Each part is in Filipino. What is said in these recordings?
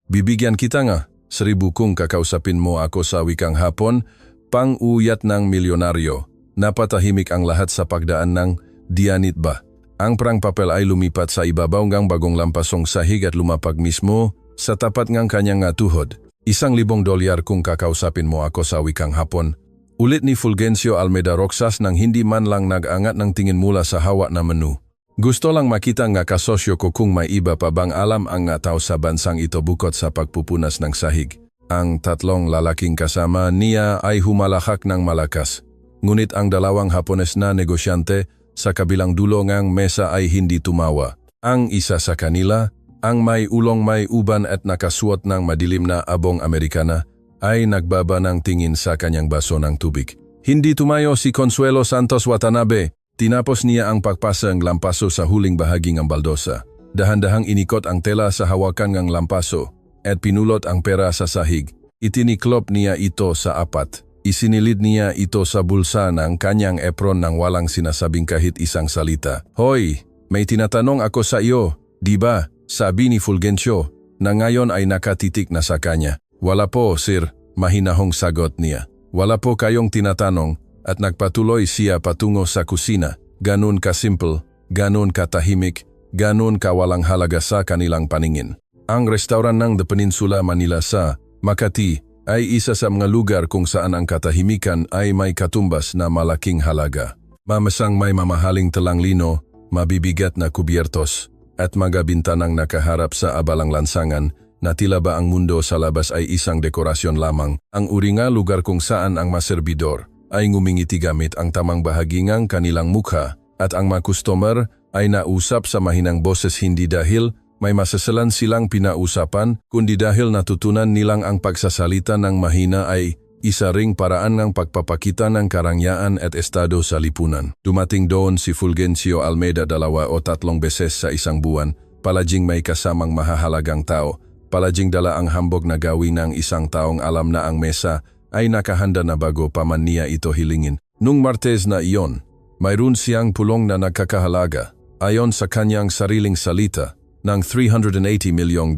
Bibigyan kita nga, 1,000 kung kakausapin mo ako sa wikang Hapon, pang-uyat ng milyonaryo. Napatahimik ang lahat sa pagdaan ng dianit ba. Ang perang papel ay lumipat sa ibabaw ngang bagong lampasong sahig at lumapag mismo sa tapat ngang kanyang tuhod. $1,000 kung kakausapin mo ako sa wikang Hapon. Ulit ni Fulgencio Almeida Roxas nang hindi man lang nag-angat ng tingin mula sa hawak na menu. Gusto lang makita nga kasosyo ko kung may iba pa bang alam ang nga tao sa bansang ito bukod sa pagpupunas ng sahig. Ang tatlong lalaking kasama niya ay humalakak ng malakas. Ngunit ang dalawang Hapones na negosyante sa kabilang dulo ngang mesa ay hindi tumawa. Ang isa sa kanila, ang may ulong may uban at nakasuot ng madilim na abong Amerikana, ay nagbaba ng tingin sa kanyang baso ng tubig. Hindi tumayo si Consuelo Santos Watanabe. Tinapos niya ang pagpasang lampaso sa huling bahagi ng baldosa. Dahan-dahang inikot ang tela sa hawakan ng lampaso at pinulot ang pera sa sahig. Itiniklop niya ito sa apat. Isinilid niya ito sa bulsa ng kanyang apron nang walang sinasabing kahit isang salita. Hoy, may tinatanong ako sa iyo, di ba? Sabi ni Fulgencio, na ngayon ay nakatitik na sa kanya. Wala po, sir, mahinahong sagot niya. Wala po kayong tinatanong. At nagpatuloy siya patungo sa kusina. Ganun ka-simple, ganun katahimik, ganun kawalang halaga sa kanilang paningin. Ang restauran ng The Peninsula Manila sa Makati ay isa sa mga lugar kung saan ang katahimikan ay may katumbas na malaking halaga. Mamasang may mamahaling talanglino, mabibigat na kubyertos, at mga bintanang nakaharap sa abalang lansangan na tila ba ang mundo sa labas ay isang dekorasyon lamang. Ang uri nga lugar kung saan ang maserbidor ay ngumingiti gamit ang tamang bahagi ng kanilang mukha at ang mga customer ay nausap sa mahinang boses hindi dahil may masasalan silang pinausapan kundi dahil natutunan nilang ang pagsasalita ng mahina ay isa ring paraan ng pagpapakita ng karangyaan at estado sa lipunan. Dumating doon si Fulgencio Almeida 2 o 3 beses sa isang buwan, palaging may kasamang mahahalagang tao, palaging dala ang hambog na gawin ng isang taong alam na ang mesa ay nakahanda na bago pa man niya ito hilingin. Nung Martes na iyon, mayroon siyang pulong na nagkakahalaga, ayon sa kanyang sariling salita, ng $380 million.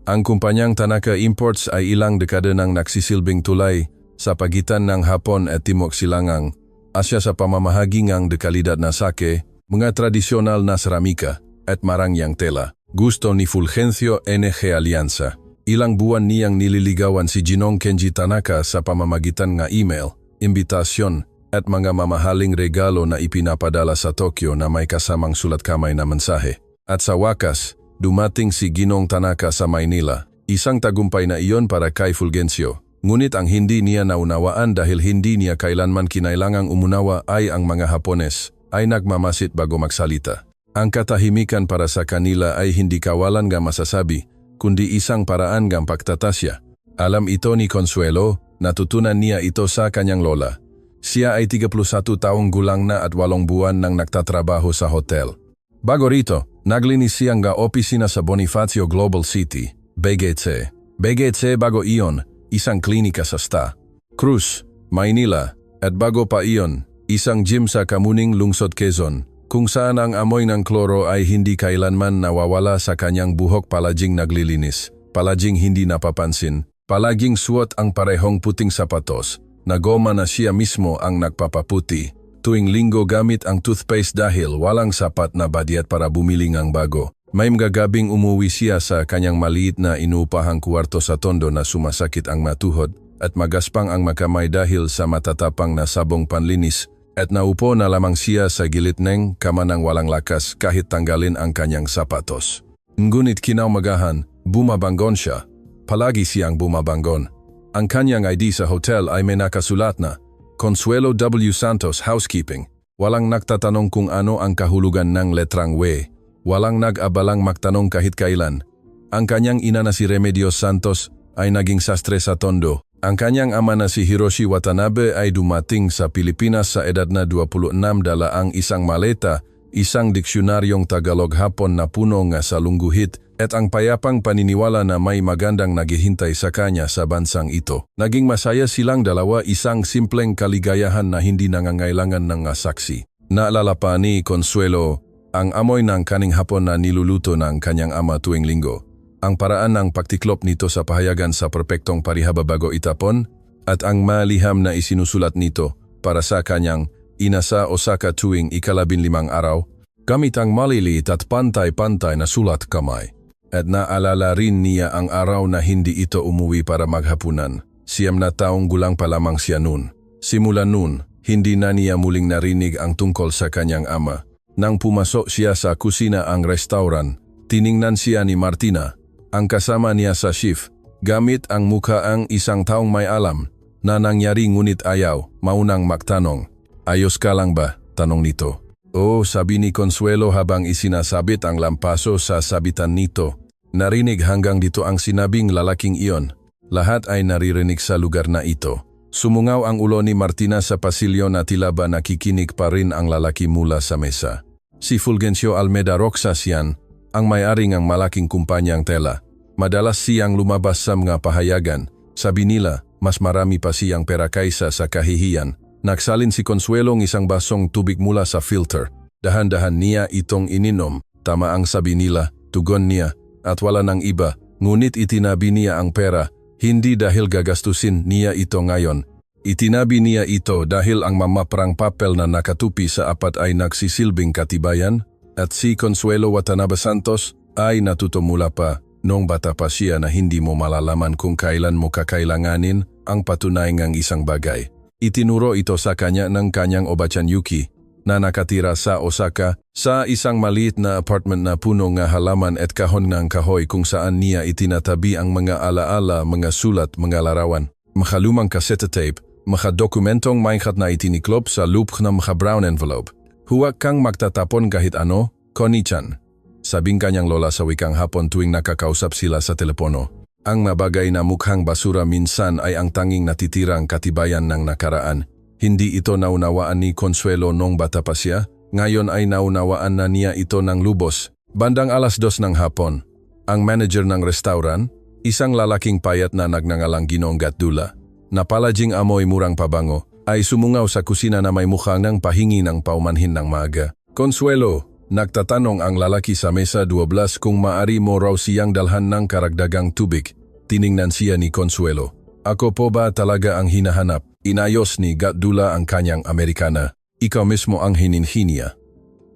Ang kumpanyang Tanaka Imports ay ilang dekada nang nagsisilbing tulay sa pagitan ng Hapon at Timog Silangang Asya sa pamamahagi ng dekalidad na sake, mga tradisyonal na seramika, at marangyang tela. Gusto ni Fulgencio NG Alianza. Ilang buwan niyang nililigawan si Ginong Kenji Tanaka sa pamamagitan ng email, imbitasyon, at mga mamahaling regalo na ipinapadala sa Tokyo na may kasamang sulat kamay na mensahe. At sa wakas, dumating si Ginong Tanaka sa Maynila. Isang tagumpay na iyon para kay Fulgencio. Ngunit ang hindi niya naunawaan dahil hindi niya kailanman kinailangang umunawa ay ang mga Hapones ay nagmamasid bago magsalita. Ang katahimikan para sa kanila ay hindi kawalan nga masasabi, kundi isang paraan ng pagtatasya. Alam ito ni Consuelo, natutunan niya ito sa kanyang lola. Siya ay 31 taong gulang na at 8 buwan nang nagtatrabaho sa hotel. Bago rito, naglinis siyang opisina sa Bonifacio Global City, BGC. BGC bago iyon, isang klinika sa Sta. Cruz, Maynila, at bago pa iyon, isang gym sa Kamuning, Lungsod, Quezon, kung saan ang amoy ng kloro ay hindi kailanman nawawala sa kanyang buhok palaging naglilinis, palaging hindi napapansin, palaging suot ang parehong puting sapatos, na goma na siya mismo ang nagpapaputi, tuwing linggo gamit ang toothpaste dahil walang sapat na badyat para bumili ng bago. May mga gabing umuwi siya sa kanyang maliit na inuupahang kwarto sa Tondo na sumasakit ang matuhod at magaspang ang makamay dahil sa matatapang na sabong panlinis, at naupo na lamang siya sa gilid ng kama ng walang lakas kahit tanggalin ang kanyang sapatos. Ngunit kinaumagahan, bumabanggon siya. Palagi siyang bumabanggon. Ang kanyang ID sa hotel ay may nakasulat na Consuelo W. Santos Housekeeping. Walang nagtatanong kung ano ang kahulugan ng letrang W. Walang nag-abalang magtanong kahit kailan. Ang kanyang ina na si Remedios Santos ay naging sastre sa Tondo. Ang kanyang ama na si Hiroshi Watanabe ay dumating sa Pilipinas sa edad na 26 dala ang isang maleta, isang diksyonaryong Tagalog-Hapon na puno nga sa lungguhit at ang payapang paniniwala na may magandang naghihintay sa kanya sa bansang ito. Naging masaya silang dalawa, isang simpleng kaligayahan na hindi nangangailangan ng saksi. Naalala pa ni Consuelo ang amoy ng kaning hapon na niluluto ng kanyang ama tuwing linggo. ang paraan ng pagtiklop nito sa pahayagan sa perpektong parihaba bago itapon at ang maliham na isinusulat nito para sa kanyang ina sa Osaka tuwing ika-15 araw gamit ang maliliit at pantay-pantay na sulat kamay. At naalala rin niya ang araw na hindi ito umuwi para maghapunan. 9 na taong gulang pa lamang siya noon. Simula noon, hindi na niya muling narinig ang tungkol sa kanyang ama. Nang pumasok siya sa kusina ang restaurant, tiningnan siya ni Martina, ang kasama niya sa shift, gamit ang mukhaang isang taong may alam na nangyari ngunit ayaw, maunang magtanong. Ayos ka lang ba? Tanong nito. Oo, sabi ni Consuelo habang isinasabit ang lampaso sa sabitan nito. Narinig hanggang dito ang sinabing lalaking iyon. Lahat ay naririnig sa lugar na ito. Sumungaw ang ulo ni Martina sa pasilyo na tila ba nakikinig pa rin ang lalaki mula sa mesa. Si Fulgencio Almeida Roxas yan, ang may-ari ng malaking kumpanyang tela. Madalas siyang lumabas sa mga pahayagan. Sabi nila, mas marami pa siyang pera kaysa sa kahihiyan. Nagsalin si Consuelo ng isang basong tubig mula sa filter. Dahan-dahan niya itong ininom. Tama ang sabi nila, tugon niya, at wala nang iba. Ngunit itinabi niya ang pera, hindi dahil gagastusin niya ito ngayon. Itinabi niya ito dahil ang mamaprang papel na nakatupi sa apat ay nagsisilbing katibayan, at si Consuelo Watanabe Santos ay natuto mula pa noong bata pa siya na hindi mo malalaman kung kailan mo kakailanganin ang patunay ng isang bagay. Itinuro ito sa kanya ng kanyang obachan Yuki na nakatira sa Osaka sa isang maliit na apartment na puno ng halaman at kahon ng kahoy kung saan niya itinatabi ang mga alaala, mga sulat, mga larawan, makalumang cassette tape, mga dokumentong maykat na itiniklop sa loop ng mga brown envelope. Huwag kang magtatapon kahit ano, Connie-chan. Sabing kanyang lola sa wikang Hapon tuwing nakakausap sila sa telepono. Ang mabagay na mukhang basura minsan ay ang tanging natitirang katibayan ng nakaraan. Hindi ito naunawaan ni Consuelo nung bata pa siya, ngayon ay naunawaan na niya ito ng lubos. Bandang 2:00 ng hapon, ang manager ng restaurant, isang lalaking payat na nagngangalang Ginoong Gatdula, na palaging amoy murang pabango, ay sumungaw sa kusina na may mukhang ng pahingi ng paumanhin ng maaga. Consuelo, nagtatanong ang lalaki sa mesa 12 kung maari mo raw siyang dalhan ng karagdagang tubig. Tiningnan siya ni Consuelo. Ako po ba talaga ang hinahanap? Inayos ni Gatdula ang kanyang Amerikana. Ikaw mismo ang hininhinya.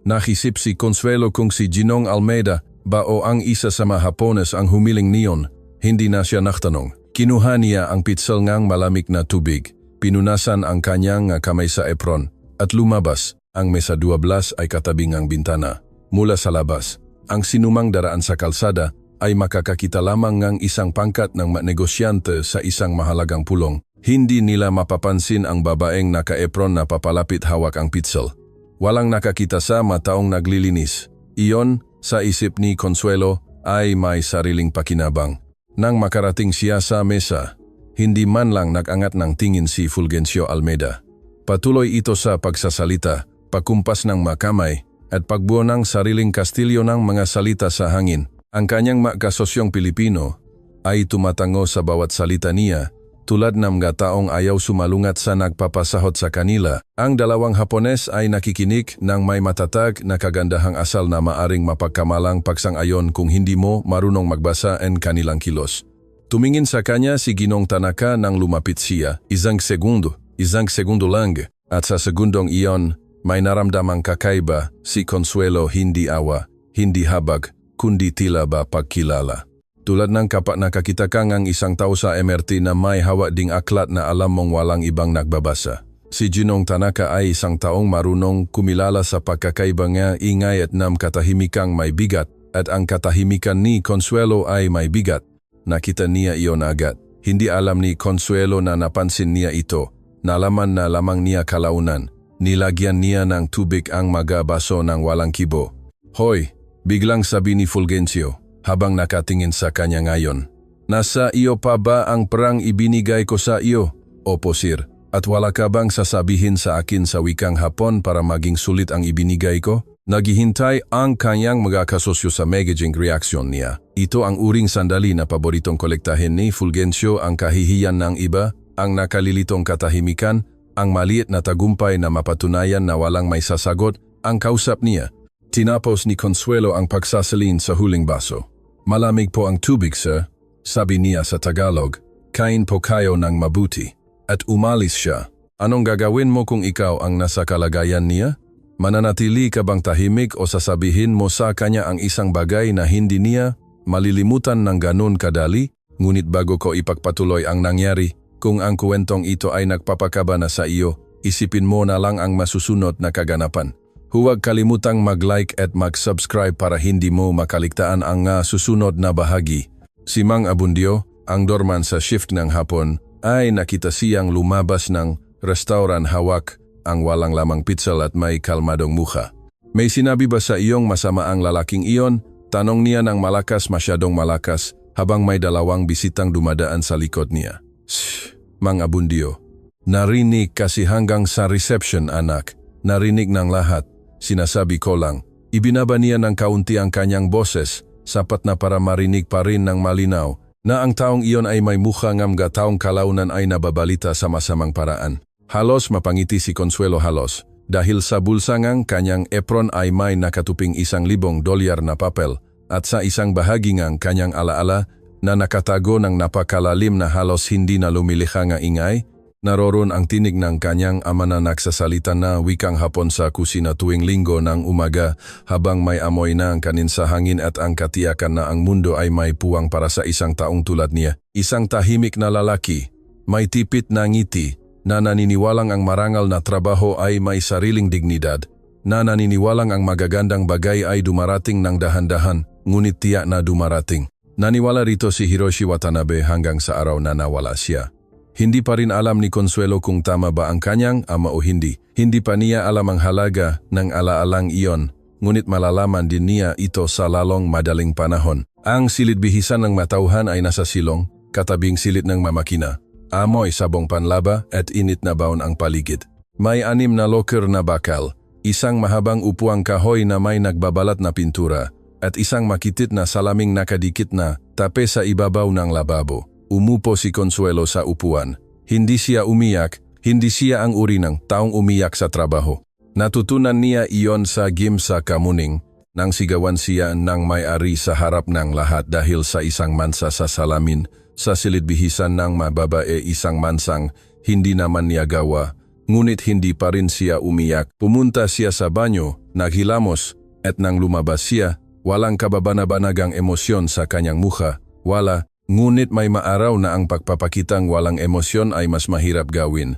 Nahisip si Consuelo kung si Ginong Almeida ba o ang isa sa mga Hapones ang humiling niyon. Hindi na siya nagtanong. Kinuha niya ang pitsel ngang malamig na tubig. Pinunasan ang kanyang kamay sa apron at lumabas. Ang mesa 12 ay katabing ang bintana. Mula sa labas, ang sinumang daraan sa kalsada ay makakakita lamang ng isang pangkat ng negosyante sa isang mahalagang pulong. Hindi nila mapapansin ang babaeng naka-apron na papalapit hawak ang pitsel. Walang nakakita sa mataong naglilinis. Iyon, sa isip ni Consuelo, ay may sariling pakinabang. Nang makarating siya sa mesa, hindi man lang nagangat ng tingin si Fulgencio Almeida. Patuloy ito sa pagsasalita, pagkumpas ng makamay, at pagbuo ng sariling kastilyo ng mga salita sa hangin. Ang kanyang kasosyong Pilipino ay tumatango sa bawat salita niya, tulad ng mga taong ayaw sumalungat sa nagpapasahod sa kanila. Ang dalawang Hapones ay nakikinig ng may matatag na kagandahang asal na maaring mapagkamalang pagsang-ayon kung hindi mo marunong magbasa ang kanilang kilos. Tumingin sa kanya si Ginong Tanaka nang lumapit siya, isang segundo lang, at sa segundong iyon, may naramdamang kakaiba. Si Consuelo hindi awa, hindi habag, kundi tila ba pagkilala. Tulad ng kapag nakakita ka ng isang tao sa MRT na may hawak ding aklat na alam mong walang ibang nagbabasa. Si Ginong Tanaka ay isang taong marunong kumilala sa pagkakaiba nga ingay at ng katahimikang may bigat, at ang katahimikan ni Consuelo ay may bigat. Nakita niya iyon agad. Hindi alam ni Consuelo na napansin niya ito. Nalaman na lamang niya kalaunan. Nilagyan niya ng tubig ang mga baso ng walang kibo. Hoy! Biglang sabi ni Fulgencio, habang nakatingin sa kanya ngayon. Nasa iyo pa ba ang perang ibinigay ko sa iyo? Opo sir, at wala ka bang sasabihin sa akin sa wikang Hapon para maging sulit ang ibinigay ko? Naghihintay ang kanyang mga kasosyo sa magaging reaksyon niya. Ito ang uring sandali na paboritong kolektahin ni Fulgencio, ang kahihiyan ng iba, ang nakalilitong katahimikan, ang maliit na tagumpay na mapatunayan na walang may sasagot, ang kausap niya. Tinapos ni Consuelo ang pagsasalin sa huling baso. Malamig po ang tubig, sir. Sabi niya sa Tagalog, kain po kayo ng mabuti. At umalis siya. Anong gagawin mo kung ikaw ang nasa kalagayan niya? Mananatili ka bang tahimik o sasabihin mo sa kanya ang isang bagay na hindi niya malilimutan ng ganun kadali? Ngunit bago ko ipagpatuloy ang nangyari, kung ang kwentong ito ay nagpapakaba na sa iyo, isipin mo na lang ang masusunod na kaganapan. Huwag kalimutang mag-like at mag-subscribe para hindi mo makaligtaan ang susunod na bahagi. Si Mang Abundio, ang doorman sa shift ng hapon, ay nakita siyang lumabas ng restaurant hawak ang walang lamang pitsel at may kalmadong mukha. May sinabi ba sa iyong masama ang lalaking iyon? Tanong niya ng malakas, masyadong malakas, habang may dalawang bisitang dumadaan sa likod niya. Shh, Mang Abundio. Narinig kasi hanggang sa reception, anak. Narinig ng lahat. Sinasabi ko lang, ibinaba niya ng kaunti ang kanyang boses, sapat na para marinig pa rin ng malinaw, na ang taong iyon ay may mukha ngamga taong kalaunan ay nababalita sa masamang paraan. Halos mapangiti si Consuelo halos, dahil sa bulsa ngang kanyang apron ay may nakatuping $1,000 na papel, at sa isang bahagi ngang kanyang alaala na nakatago ng napakalalim na halos hindi na lumilikha nga ingay, naroon ang tinig ng kanyang ama na nagsasalita na wikang Hapon sa kusina tuwing Linggo ng umaga habang may amoy na ang kanin sa hangin at ang katiyakan na ang mundo ay may puwang para sa isang taong tulad niya. Isang tahimik na lalaki, may tipit na ngiti, na naniniwalang ang marangal na trabaho ay may sariling dignidad, na naniniwalang ang magagandang bagay ay dumarating ng dahan-dahan, ngunit tiyak na dumarating. Naniwala rito si Hiroshi Watanabe hanggang sa araw na nawala siya. Hindi pa rin alam ni Consuelo kung tama ba ang kanyang ama o hindi. Hindi pa niya alam ang halaga ng alaalang iyon, ngunit malalaman din niya ito sa lalong madaling panahon. Ang silid-bihisan ng matauhan ay nasa silong, katabing silid ng mamakina. Amoy sabong panlaba at init na baon ang paligid. May 6 na locker na bakal, isang mahabang upuang kahoy na may nagbabalat na pintura, at isang makitit na salaming nakadikit na tape sa ibabaw ng lababo. Umupo si Consuelo sa upuan. Hindi siya umiyak, hindi siya ang uri ng taong umiyak sa trabaho. Natutunan niya iyon sa gym sa Kamuning, nang sigawan siya ng may-ari sa harap ng lahat dahil sa isang mansa sa salamin, sa silid-bihisan ng mababae isang mansang hindi naman niya gawa, ngunit hindi pa rin siya umiyak. Pumunta siya sa banyo, naghilamos, at nang lumabas siya, walang kababana-banagang emosyon sa kanyang mukha, wala. Ngunit may maaraw na ang pagpapakitang walang emosyon ay mas mahirap gawin.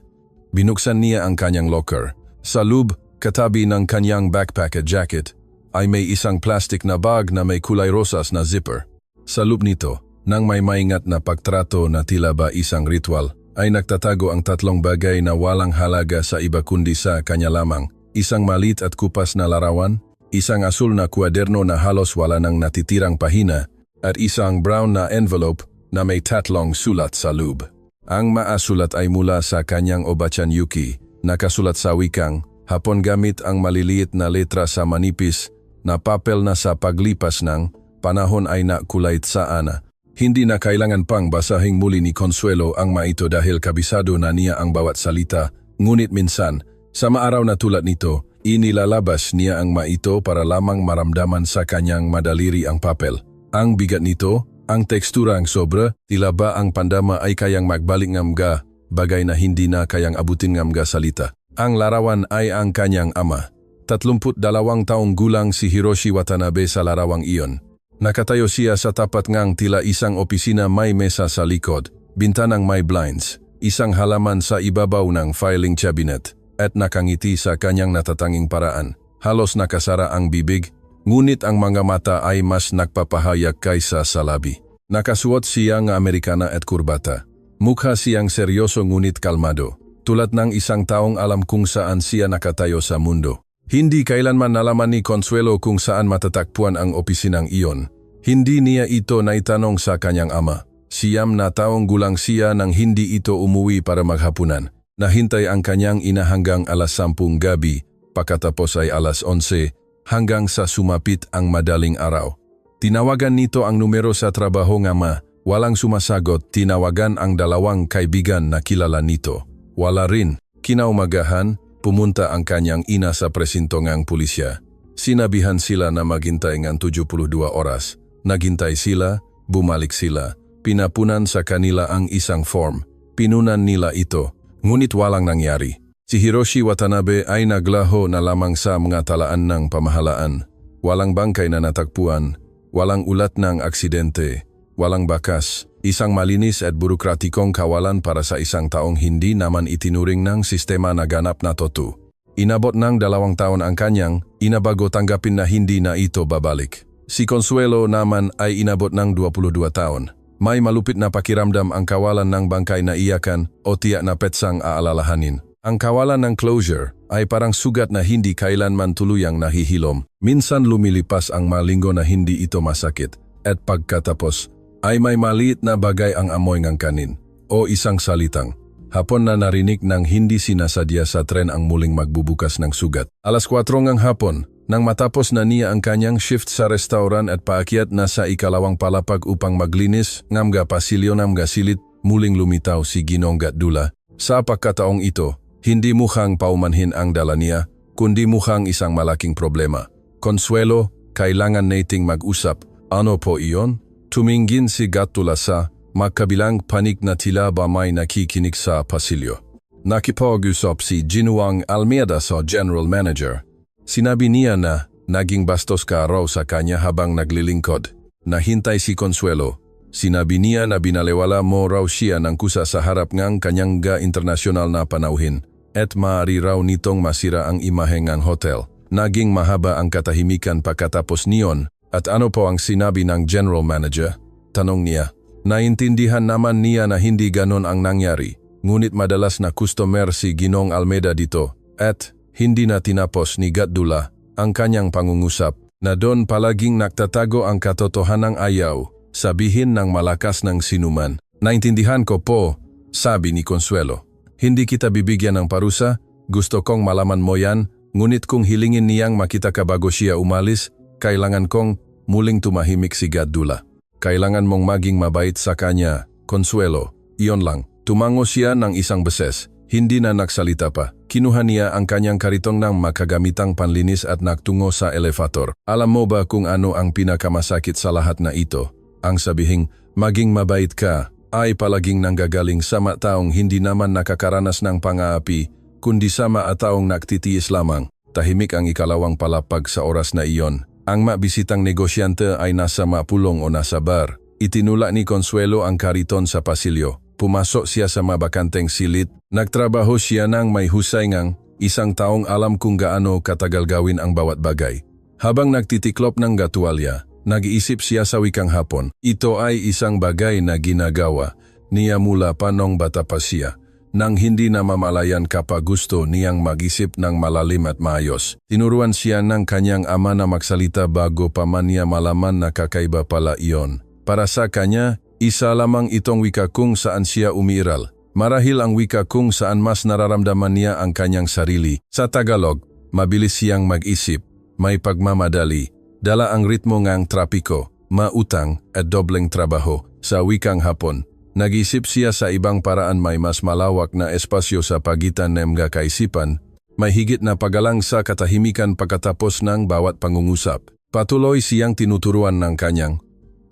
Binuksan niya ang kanyang locker. Sa loob, katabi ng kanyang backpack at jacket, ay may isang plastic na bag na may kulay rosas na zipper. Sa loob nito, nang may maingat na pagtrato na tila ba isang ritual, ay nagtatago ang 3 bagay na walang halaga sa iba kundi sa kanya lamang. Isang malit at kupas na larawan, isang asul na kwaderno na halos wala nang natitirang pahina, at isang brown na envelope na may 3 sulat sa loob. Ang maasulat ay mula sa kanyang obachan Yuki, nakasulat sa wikang Hapon gamit ang maliliit na letra sa manipis na papel na sa paglipas ng panahon ay nakulay tsaana. Hindi na kailangan pang basahing muli ni Consuelo ang maito dahil kabisado na niya ang bawat salita, ngunit minsan, sa maaraw na tulad nito, inilalabas niya ang maito para lamang maramdaman sa kanyang madaliri ang papel. Ang bigat nito, ang tekstura ang sobra, tila ba ang pandama ay kayang magbalik ngamga, bagay na hindi na kayang abutin ngamga salita. Ang larawan ay ang kanyang ama. 32 taong gulang si Hiroshi Watanabe sa larawang iyon. Nakatayo siya sa tapat ngang tila isang opisina may mesa sa likod, bintanang may blinds, isang halaman sa ibabaw ng filing cabinet, at nakangiti sa kanyang natatanging paraan. Halos nakasara ang bibig, ngunit ang mga mata ay mas nagpapahayag kaysa sa labi. Nakasuot siya ng Amerikana at kurbata. Mukha siyang seryoso ngunit kalmado, tulad ng isang taong alam kung saan siya nakatayo sa mundo. Hindi kailanman nalaman ni Consuelo kung saan matatagpuan ang opisinang iyon. Hindi niya ito naitanong sa kanyang ama. 9 na taong gulang siya nang hindi ito umuwi para maghapunan. Nahintay ang kanyang ina hanggang alas 10 gabi, pagkatapos ay alas 11, hanggang sa sumapit ang madaling araw. Tinawagan nito ang numero sa trabaho ng ama. Walang sumasagot. Tinawagan ang 2 kaibigan na kilala nito. Wala rin. Kinaumagahan, pumunta ang kanyang ina sa presinto ng pulisya. Sinabihan sila na maghintay ng 72 oras. Naghintay sila, bumalik sila. Pinapunan sa kanila ang isang form. Pinunan nila ito, ngunit walang nangyari. Si Hiroshi Watanabe ay naglaho na lamang sa mga talaan ng pamahalaan. Walang bangkay na natagpuan, walang ulat ng aksidente, walang bakas. Isang malinis at burokratikong kawalan para sa isang taong hindi naman itinuring ng sistema na ganap na totoo. Inabot ng 2 taon ang kanyang, inabago tanggapin na hindi na ito babalik. Si Consuelo naman ay inabot ng 22 taon. May malupit na pakiramdam ang kawalan ng bangkay na iyakan o tiyak na petsang aalalahanin. Ang kawalan ng closure ay parang sugat na hindi kailanman tuluyang nahihilom. Minsan lumilipas ang malinggo na hindi ito masakit. At pagkatapos ay may maliit na bagay ang amoy ng kanin o isang salitang. Hapon na narinig ng hindi sinasadya sa tren ang muling magbubukas ng sugat. 4:00 ng hapon, nang matapos na niya ang kanyang shift sa restaurant at paakyat na sa ikalawang palapag upang maglinis, ngamga pasilyo namga silit, muling lumitaw si Ginong Gatdula. Sa pagkataong ito, hindi mukhang paumanhin ang dala niya, kundi mukhang isang malaking problema. Consuelo, kailangan nating mag-usap. Ano po iyon? Tumingin si Gatdula sa magkabilang panig na tila ba may nakikinig sa pasilyo. Nakipag-usap si Ginuang Almeida sa General Manager. Sinabi niya na naging bastos ka raw sa kanya habang naglilingkod. Nahintay si Consuelo. Sinabi niya na binalewala mo raw siya ng kusa sa harap ng kanyang internasyonal na panauhin. At maaari raw nitong masira ang imahe ng hotel. Naging mahaba ang katahimikan pagkatapos niyon. At ano po ang sinabi ng General Manager? Tanong niya. Naintindihan naman niya na hindi ganon ang nangyari. Ngunit madalas na customer si Ginong Almeida dito. At hindi na tinapos ni Gatdula ang kanyang pangungusap na doon palaging nagtatago ang katotohanang ayaw sabihin ng malakas ng sinuman. Naintindihan ko po, sabi ni Consuelo. Hindi kita bibigyan ng parusa, gusto kong malaman mo yan, ngunit kung hilingin niyang makita ka bago siya umalis, kailangan kong muling tumahimik si Gatdula. Kailangan mong maging mabait sa kanya, Consuelo. Iyon lang. Tumango siya ng isang beses. Hindi na nagsalita pa. Kinuha niya ang kanyang karitong ng makagamitang panlinis at nagtungo sa elevator. Alam mo ba kung ano ang pinakamasakit sa lahat na ito? Ang sabihing, maging mabait ka, ay palaging nanggagaling sa taong hindi naman nakakaranas ng pang-aapi, kundi sa taong nagtitiis lamang. Tahimik ang ikalawang palapag sa oras na iyon. Ang mabisitang negosyante ay nasa mapulong o nasa bar. Itinula ni Consuelo ang kariton sa pasilyo. Pumasok siya sa mabakanteng silid. Nagtrabaho siya ng may husay ngang isang taong alam kung gaano katagal gawin ang bawat bagay. Habang nagtitiklop ng gatualya, nag-iisip siya sa wikang Hapon. Ito ay isang bagay na ginagawa niya mula pa nung bata pa siya. Nang hindi na mamalayan kapag gusto niyang mag-isip ng malalim at maayos. Tinuruan siya ng kanyang ama na magsalita bago pa man niya malaman na kakaiba pala iyon. Para sa kanya, isa lamang itong wika kung saan siya umiiral. Marahil ang wika kung saan mas nararamdaman niya ang kanyang sarili. Sa Tagalog, mabilis siyang mag-isip, may pagmamadali, dala ang ritmo ngang trapiko, mautang at dobleng trabaho. Sa wikang Hapon, nag-isip siya sa ibang paraan may mas malawak na espasyo sa pagitan ng mga kaisipan, may higit na pagalang sa katahimikan pagkatapos ng bawat pangungusap. Patuloy siyang tinuturuan ng kanyang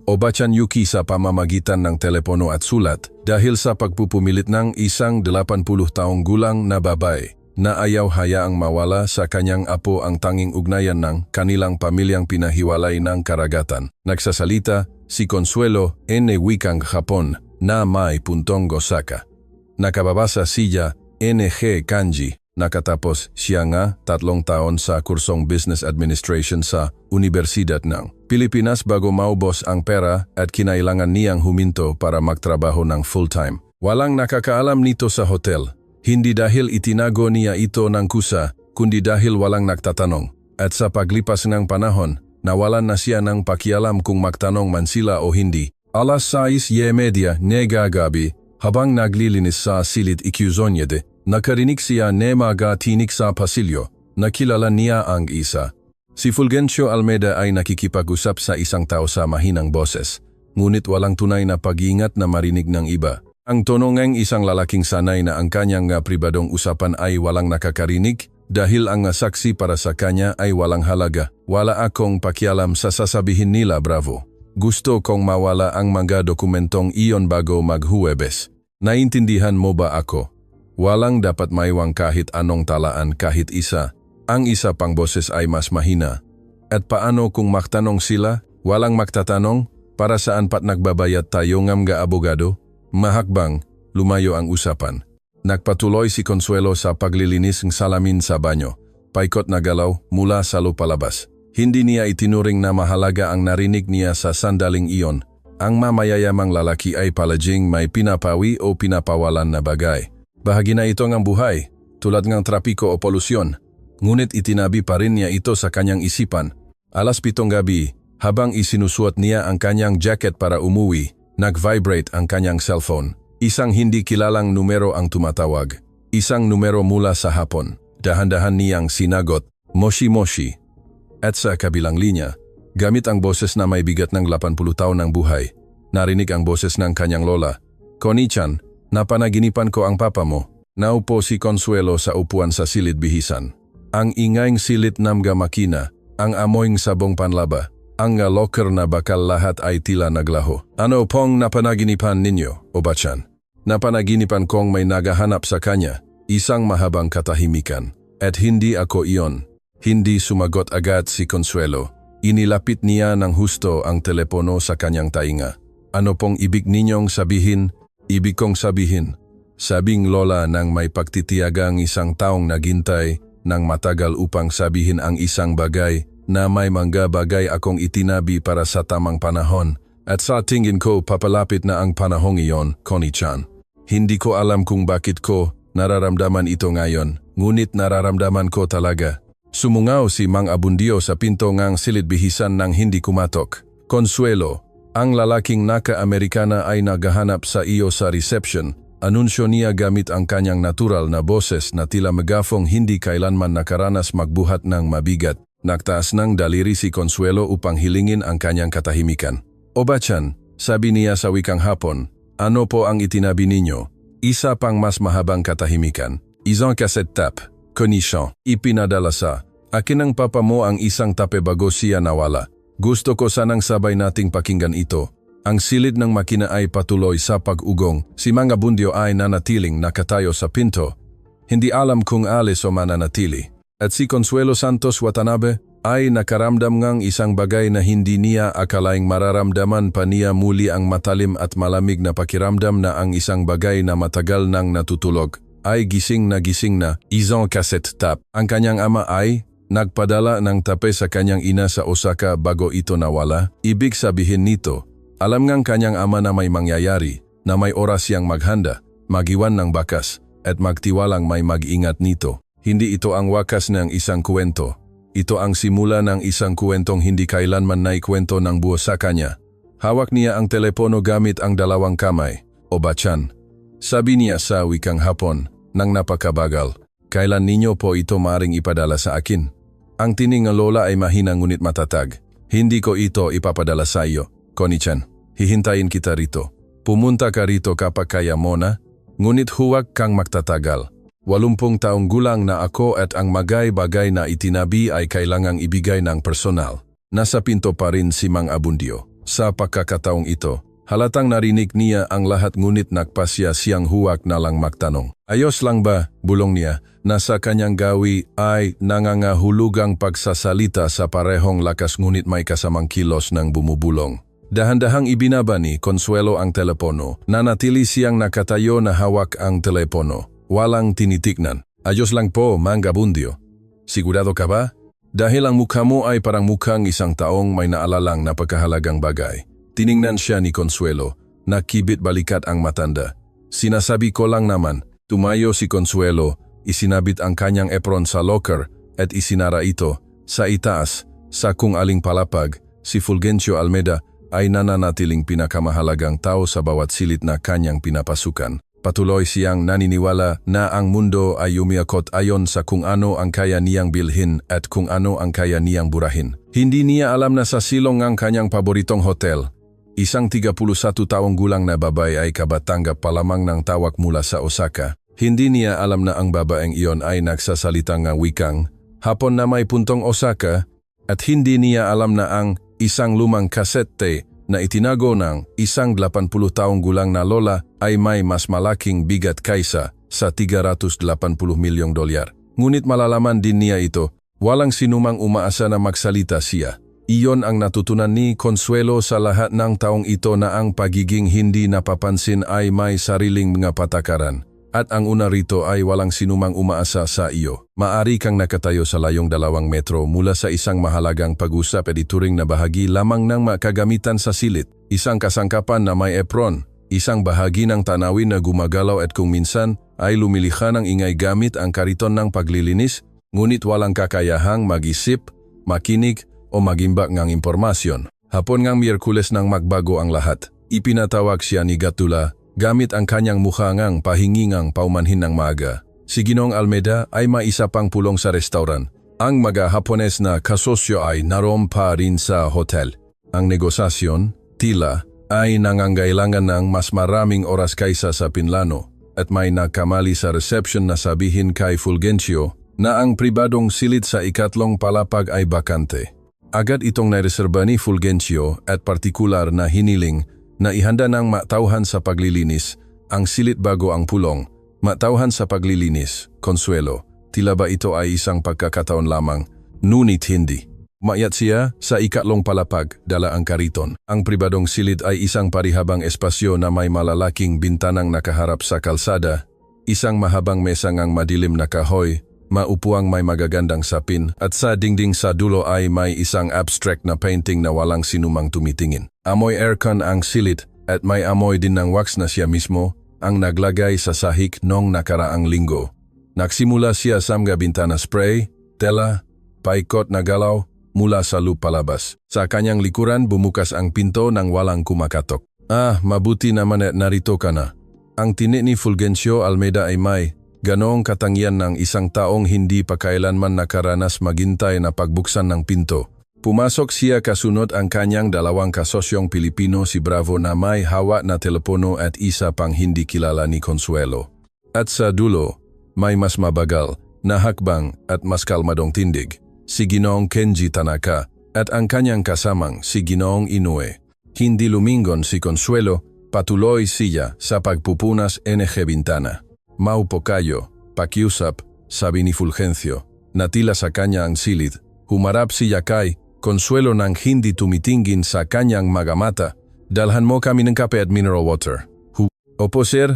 Obachan Yuki sa pamamagitan ng telepono at sulat dahil sa pagpupumilit ng isang 80 taong gulang na babae na ayaw hayaang mawala sa kanyang apo ang tanging ugnayan ng kanilang pamilyang pinahiwalay ng karagatan. Nagsasalita si Consuelo en wikang Hapon na may puntong gosaka. Nakababasa siya NG Kanji. Nakatapos siya nga 3 taon sa kursong Business Administration sa Universidad ng Pilipinas bago maubos ang pera at kinailangan niyang huminto para magtrabaho ng full-time. Walang nakakaalam nito sa hotel. Hindi dahil itinago niya ito ng kusa, kundi dahil walang nagtatanong. At sa paglipas ng panahon, nawalan na siya ng pakialam kung magtanong man sila o hindi. 6:30 gabi, habang naglilinis sa silid Ikuzonyede, nakarinig siya na magatinig sa pasilyo. Nakilala niya ang isa. Si Fulgencio Almeida ay nakikipag-usap sa isang tao sa mahinang boses, ngunit walang tunay na pag-iingat na marinig ng iba. Ang tono ng isang lalaking sanay na ang kanyang pribadong usapan ay walang nakakarinig dahil ang saksi para sa kanya ay walang halaga. Wala akong pakialam sa sasabihin nila, Bravo. Gusto kong mawala ang mga dokumentong iyon bago mag-Huwebes. Naintindihan mo ba ako? Walang dapat maiwang kahit anong talaan kahit isa. Ang isa pang boses ay mas mahina. At paano kung magtanong sila? Walang magtatanong? Para saan pat nagbabayad tayo ng mga abogado? Mahakbang, lumayo ang usapan. Nagpatuloy si Consuelo sa paglilinis ng salamin sa banyo. Paikot na galaw mula sa lupalabas. Hindi niya itinuring na mahalaga ang narinig niya sa sandaling iyon. Ang mamayayamang lalaki ay palaging may pinapawi o pinapawalan na bagay. Bahagi na ito ng buhay, tulad ng trapiko o polusyon. Ngunit itinabi pa rin niya ito sa kanyang isipan. 7:00 gabi, habang isinusuot niya ang kanyang jacket para umuwi, nag-vibrate ang kanyang cellphone. Isang hindi kilalang numero ang tumatawag. Isang numero mula sa hapon. Dahan-dahan niyang sinagot, "Moshi Moshi." At sa kabilang linya, gamit ang boses na may bigat ng 80 taon ng buhay, narinig ang boses ng kanyang lola. "Connie-chan, napanaginipan ko ang papa mo." Naupo si Consuelo sa upuan sa silid bihisan. Ang ingayng silid ng mga makina, ang amoyng sabong panlaba, ang locker na bakal lahat ay tila naglaho. "Ano pong napanaginipan ninyo, Oba-chan?" "Napanaginipan kong may nagahanap sa kanya." Isang mahabang katahimikan. "At hindi ako iyon." Hindi sumagot agad si Consuelo. Inilapit niya ng husto ang telepono sa kanyang tainga. "Ano pong ibig ninyong sabihin?" "Ibig kong sabihin," sabing lola nang may pagtitiyagang isang taong naghintay ng matagal upang sabihin ang isang bagay na may mga bagay akong itinabi para sa tamang panahon. At sa tingin ko papalapit na ang panahong iyon, Connie-chan. Hindi ko alam kung bakit ko nararamdaman ito ngayon, ngunit nararamdaman ko talaga. Sumungaw si Mang Abundio sa pinto ngang silid bihisan nang hindi kumatok. "Consuelo, ang lalaking naka-Amerikana ay naghahanap sa iyo sa reception." Anunsyo niya gamit ang kanyang natural na boses na tila megafong hindi kailanman nakaranas magbuhat ng mabigat. Nagtaas ng daliri si Consuelo upang hilingin ang kanyang katahimikan. "Oba-chan," sabi niya sa wikang Hapon, "ano po ang itinabi ninyo?" Isa pang mas mahabang katahimikan. "Isang cassette tape. Connie-chan, ipinadala sa akin ng papa mo ang isang tape bago siya nawala. Gusto ko sanang sabay nating pakinggan ito." Ang silid ng makina ay patuloy sa pag-ugong. Si Mang Abundio ay nanatiling nakatayo sa pinto. Hindi alam kung alis o mananatili. At si Consuelo Santos Watanabe ay nakaramdam ngang isang bagay na hindi niya akalaing mararamdaman pa niya, muli ang matalim at malamig na pakiramdam na ang isang bagay na matagal nang natutulog ay gising na isang cassette tape. Ang kanyang ama ay nagpadala ng tape sa kanyang ina sa Osaka bago ito nawala. Ibig sabihin nito, alam ngang kanyang ama na may mangyayari, na may oras siyang maghanda, magiwan ng bakas, at magtiwalang may mag-ingat nito. Hindi ito ang wakas ng isang kwento. Ito ang simula ng isang kwentong hindi kailanman naikwento ng buo sa kanya. Hawak niya ang telepono gamit ang dalawang kamay. "Oba-chan," sabi niya sa wikang Hapon, nang napakabagal, "kailan ninyo po ito maring ipadala sa akin?" Ang tining ng lola ay mahina ngunit matatag. "Hindi ko ito ipapadala sa iyo, Connie-chan. Hihintayin kita rito. Pumunta ka rito kapag kaya mo na, ngunit huwag kang magtatagal. 80 taong gulang na ako at ang bagay-bagay na itinabi ay kailangang ibigay ng personal." Nasa pinto pa rin si Mang Abundio. Sa pagkakataong ito, halatang narinig niya ang lahat ngunit nagpasya siyang huwag na lang magtanong. "Ayos lang ba?" bulong niya. Nasa kanyang gawi ay nangangahulugang pagsasalita sa parehong lakas ngunit may kasamang kilos ng bumubulong. Dahan-dahang ibinaba ni Consuelo ang telepono. Nanatili siyang nakatayo na hawak ang telepono. Walang tinitignan. "Ayos lang po, Mang Abundio. Sigurado ka ba? Dahil ang mukha mo ay parang mukhang isang taong may naalalang napakahalagang bagay." Tiningnan siya ni Consuelo. Nakibit balikat ang matanda. "Sinasabi ko lang naman." Tumayo si Consuelo, isinabit ang kanyang apron sa locker at isinara ito. Sa itaas, sa kung aling palapag, si Fulgencio Almeida ay nananatiling pinakamahalagang tao sa bawat silid na kanyang pinapasukan. Patuloy siyang naniniwala na ang mundo ay umiakot ayon sa kung ano ang kaya niyang bilhin at kung ano ang kaya niyang burahin. Hindi niya alam na sa silong ang kanyang paboritong hotel, isang 31 taong gulang na babae ay kabatanggap pa lamang ng tawag mula sa Osaka. Hindi niya alam na ang babaeng iyon ay nagsasalita ng wikang Hapon na may puntong Osaka, at hindi niya alam na ang isang lumang kasete na itinago ng isang 80 taong gulang na lola ay may mas malaking bigat kaysa sa 380 milyong dolyar. Ngunit malalaman din niya ito, walang sinumang umaasa na magsalita siya. Iyon ang natutunan ni Consuelo sa lahat ng taong ito na ang pagiging hindi napapansin ay may sariling mga patakaran. At ang una rito ay walang sinumang umaasa sa iyo. Maari kang nakatayo sa layong 2 metro mula sa isang mahalagang pag-usap at ituring na bahagi lamang ng makagamitan sa silid. Isang kasangkapan na may apron, isang bahagi ng tanawin na gumagalaw at kung minsan ay lumilikha ng ingay gamit ang kariton ng paglilinis, ngunit walang kakayahang mag-isip, makinig o magimbak ng impormasyon. Hapon ngang Miyerkules nang magbago ang lahat. Ipinatawag siya ni Gatula gamit ang kanyang mukha ngang pahingingang paumanhin ng maaga. Si Ginoong Almeida ay may isa pang pulong sa restauran. Ang mga Hapones na kasosyo ay naroon pa rin sa hotel. Ang negosasyon, tila, ay nangangailangan ng mas maraming oras kaysa sa pinlano at may nakamali sa reception na sabihin kay Fulgencio na ang pribadong silid sa ikatlong palapag ay bakante. Agad itong naireserba ni Fulgencio at partikular na hiniling na ihanda ng matauhan sa paglilinis ang silid bago ang pulong. Matauhan sa paglilinis, Consuelo, tila ba ito ay isang pagkakataon lamang, ngunit hindi. Mayat siya sa ikatlong palapag, dala ang kariton. Ang pribadong silid ay isang parihabang espasyo na may malalaking bintanang nakaharap sa kalsada, isang mahabang mesa ngang madilim na kahoy, maupuang may magagandang sapin, at sa dingding sa dulo ay may isang abstract na painting na walang sinumang tumitingin. Amoy aircon ang silid at may amoy din ng wax na siya mismo ang naglagay sa sahig noong nakaraang linggo. Nagsimula siya sa mga bintana spray, tela, paikot na galaw mula sa loop palabas. Sa kanyang likuran bumukas ang pinto nang walang kumakatok. Mabuti naman at narito ka na. Ang tinik ni Fulgencio Almeida ay may ganoong katangian ng isang taong hindi pa kailanman nakaranas maghintay na pagbuksan ng pinto. Pumasok siya kasunod ang kanyang 2 kasosyong Pilipino si Bravo na may hawak na telepono at isa pang hindi kilala ni Consuelo. At sa dulo, may mas mabagal na hakbang at mas kalmadong tindig, si Ginoong Kenji Tanaka at ang kanyang kasamang si Ginoong Inoue. Hindi lumingon si Consuelo, patuloy siya sa pagpupunas NG Bintana. Maupo kayo, pakiusap, sabi ni Fulgencio. Natila sa kanya ang silid, humarap siya kay Consuelo nang hindi tumitingin sa kanyang mga mata. Dalhan mo kami ng kape at mineral water. Opo sir,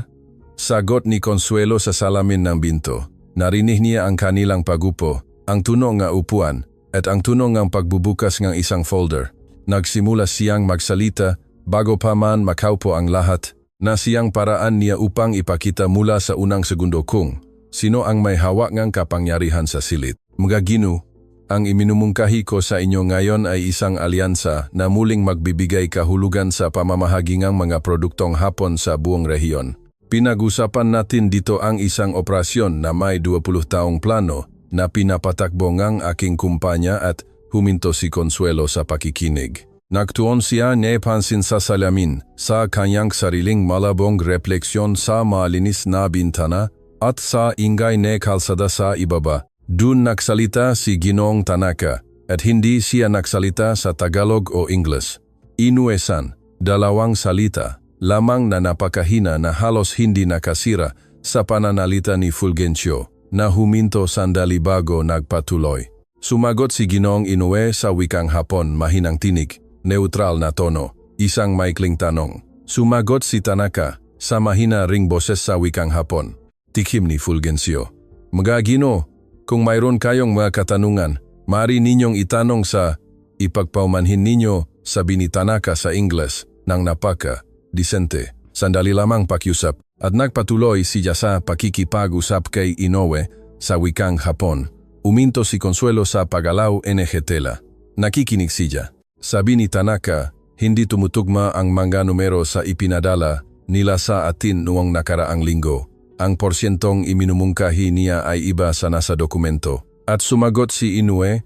sagot ni Consuelo sa salamin ng binto. Narinig niya ang kanilang pagupo, ang tunog ng upuan, at ang tunog ng pagbubukas ng isang folder. Nagsimula siyang magsalita bago pa man makaupo ang lahat, na siyang paraan niya upang ipakita mula sa unang segundo kung sino ang may hawak ng kapangyarihan sa silid. Mga Gino, ang iminumungkahi ko sa inyo ngayon ay isang alyansa na muling magbibigay kahulugan sa pamamahagingang mga produktong Hapon sa buong rehiyon. Pinag-usapan natin dito ang isang operasyon na may 20 taong plano na pinapatakbo ngang aking kumpanya at huminto si Consuelo sa pakikinig. Nagtuon siya ng pansin sa salamin sa kanyang sariling malabong refleksyon sa malinis na bintana at sa ingay na kalsada sa ibaba. Dun nagsalita si Ginoong Tanaka at hindi siya nagsalita sa Tagalog o Ingles. Inoue-san, 2 salita lamang na napakahina na halos hindi nakasira sa pananalita ni Fulgencio na huminto sandali bago nagpatuloy. Sumagot si Ginoong Inoue sa wikang Hapon mahinang tinig, neutral na tono, isang maikling tanong. Sumagot si Tanaka sa mahina ring boses sa wikang Hapon. Tikim ni Fulgencio. Mga Gino, kung mayroon kayong mga katanungan, maaari ninyong itanong sa ipagpaumanhin ninyo, sabi ni Tanaka sa Ingles, ng napaka-disente. Sandali lamang pakiusap at nagpatuloy siya sa pakikipag-usap kay Inoue sa wikang Hapon. Uminto si Consuelo sa pagalaw NG tela. Nakikinig siya. Sabi ni Tanaka, hindi tumutugma ang mga numero sa ipinadala nila sa atin noong nakaraang linggo. Ang porsyentong iminumungkahi niya ay iba sa nasa dokumento. At sumagot si Inoue,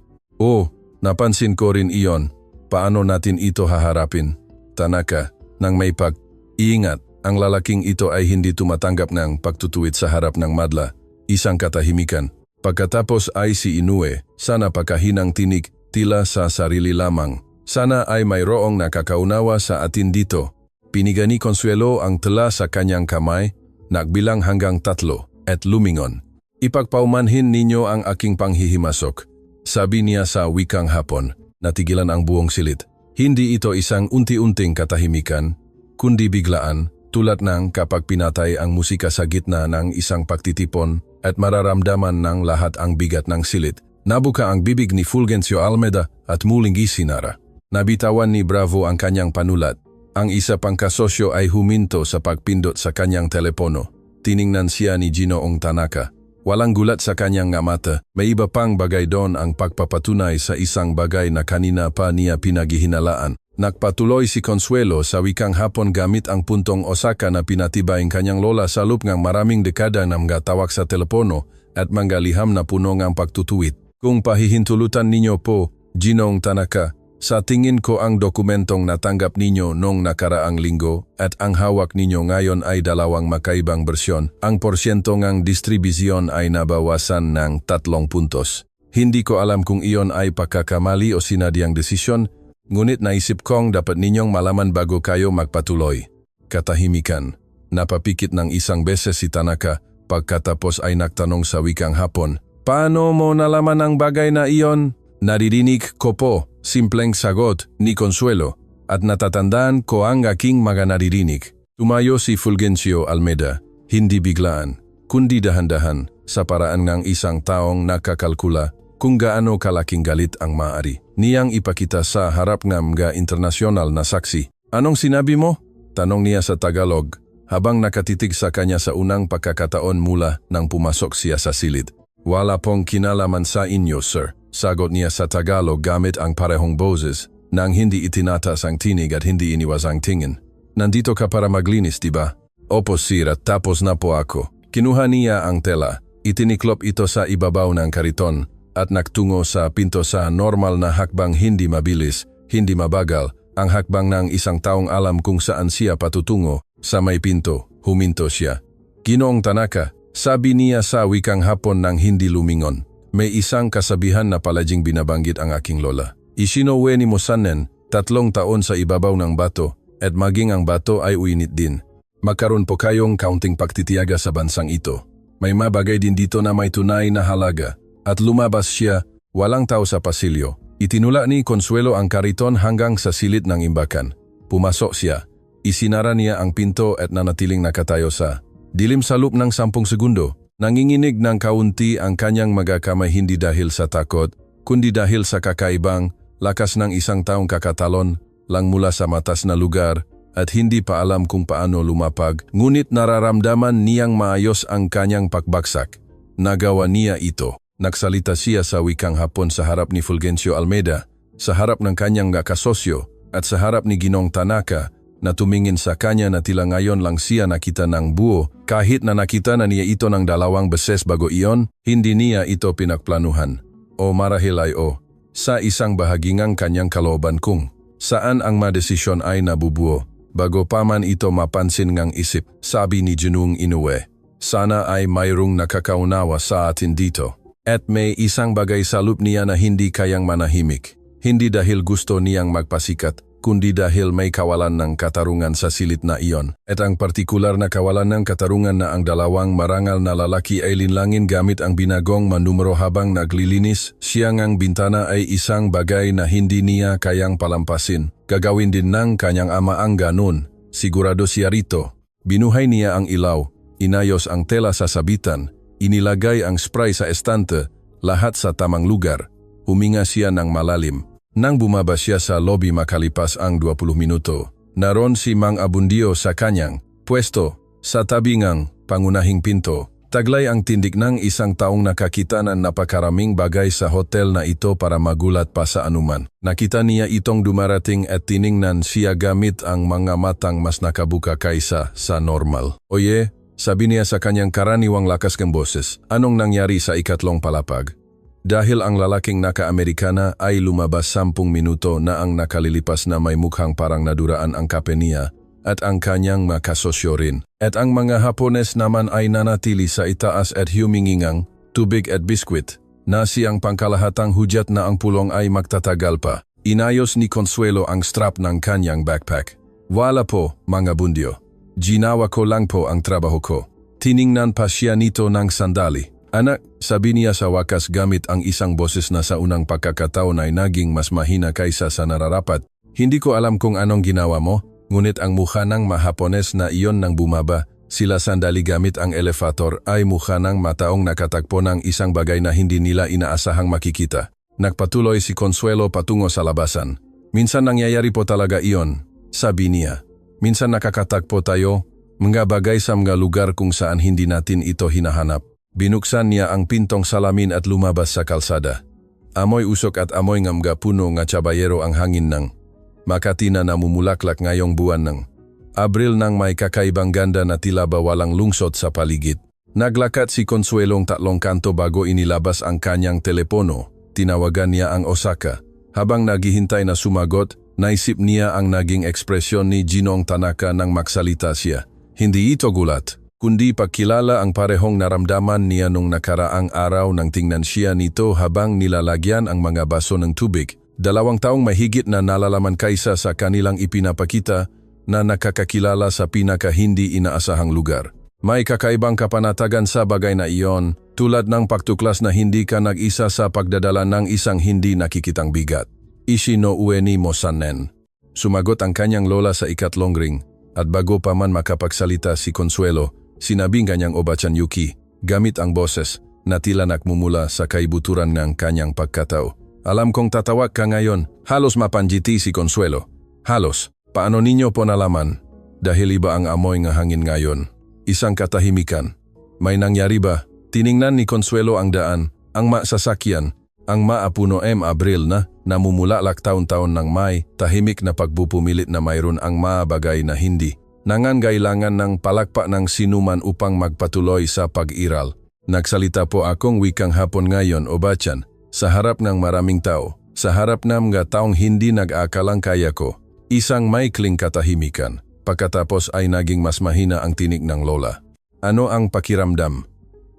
napansin ko rin iyon. Paano natin ito haharapin? Tanaka, nang may pag-iingat, ang lalaking ito ay hindi tumatanggap ng pagtutuwid sa harap ng madla. Isang katahimikan. Pagkatapos ay si Inoue, sa napakahinang tinig, tila sa sarili lamang. Sana ay mayroong nakakaunawa sa atin dito. Pinigani Consuelo ang tela sa kanyang kamay, nagbilang hanggang 3 at lumingon. Ipagpaumanhin ninyo ang aking panghihimasok, sabi niya sa wikang Hapon. Natigilan ang buong silid. Hindi ito isang unti-unting katahimikan, kundi biglaan, tulad ng kapag pinatay ang musika sa gitna ng isang pagtitipon at mararamdaman ng lahat ang bigat ng silid. Nabuka ang bibig ni Fulgencio Almeda at muling gisinara. Nabitawan ni Bravo ang kanyang panulat. Ang isa pang kasosyo ay huminto sa pagpindot sa kanyang telepono. Tiningnan siya ni Ginoong Tanaka. Walang gulat sa kanyang mata. May iba pang bagay doon ang pagpapatunay sa isang bagay na kanina pa niya pinaghihinalaan. Nagpatuloy si Consuelo sa wikang Hapon gamit ang puntong Osaka na pinatibay ang kanyang lola sa loob ng maraming dekada na mga sa telepono at mga liham na puno ng pagtutuwid. Kung pahihintulutan ninyo po, Ginoong Tanaka, sa tingin ko ang dokumentong natanggap ninyo noong nakaraang linggo at ang hawak ninyo ngayon ay dalawang makaibang bersyon. Ang porsyento ng distribusyon ay nabawasan ng 3 puntos. Hindi ko alam kung iyon ay pagkakamali o sinadyang desisyon, ngunit naisip kong dapat ninyong malaman bago kayo magpatuloy. Katahimikan. Napapikit ng isang beses si Tanaka, pagkatapos ay nagtanong sa wikang Hapon. Paano mo nalaman ang bagay na iyon? Naririnig ko po, simpleng sagot ni Consuelo, at natatandaan ko ang aking mga naririnig. Tumayo si Fulgencio Almeda, hindi biglaan, kundi dahan-dahan, sa paraan ng isang taong nakakalkula kung gaano kalaking galit ang maaari niyang ipakita sa harap ng mga internasyonal na saksi. Anong sinabi mo? Tanong niya sa Tagalog, habang nakatitig sa kanya sa unang pagkakataon mula nang pumasok siya sa silid. Wala pong kinalaman sa inyo, sir. Sagot niya sa Tagalog gamit ang parehong boses, nang hindi itinatas ang tinig at hindi iniwas ang tingin. Nandito ka para maglinis, diba? Opo, sir, at tapos na po ako. Kinuha niya ang tela, itiniklop ito sa ibabaw ng kariton, at nagtungo sa pinto sa normal na hakbang hindi mabilis, hindi mabagal, ang hakbang ng isang taong alam kung saan siya patutungo. Sa may pinto, huminto siya. Ginoong Tanaka, sabi niya sa wikang Hapon nang hindi lumingon. May isang kasabihan na palaging binabanggit ang aking lola. Ishinoue ni Mosanen, 3 taon sa ibabaw ng bato, at maging ang bato ay uinit din. Magkaroon po kayong kaunting pagtitiyaga sa bansang ito. May mabagay din dito na may tunay na halaga. At lumabas siya, walang tao sa pasilyo. Itinula ni Consuelo ang kariton hanggang sa silid ng imbakan. Pumasok siya. Isinara niya ang pinto at nanatiling nakatayo sa dilim sa loob ng 10 segundo. Nanginginig ng kaunti ang kanyang mga kamay hindi dahil sa takot, kundi dahil sa kakaibang, lakas ng isang taong kakatalon lang mula sa matas na lugar at hindi pa alam kung paano lumapag, ngunit nararamdaman niyang maayos ang kanyang pagbagsak. Nagawa niya ito. Nagsalita siya sa wikang Hapon sa harap ni Fulgencio Almeda, sa harap ng kanyang kasosyo at sa harap ni Ginoong Tanaka, na tumingin sa kanya na tila ngayon lang siya nakita ng buo. Kahit na nakita na niya ito ng 2 beses bago iyon, hindi niya ito pinagplanuhan. O marahil ay sa isang bahagi ng kanyang kalooban kung saan ang madesisyon ay nabubuo, bago pa man ito mapansin ngang isip, sabi ni Ginoong Inoue. Sana ay mayroong nakakaunawa sa atin dito. At may isang bagay sa loob niya na hindi kayang manahimik. Hindi dahil gusto niyang magpasikat, kundi dahil may kawalan ng katarungan sa silid na iyon. At ang partikular na kawalan ng katarungan na ang 2 marangal na lalaki ay linlangin gamit ang binagong manumero habang naglilinis, siya ngang bintana ay isang bagay na hindi niya kayang palampasin. Gagawin din ng kanyang ama ang ganun. Sigurado siya rito. Binuhay niya ang ilaw, inayos ang tela sa sabitan, inilagay ang spray sa estante, lahat sa tamang lugar. Huminga siya ng malalim. Nang bumaba siya sa lobby makalipas ang 20 minuto, naroon si Mang Abundio sa kanyang pwesto, sa tabi ng pangunahing pinto. Taglay ang tindig ng isang taong nakakita ng napakaraming bagay sa hotel na ito para magulat pa sa anuman. Nakita niya itong dumarating at tiningnan siya gamit ang mga matang mas nakabuka kaysa sa normal. Oye, sabi niya sa kanyang karaniwang lakas ng boses, anong nangyari sa ikatlong palapag? Dahil ang lalaking naka-Amerikana ay lumabas 10 minuto na ang nakalilipas na may mukhang parang naduraan ang kape niya at ang kanyang makasosyo rin. At ang mga Hapones naman ay nanatili sa itaas at humingingang tubig at biskwit na siyang pangkalahatang hudyat na ang pulong ay magtatagal pa. Inayos ni Consuelo ang strap ng kanyang backpack. Wala po, mga bundyo. Ginawa ko lang po ang trabaho ko. Tiningnan pa siya nito ng sandali. Anak, sabi niya sa wakas gamit ang isang boses na sa unang pagkakataon ay naging mas mahina kaysa sa nararapat. Hindi ko alam kung anong ginawa mo, ngunit ang mukha ng mahapones na iyon nang bumaba, sila sandali gamit ang elevator ay mukha ng mataong nakatagpo ng isang bagay na hindi nila inaasahang makikita. Nagpatuloy si Consuelo patungo sa labasan. Minsan nangyayari po talaga iyon, sabi niya. Minsan nakakatagpo tayo, mga bagay sa mga lugar kung saan hindi natin ito hinahanap. Binuksan niya ang pintong salamin at lumabas sa kalsada. Amoy usok at amoy ng mga puno nga tsabayero ang hangin ng Makati na namumulaklak ngayong buwan ng Abril nang may kakaibang ganda na tila ba walang lungsod sa paligid. Naglakat si Consuelong 3 kanto bago inilabas ang kanyang telepono. Tinawagan niya ang Osaka. Habang naghihintay na sumagot, naisip niya ang naging ekspresyon ni Ginong Tanaka nang magsalita siya. Hindi ito gulat, kundi pagkilala ang parehong naramdaman niya nung nakaraang araw nang tingnan siya nito habang nilalagyan ang mga baso ng tubig. 2 taong mahigit na nalalaman kaysa sa kanilang ipinapakita na nakakakilala sa pinaka hindi inaasahang lugar. May kakaibang kapanatagan sa bagay na iyon, tulad ng pagtuklas na hindi ka nag-isa sa pagdadala ng isang hindi nakikitang bigat. Ishi no ue ni mo sannen. Sumagot ang kanyang lola sa ikatlong ring, at bago pa man makapagsalita si Consuelo, sinabing kanyang Obachan Yuki, gamit ang boses, na tila nakmumula sa kaibuturan ng kanyang pagkatao. Alam kong tatawag ka ngayon, halos mapanjiti si Consuelo. Halos, paano ninyo po nalaman? Dahil iba ang amoy ng hangin ngayon. Isang katahimikan. May nangyari ba? Tiningnan ni Consuelo ang daan, ang sasakyan, ang maapuno Abril na namumulalak taon-taon ng may tahimik na pagbupumilit na mayroon ang bagay na hindi nangangailangan ng palakpak ng sinuman upang magpatuloy sa pag-iral. Nagsalita po akong wikang Hapon ngayon, Obachan, sa harap ng maraming tao, sa harap ng mga taong hindi nag-aakalang kaya ko. Isang maikling katahimikan. Pagkatapos ay naging mas mahina ang tinig ng lola. Ano ang pakiramdam?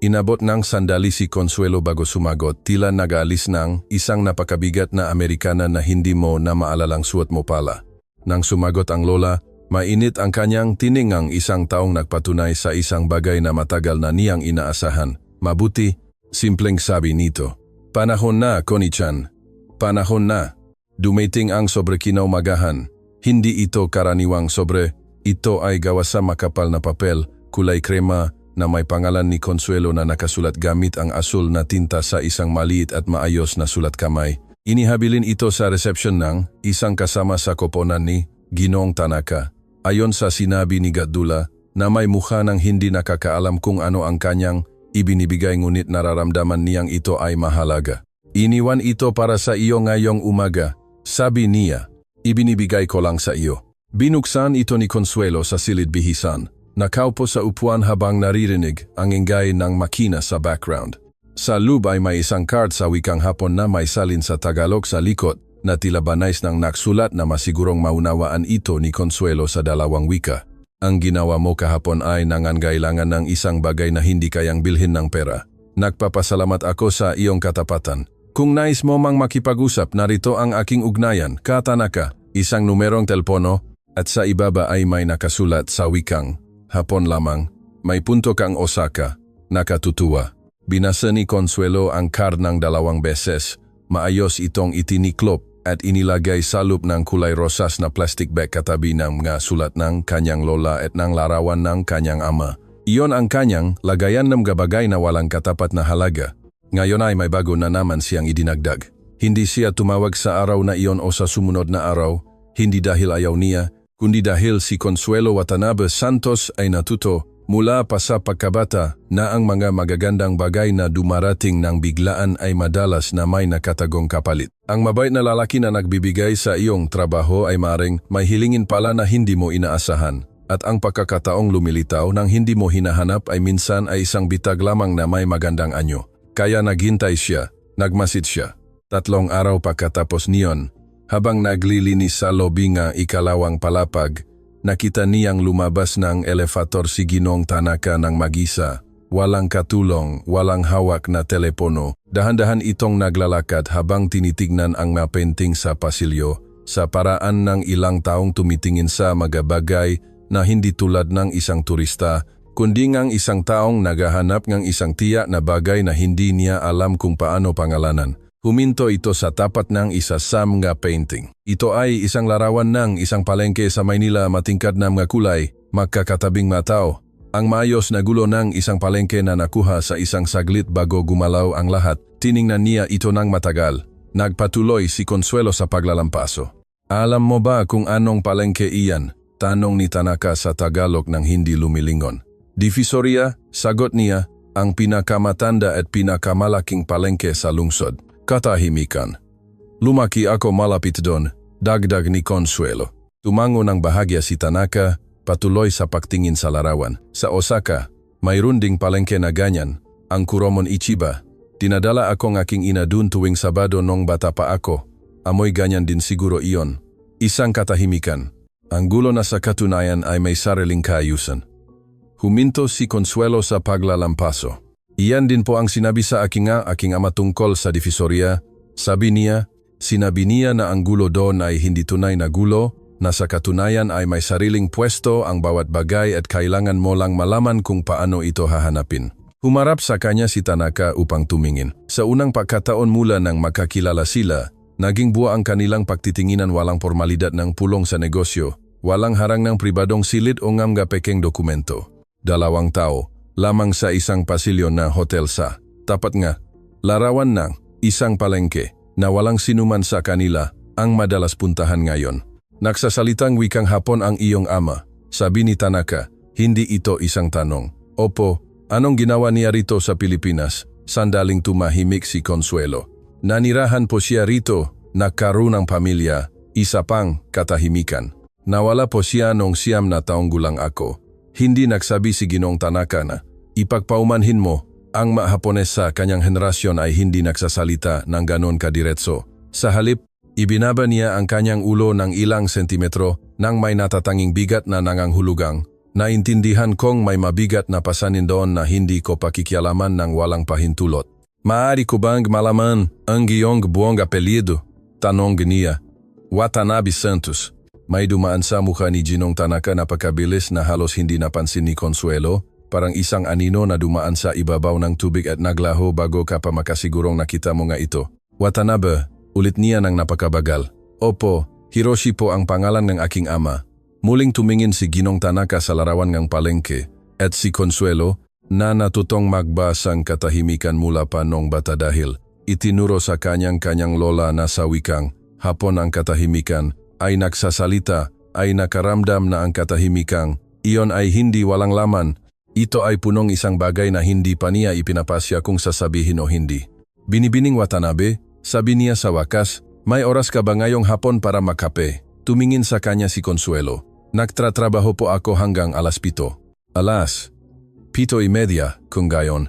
Inabot ng sandali si Consuelo bago sumagot, tila nag-aalis ng isang napakabigat na Amerikana na hindi mo na maalalang suot mo pala. Nang sumagot ang lola, mainit ang kanyang tiningang isang taong nagpatunay sa isang bagay na matagal na niyang inaasahan. Mabuti, simpleng sabi nito. Panahon na, Connie-chan. Panahon na. Dumating ang sobrekinaumagaan. Hindi ito karaniwang sobre. Ito ay gawa sa makapal na papel, kulay krema, na may pangalan ni Consuelo na nakasulat gamit ang asul na tinta sa isang maliit at maayos na sulat kamay. Inihabilin ito sa reception ng isang kasama sa koponan ni Ginong Tanaka. Ayon sa sinabi ni Gadula, na may mukha ng hindi nakakaalam kung ano ang kanyang ibinibigay ngunit nararamdaman niyang ito ay mahalaga. Iniwan ito para sa iyo ngayong umaga, sabi niya. Ibinibigay ko lang sa iyo. Binuksan ito ni Consuelo sa silid bihisan. Nakaupo sa upuan habang naririnig ang ingay ng makina sa background. Sa loob ay may isang card sa wikang Hapon na may salin sa Tagalog sa likod na tila banais ng naksulat na masigurong maunawaan ito ni Consuelo sa 2 wika. Ang ginawa mo kahapon ay nangangailangan ng isang bagay na hindi kayang bilhin ng pera. Nagpapasalamat ako sa iyong katapatan. Kung nais mo mang makipag-usap, narito ang aking ugnayan, Tanaka, isang numerong telepono, at sa ibaba ay may nakasulat sa wikang Hapon lamang. May punto kang Osaka. Nakatutuwa. Binasa ni Consuelo ang card ng 2 beses. Maayos itong itiniklop at inilagay sa loob ng kulay rosas na plastic bag katabi ng mga sulat ng kanyang lola at ng larawan ng kanyang ama. Iyon ang kanyang lagayan ng bagay na walang katapat na halaga. Ngayon ay may bago na naman siyang idinagdag. Hindi siya tumawag sa araw na iyon o sa sumunod na araw, hindi dahil ayaw niya, kundi dahil si Consuelo Watanabe Santos ay natuto mula pa sa pagkabata na ang mga magagandang bagay na dumarating ng biglaan ay madalas na may nakatagong kapalit. Ang mabait na lalaki na nagbibigay sa iyong trabaho ay maring may hilingin pala na hindi mo inaasahan. At ang pagkakataong lumilitaw ng hindi mo hinahanap ay minsan ay isang bitag lamang na may magandang anyo. Kaya naghintay siya, nagmasid siya. 3 araw pagkatapos niyon, habang naglilinis sa lobby nga ikalawang palapag, nakita niyang lumabas ng elevator si Ginong Tanaka ng mag-isa. walang katulong, walang hawak na telepono. Dahan-dahan itong naglalakad habang tinitignan ang mga painting sa pasilyo sa paraan ng ilang taong tumitingin sa mga bagay na hindi tulad ng isang turista, kundi ngang isang taong naghahanap ng isang tiyak na bagay na hindi niya alam kung paano pangalanan. Huminto ito sa tapat ng isa sa mga painting. Ito ay isang larawan ng isang palengke sa Maynila, matingkad na mga kulay, magkakatabing mga tao. Ang maayos na gulo ng isang palengke na nakuha sa isang saglit bago gumalaw ang lahat. Tiningnan niya ito ng matagal. Nagpatuloy si Consuelo sa paglalampaso. Alam mo ba kung anong palengke iyan? Tanong ni Tanaka sa Tagalog nang hindi lumilingon. Divisoria, sagot niya, ang pinakamatanda at pinakamalaking palengke sa lungsod. Katahimikan. Lumaki ako malapit doon, dagdag ni Consuelo. Tumango ng bahagya si Tanaka, patuloy sa pagtingin sa larawan. Sa Osaka, mayroon ding palengke na ganyan, ang Kuromon Ichiba. Dinadala ako ng aking ina dun tuwing Sabado nung bata pa ako. Amoy ganyan din siguro iyon. Isang katahimikan. Ang gulo na sa katunayan ay may sariling kaayusan. Huminto si Consuelo sa paglalampaso. Iyan din po ang sinabi sa aking ama tungkol sa Divisoria. Sinabi niya na ang gulo doon ay hindi tunay na gulo, na sa katunayan ay may sariling pwesto ang bawat bagay at kailangan mo lang malaman kung paano ito hahanapin. Humarap sa kanya si Tanaka upang tumingin. Sa unang pagkataon mula nang makakilala sila, naging buo ang kanilang pagtitinginan, walang formalidad ng pulong sa negosyo, walang harang ng pribadong silid o mga pekeng dokumento. Dalawang tao, lamang sa isang pasilyo na hotel sa tapat nga, larawan ng isang palengke na walang sinuman sa kanila ang madalas puntahan ngayon. Nagsasalitang wikang Hapon ang iyong ama, sabi ni Tanaka, hindi ito isang tanong. Opo, anong ginawa niya rito sa Pilipinas? Sandaling tumahimik si Consuelo. Nanirahan po siya rito, nagkaroon ng pamilya, isa pang katahimikan. Nawala po siya nung 9 na taong gulang ako. Hindi nagsabi si Ginong Tanaka na, ipagpaumanhin mo, ang mga Hapones sa kanyang henerasyon ay hindi nagsasalita ng ganon kadiretso. Sa halip, ibinaba niya ang kanyang ulo ng ilang sentimetro nang may natatanging bigat na nanganghulugang. Naintindihan kong may mabigat na pasanin doon na hindi ko pakikialaman ng walang pahintulot. Maaari ko bang malaman ang iyong buong apelyido? Tanong niya. Watanabe Santos. May dumaan sa mukha ni Ginong Tanaka na napakabilis na halos hindi napansin ni Consuelo, parang isang anino na dumaan sa ibabaw ng tubig at naglaho bago ka pa makasigurong nakita mo nga ito. Watanabe, ulit niya ng napakabagal. Opo, Hiroshi po ang pangalan ng aking ama. Muling tumingin si Ginong Tanaka sa larawan ng palengke at si Consuelo na natutong magbasang katahimikan mula pa nung bata dahil itinuro sa kanyang lola na sa wikang Hapon ang katahimikan ay nagsasalita, ay nakaramdam na ang katahimikang iyon ay hindi walang laman. Ito ay punong isang bagay na hindi pa niya ipinapasya kung sasabihin o hindi. Binibining Watanabe, sabi niya sa wakas, may oras ka ba ngayong hapon para makape? Tumingin sa kanya si Consuelo. Nagtratrabaho po ako hanggang alas 7. Alas 7:30 kung gayon.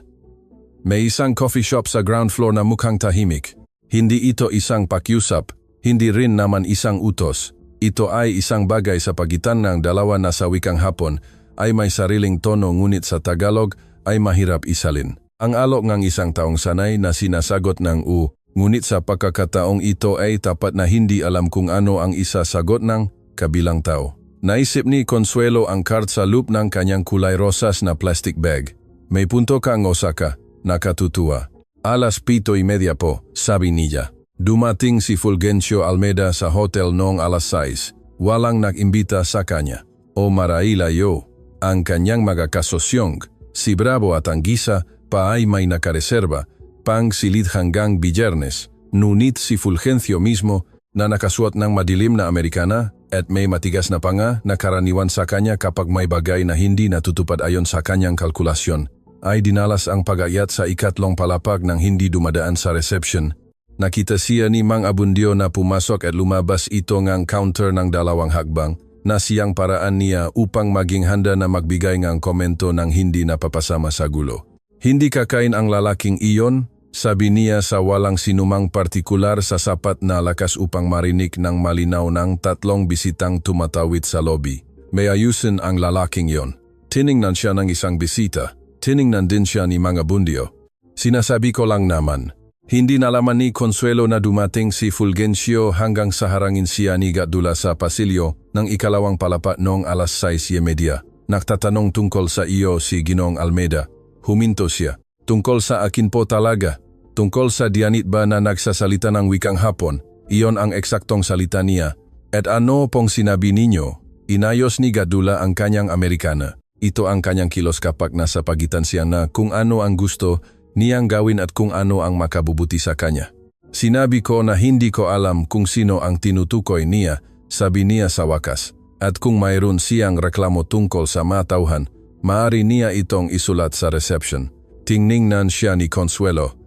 May isang coffee shop sa ground floor na mukhang tahimik. Hindi ito isang pakiusap, hindi rin naman isang utos. Ito ay isang bagay sa pagitan ng dalawa na sa wikang Hapon ay may sariling tono ngunit sa Tagalog ay mahirap isalin. Ang alok ng isang taong sanay na sinasagot ng ngunit sa pagkakataong ito ay tapat na hindi alam kung ano ang isasagot ng kabilang tao. Naisip ni Consuelo ang card sa loop ng kanyang kulay rosas na plastic bag. May punto ka ang Osaka, nakatutuwa. Alas 7:30 po, sabi niya. Dumating si Fulgencio Almeida sa hotel noong alas 6. Walang nag-imbita sa kanya. O marailayo, ang kanyang mga kasosyong, si Bravo at ang Gisa pa ay may nakareserba, pang silid hanggang Biyernes. Ngunit si Fulgencio mismo na nakasuot ng madilim na Amerikana at may matigas na panga na karaniwan sa kanya kapag may bagay na hindi natutupad ayon sa kanyang kalkulasyon, ay dinalas ang pag-ayat sa ikatlong palapag nang hindi dumadaan sa reception. Nakita siya ni Mang Abundio na pumasok at lumabas ito ngang counter ng 2 hakbang na siyang paraan niya upang maging handa na magbigay ngang komento ng hindi napapasama sa gulo. Hindi kakain ang lalaking iyon, sabi niya sa walang sinumang partikular sa sapat na lakas upang marinig ng malinaw ng 3 bisitang tumatawid sa lobby. May ayusin ang lalaking iyon. Tiningnan siya ng isang bisita. Tiningnan din siya ni Mang Abundio. Sinasabi ko lang naman, hindi nalaman ni Consuelo na dumating si Fulgencio hanggang sa harangin siya ni Gatdula sa pasilyo ng ikalawang palapa noong alas 6:30. Nagtatanong tungkol sa iyo si Ginoong Almeida. Huminto siya. Tungkol sa akin po talaga. Tungkol sa Dianit ba na nagsasalita ng wikang Hapon? Iyon ang eksaktong salita niya. At ano pong sinabi ninyo? Inayos ni Gatdula ang kanyang Amerikana. Ito ang kanyang kilos kapag nasa pagitan siya na kung ano ang gusto niyang gawin at kung ano ang makabubuti sa kanya. Sinabi ko na hindi ko alam kung sino ang tinutukoy niya, sabi niya sa wakas. At kung mayroon siyang reklamo tungkol sa matauhan, maaari niya itong isulat sa reception. Tiningnan siya ni Consuelo.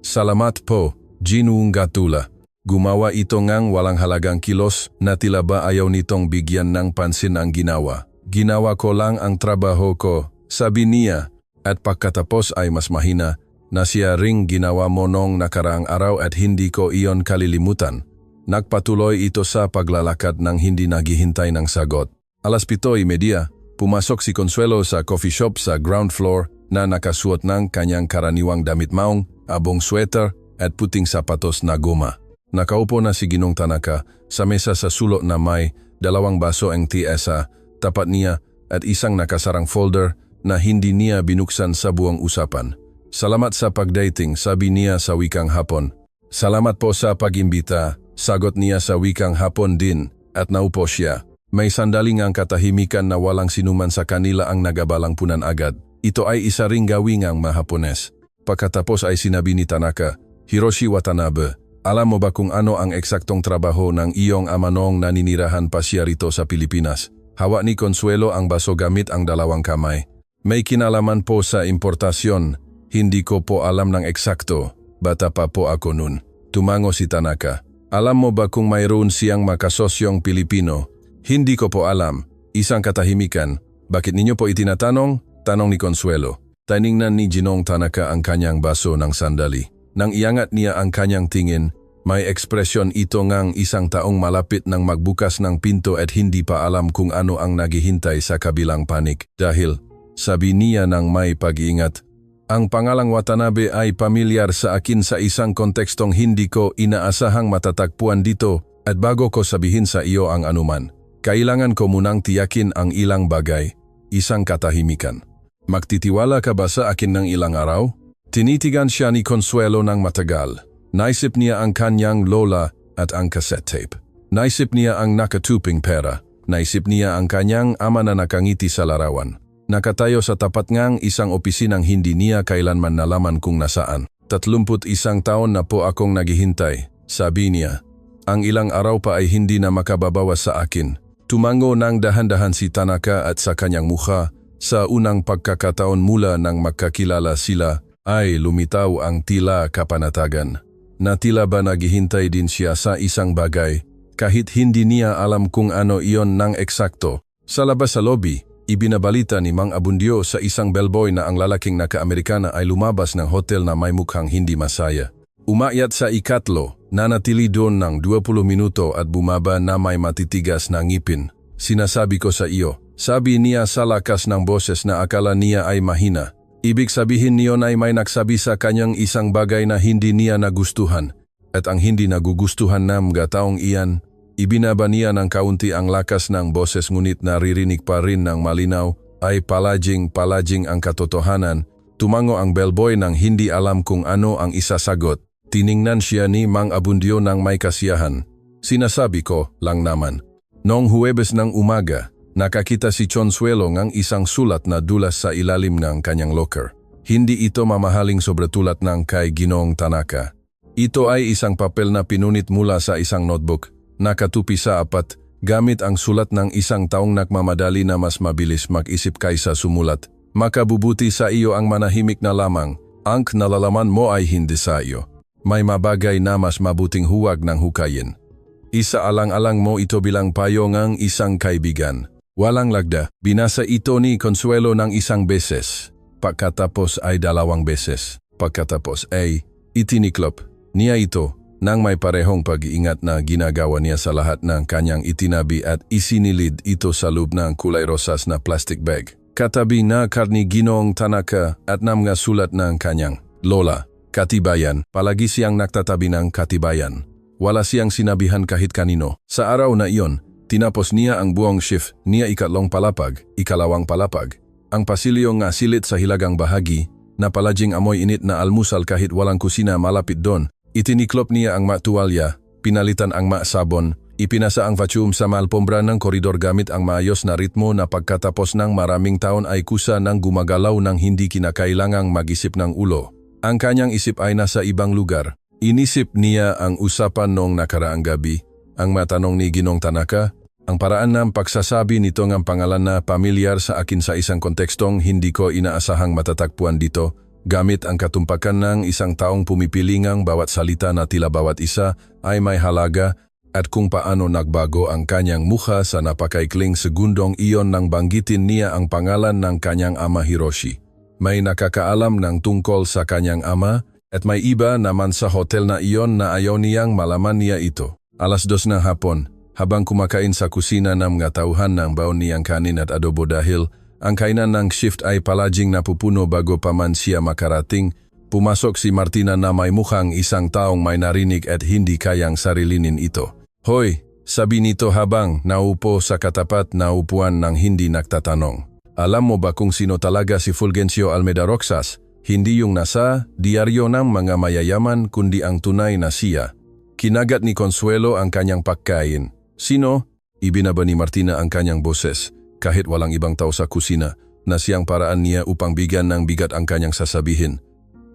Salamat po, Ginoong Gatdula. Gumawa ito ngang walang halagang kilos na tila ba ayaw nitong bigyan ng pansin ang ginawa. Ginawa ko lang ang trabaho ko, sabi niya, at pagkatapos ay mas mahina na siya ring ginawa mo noong nakaraang araw at hindi ko iyon kalilimutan. Nagpatuloy ito sa paglalakad ng hindi naghihintay ng sagot. Alas 7:30, pumasok si Consuelo sa coffee shop sa ground floor na nakasuot ng kanyang karaniwang damit maong, abong sweater at puting sapatos na goma. Nakaupo na si Ginong Tanaka sa mesa sa sulok na may 2 baso ang tiesa, tapat niya at isang nakasarang folder na hindi niya binuksan sa buong usapan. Salamat sa pagdating, sabi niya sa wikang Hapon. Salamat po sa pag-imbita, sagot niya sa wikang Hapon din at naupo siya. May sandaling ang katahimikan na walang sinuman sa kanila ang nagabalangpunan agad. Ito ay isa ring gawingang mahapones. Pagkatapos ay sinabi ni Tanaka, Hiroshi Watanabe, alam mo ba kung ano ang eksaktong trabaho ng iyong ama noong naninirahan pa siya rito sa Pilipinas? Hawak ni Consuelo ang baso gamit ang 2 kamay. May kinalaman po sa importasyon. Hindi ko po alam ng eksakto. Bata pa po ako nun. Tumango si Tanaka. Alam mo ba kung mayroon siyang makasosyong Pilipino? Hindi ko po alam. Isang katahimikan. Bakit ninyo po itinatanong? Tanong ni Consuelo. Tiningnan ni Ginoong Tanaka ang kanyang baso ng sandali. Nang iangat niya ang kanyang tingin, may ekspresyon ito ngang isang taong malapit nang magbukas ng pinto at hindi pa alam kung ano ang naghihintay sa kabilang panik. Dahil, sabi niya ng may pag-iingat, ang pangalang Watanabe ay pamilyar sa akin sa isang kontekstong hindi ko inaasahang matatagpuan dito at bago ko sabihin sa iyo ang anuman, kailangan ko munang tiyakin ang ilang bagay, isang katahimikan. Magtitiwala ka ba sa akin ng ilang araw? Tinitigan siya ni Consuelo ng matagal. Naisip niya ang kanyang lola at ang cassette tape. Naisip niya ang nakatuping pera. Naisip niya ang kanyang ama na nakangiti sa larawan. Nakatayo sa tapat ngang isang opisinang hindi niya kailanman nalaman kung nasaan. 31 taon na po akong naghihintay, sabi niya. Ang ilang araw pa ay hindi na makababawas sa akin. Tumango ng dahan-dahan si Tanaka at sa kanyang mukha, sa unang pagkakataon mula nang magkakilala sila, ay lumitaw ang tila kapanatagan. Na tila ba naghihintay din siya sa isang bagay, kahit hindi niya alam kung ano iyon ng eksakto. Sa labas sa lobby, ibinabalita ni Mang Abundio sa isang bellboy na ang lalaking naka-Amerikana ay lumabas ng hotel na may mukhang hindi masaya. Umakyat sa ikatlo, nanatili doon ng 20 minuto at bumaba na may matitigas na ngipin. Sinasabi ko sa iyo, sabi niya sa lakas ng boses na akala niya ay mahina. Ibig sabihin niyon ay may nagsabi sa kanyang isang bagay na hindi niya nagustuhan. At ang hindi nagugustuhan ng mga taong iyan, ibinaba niya ng kaunti ang lakas ng boses ngunit naririnig pa rin ng malinaw, ay palaging ang katotohanan. Tumango ang bellboy nang hindi alam kung ano ang isasagot. Tiningnan siya ni Mang Abundio ng may kasiyahan. Sinasabi ko lang naman. Noong Huwebes ng umaga, nakakita si Consuelo ng isang sulat na dulas sa ilalim ng kanyang locker. Hindi ito mamahaling sobretulad ng kay Ginoong Tanaka. Ito ay isang papel na pinunit mula sa isang notebook, nakatupi sa apat, gamit ang sulat ng isang taong nagmamadali na mas mabilis mag-isip kaysa sumulat. Makabubuti sa iyo ang manahimik na lamang, ang nalalaman mo ay hindi sa iyo. May mabagay na mas mabuting huwag ng hukayin. Isaalang-alang mo ito bilang payo ng isang kaibigan. Walang lagda, binasa ito ni Consuelo ng isang beses. Pagkatapos ay 2 beses. Pagkatapos ay itiniklop niya ito nang may parehong pag-iingat na ginagawa niya sa lahat ng kanyang itinabi at isinilid ito sa loob ng kulay rosas na plastic bag. katabi na karni Ginoong Tanaka at mga sulat ng kanyang lola, katibayan, palagi siyang nagtatabi ng katibayan. Wala siyang sinabihan kahit kanino. Sa araw na iyon, tinapos niya ang buong shift niya ikatlong palapag, ikalawang palapag. Ang pasilyo nga silit sa hilagang bahagi, na palaging amoy init na almusal kahit walang kusina malapit doon. Itiniklop niya ang matuwalya, pinalitan ang sabon, ipinasa ang vacuum sa malpombra ng koridor gamit ang maayos na ritmo na pagkatapos ng maraming taon ay kusa ng gumagalaw ng hindi kinakailangang mag-isip ng ulo. Ang kanyang isip ay nasa ibang lugar. Inisip niya ang usapan noong nakaraang gabi, ang matanong ni Ginoong Tanaka, ang paraan ng pagsasabi nito ng pangalan na pamilyar sa akin sa isang kontekstong hindi ko inaasahang matatagpuan dito, gamit ang katumpakan ng isang taong pumipili ngang bawat salita na tila bawat isa ay may halaga, at kung paano nagbago ang kanyang mukha sa napakaikling segundong iyon nang banggitin niya ang pangalan ng kanyang ama Hiroshi. May nakakaalam ng tungkol sa kanyang ama at may iba naman sa hotel na iyon na ayaw niyang malaman niya ito. 2:00 ng hapon, habang kumakain sa kusina ng mga tauhan ng baon niyang kanin at adobo dahil ang kainan ng shift ay palaging napupuno bago pa man siya makarating, pumasok si Martina na may mukhang isang taong may narinig at hindi kayang sarilinin ito. Hoy, sabi nito habang naupo sa katapat na upuan ng hindi nagtatanong. Alam mo ba kung sino talaga si Fulgencio Almeida Roxas? Hindi yung nasa diaryo ng mga mayayaman kundi ang tunay na siya. Kinagat ni Consuelo ang kanyang pagkain. Sino? Ibinaba ni Martina ang kanyang boses, kahit walang ibang tao sa kusina, na siyang paraan niya upang bigyan ng bigat ang kanyang sasabihin.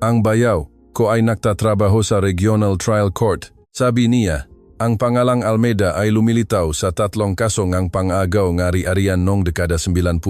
Ang bayaw ko ay nagtatrabaho sa Regional Trial Court, sabi niya. Ang pangalang Almeida ay lumilitaw sa 3 kaso ngang pang-agaw ng ari-arian noong dekada 90.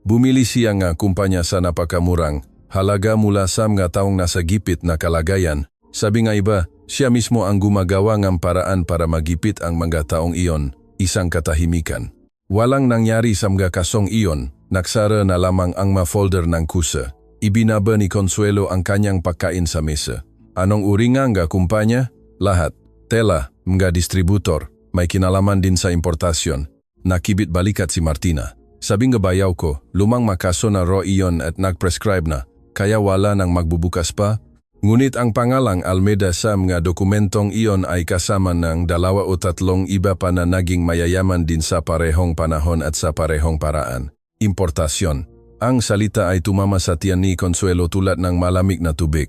Bumili siya nga kumpanya sa napakamurang halaga mula sa mga taong nasa gipit na kalagayan. Sabi nga iba, siya mismo ang gumagawa ng paraan para magipit ang mga taong iyon, isang katahimikan. Walang nangyari sa mga kasong iyon, nagsara na lamang ang ma-folder ng kusa. Ibinaba ni Consuelo ang kanyang pagkain sa mesa. Anong uri nga kumpanya? Lahat. Tela, mga distributor, may kinalaman din sa importasyon. Nakibit balikat si Martina. Sabi nga bayaw ko, lumang makaso na raw iyon at nag-prescribe na, kaya wala nang magbubukas pa. Ngunit ang pangalang Almeida sa mga dokumentong iyon ay kasama ng 2 o 3 iba pa na naging mayayaman din sa parehong panahon at sa parehong paraan. Importasyon. Ang salita ay tumama sa tiyan ni Consuelo tulad ng malamig na tubig.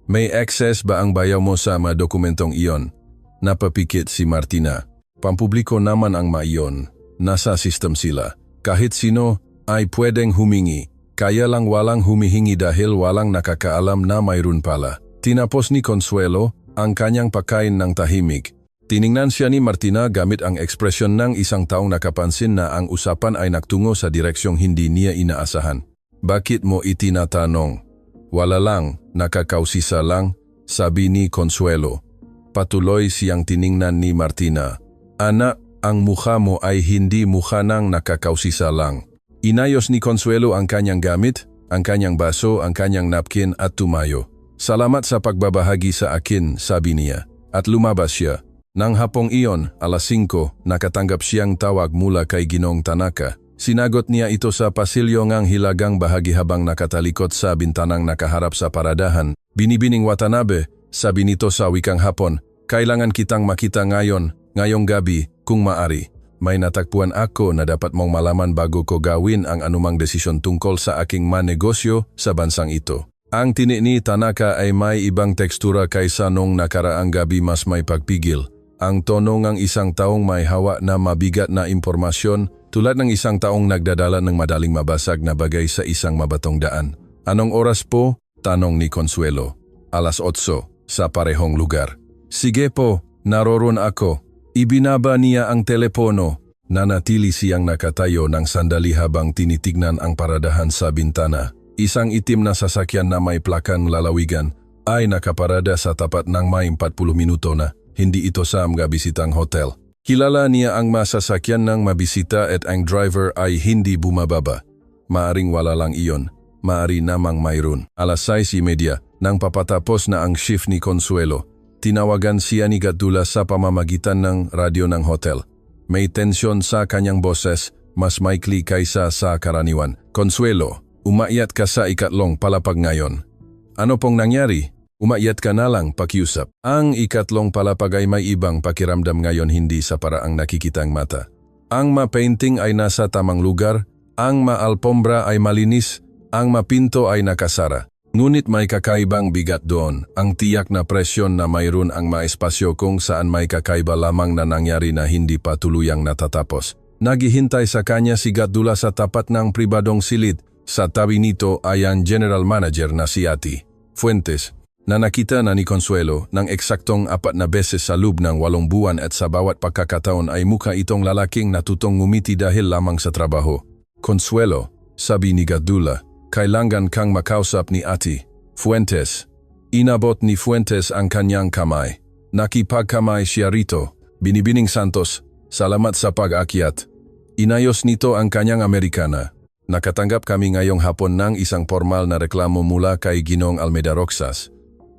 May access ba ang bayaw mo sa mga dokumentong iyon? Napapikit si Martina. Pampubliko naman ang maiyon. Nasa system sila. Kahit sino ay pwedeng humingi. Kaya lang walang humihingi dahil walang nakakaalam na mayroon pala. Tinapos ni Consuelo ang kanyang pagkain ng tahimik. Tiningnan siya ni Martina gamit ang ekspresyon ng isang taong nakapansin na ang usapan ay nagtungo sa direksyong hindi niya inaasahan. Bakit mo itinatanong? Wala lang, nakakausisa lang, sabi ni Consuelo. Patuloy siyang tiningnan ni Martina. Anak, ang mukha mo ay hindi mukha ng nakakausisa lang. Inayos ni Consuelo ang kanyang gamit, ang kanyang baso, ang kanyang napkin at tumayo. Salamat sa pagbabahagi sa akin, sabi niya. At lumabas siya. Nang hapong iyon, 5:00, nakatanggap siyang tawag mula kay Ginoong Tanaka. Sinagot niya ito sa pasilyo ngang hilagang bahagi habang nakatalikot sa bintanang nakaharap sa paradahan. Binibining Watanabe, sabi nito sa wikang Hapon, kailangan kitang makita ngayong gabi, kung maari. May natagpuan ako na dapat mong malaman bago ko gawin ang anumang desisyon tungkol sa aking manegosyo sa bansang ito. Ang tini ni Tanaka ay may ibang tekstura kaysa nung nakaraang gabi, mas may pagpigil. Ang tono ng isang taong may hawak na mabigat na impormasyon tulad ng isang taong nagdadala ng madaling mabasag na bagay sa isang mabatong daan. Anong oras po? Tanong ni Consuelo. 8:00, sa parehong lugar. Sige po, naroon ako. Ibinaba niya ang telepono. Nanatili siyang nakatayo ng sandali habang tinitignan ang paradahan sa bintana. Isang itim na sasakyan na may plakang lalawigan ay nakaparada sa tapat ng may 40 minuto na. Hindi ito sa mga bisitang hotel. Kilala niya ang masasakyan ng mabisita at ang driver ay hindi bumababa. Maaring wala lang iyon. Maari namang mayroon. 6:30 nang papatapos na ang shift ni Consuelo. Tinawagan siya ni Gatdula sa pamamagitan ng radyo ng hotel. May tensyon sa kanyang boses mas maikli kaysa sa karaniwan. Consuelo, umakyat ka sa ikatlong palapag ngayon. Ano pong nangyari? Umakyat ka na lang, pakiusap. Ang ikatlong palapag ay may ibang pakiramdam ngayon, hindi sa paraang nakikitang mata. Ang ma-painting ay nasa tamang lugar, ang ma-alpombra ay malinis, ang mapinto ay nakasara. Ngunit may kakaibang bigat doon, ang tiyak na presyon na mayroon ang maespasyo kung saan may kakaiba lamang na nangyari na hindi pa tuluyang natatapos. Naghihintay sa kanya si Gatdula sa tapat ng pribadong silid. Sa tabi nito ay ang general manager na si Ati Fuentes, na nakita na ni Consuelo ng eksaktong 4 na beses sa loob ng 8 buwan at sa bawat pagkakataon ay mukha itong lalaking natutong ngumiti dahil lamang sa trabaho. Consuelo, sabi ni Gatdula, kailangan kang makausap ni Ati Fuentes. Inabot ni Fuentes ang kanyang kamay. Nakipagkamay siya rito. Binibining Santos, salamat sa pag-akyat. Inayos nito ang kanyang Amerikana. Nakatanggap kami ngayong hapon ng isang formal na reklamo mula kay Ginong Almeida Roxas.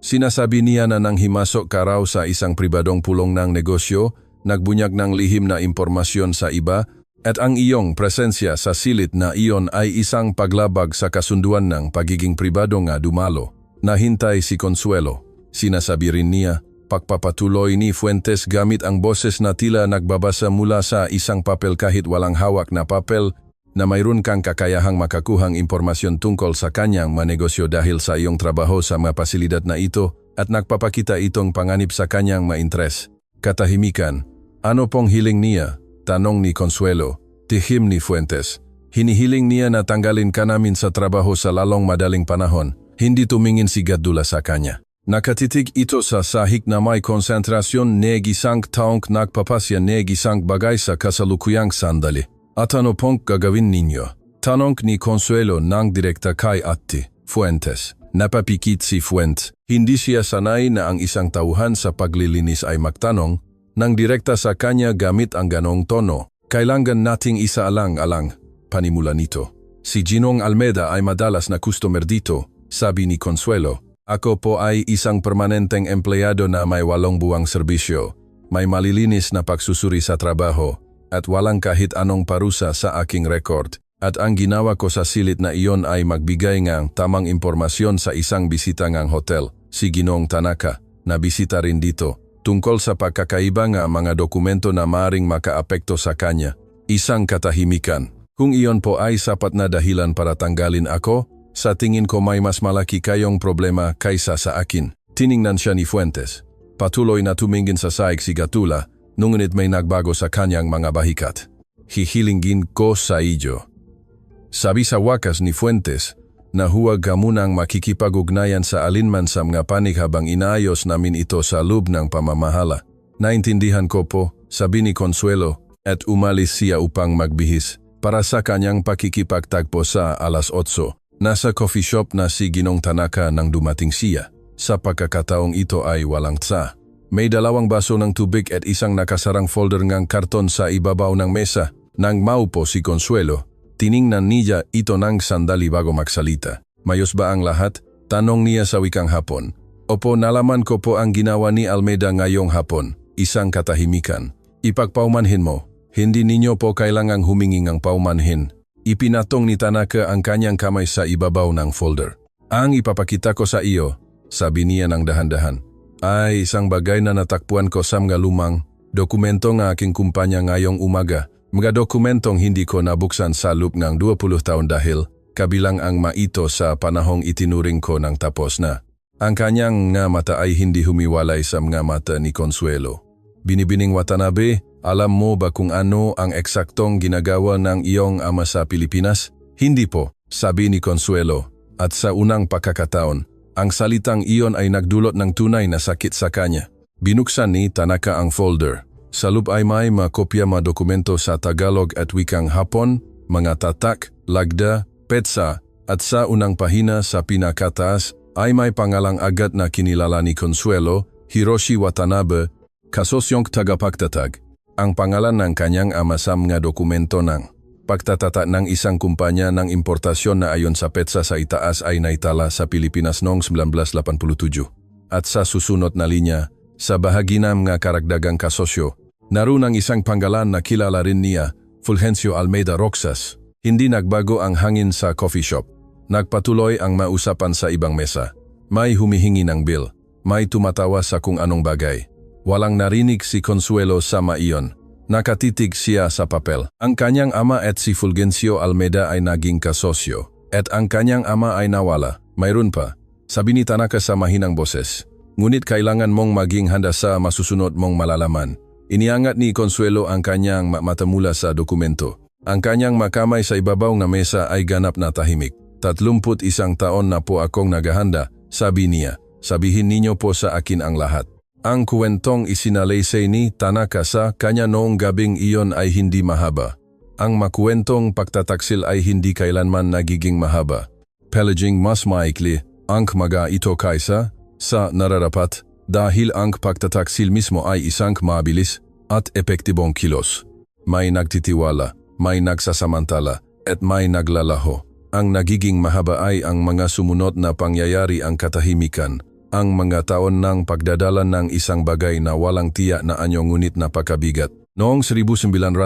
Sinasabi niya na nang himasok ka raw sa isang pribadong pulong ng negosyo, nagbunyag ng lihim na impormasyon sa iba, at ang iyong presensya sa silid na iyon ay isang paglabag sa kasunduan ng pagiging pribado nga dumalo. Nahintay si Consuelo. Sinasabi rin niya, pagpapatuloy ni Fuentes gamit ang boses na tila nagbabasa mula sa isang papel kahit walang hawak na papel, na mayroon kang kakayahang makakuhang impormasyon tungkol sa kanyang manegosyo dahil sa iyong trabaho sa mga pasilidad na ito at nagpapakita itong panganib sa kanyang ma-interes. Katahimikan. Ano pong hiling niya? Tanong ni Consuelo. Tihim ni Fuentes. Hinihiling niya na tanggalin ka namin sa trabaho sa lalong madaling panahon. Hindi tumingin si Gatdula sa kanya. Nakatitig ito sa sahig na may konsentrasyon negisang taong nagpapasya negisang bagay sa kasalukuyang sandali. At ano pong gagawin ninyo? Tanong ni Consuelo nang direkta kay Ati Fuentes. Napapikit si Fuentes. Hindi siya sanay na ang isang tauhan sa paglilinis ay magtanong nang direkta sa kanya gamit ang ganong tono. Kailangan nating isaalang-alang, panimula nito. Si Ginong Almeida ay madalas na customer dito, sabi ni Consuelo. Ako po ay isang permanenteng empleyado na may 8 buwang serbisyo. May malilinis na pagsusuri sa trabaho at walang kahit anong parusa sa aking record. At ang ginawa ko sa silid na iyon ay magbigay ng tamang impormasyon sa isang bisita ng hotel, si Ginong Tanaka, na bisita rin dito. Tungkol sa pagkakaiba nga mga dokumento na maring makaapekto sa kanya. Isang katahimikan. Kung iyon po ay sapat na dahilan para tanggalin ako, sa tingin ko may mas malaki kayong problema kaysa sa akin. Tiningnan siya ni Fuentes. Patuloy na tumingin sa sahig si Gatdula, ngunit may nagbago sa kanyang mga bahikat. Hihilingin ko sa iyo. Sabi sa wakas ni Fuentes, na huwag ka munang makikipag-ugnayan sa alinman sa mga panig habang inaayos namin ito sa loob ng pamamahala. Naintindihan ko po, sabi ni Consuelo, at umalis siya upang magbihis para sa kanyang pakikipagtagpo sa 8:00. Nasa coffee shop na si Ginong Tanaka nang dumating siya. Sa pagkakataong ito ay walang tsa. May 2 baso ng tubig at isang nakasarang folder ng karton sa ibabaw ng mesa. Nang maupo si Consuelo, tiningnan niya ito ng sandali bago magsalita. Mayos ba ang lahat? Tanong niya sa wikang Hapon. Opo, nalaman ko po ang ginawa ni Almeida ngayong hapon. Isang katahimikan. Ipagpaumanhin mo. Hindi ninyo po kailangang humingi ng paumanhin. Ipinatong ni Tanaka ang kanyang kamay sa ibabaw ng folder. Ang ipapakita ko sa iyo, sabi niya ng dahan-dahan, ay isang bagay na natakpuan ko sa mga lumang dokumento ng aking kumpanya ngayong umaga. Mga dokumentong hindi ko nabuksan sa loob ng 20 taon dahil kabilang ang maito sa panahong itinuring ko ng tapos na. Ang kanyang nga mata ay hindi humiwalay sa mga mata ni Consuelo. Binibining Watanabe, alam mo ba kung ano ang eksaktong ginagawa ng iyong ama sa Pilipinas? Hindi po, sabi ni Consuelo. At sa unang pagkakataon, ang salitang iyon ay nagdulot ng tunay na sakit sa kanya. Binuksan ni Tanaka ang folder. Sa loob ay may mga kopya mga dokumento sa Tagalog at wikang Hapon, mga tatak, lagda, petsa, at sa unang pahina sa pinakataas ay may pangalang agad na kinilala ni Consuelo, Hiroshi Watanabe, kasosyong tagapagtatag. Ang pangalan ng kanyang ama sa mga dokumento ng pagtatata ng isang kumpanya ng importasyon na ayon sa petsa sa itaas ay naitala sa Pilipinas noong 1987. At sa susunod na linya, sa bahagi ng mga karagdagang kasosyo, naroon ang isang pangalan na kilala rin niya, Fulgencio Almeida Roxas. Hindi nagbago ang hangin sa coffee shop. Nagpatuloy ang mausapan sa ibang mesa. May humihingi ng bill. May tumatawa sa kung anong bagay. Walang narinig si Consuelo sa maiyon. Nakatitig siya sa papel. Ang kanyang ama at si Fulgencio Almeida ay naging kasosyo. At ang kanyang ama ay nawala. Mayroon pa. Sabi ni Tanaka sa mahinang boses. Ngunit kailangan mong maging handa sa masusunod mong malalaman. Iniangat ni Consuelo ang kanyang mata mula sa dokumento. Ang kanyang makamay sa ibabaw ng mesa ay ganap na tahimik. 31 taon na po akong naghahanda, sabi niya. Sabihin ninyo po sa akin ang lahat. Ang kwentong isinalaysay ni Tanaka sa kanya noong gabing iyon ay hindi mahaba. Ang makwentong pagtataksil ay hindi kailanman nagiging mahaba. Palaging mas maikli ang mga ito kaysa sa nararapat dahil ang pagtataksil mismo ay isang mabilis at epektibong kilos. May nagtitiwala, may nagsasamantala, at may naglalaho. Ang nagiging mahaba ay ang mga sumunod na pangyayari, ang katahimikan. Ang mga taon ng pagdadala ng isang bagay na walang tiyak na anyo ngunit napakabigat. Noong 1987,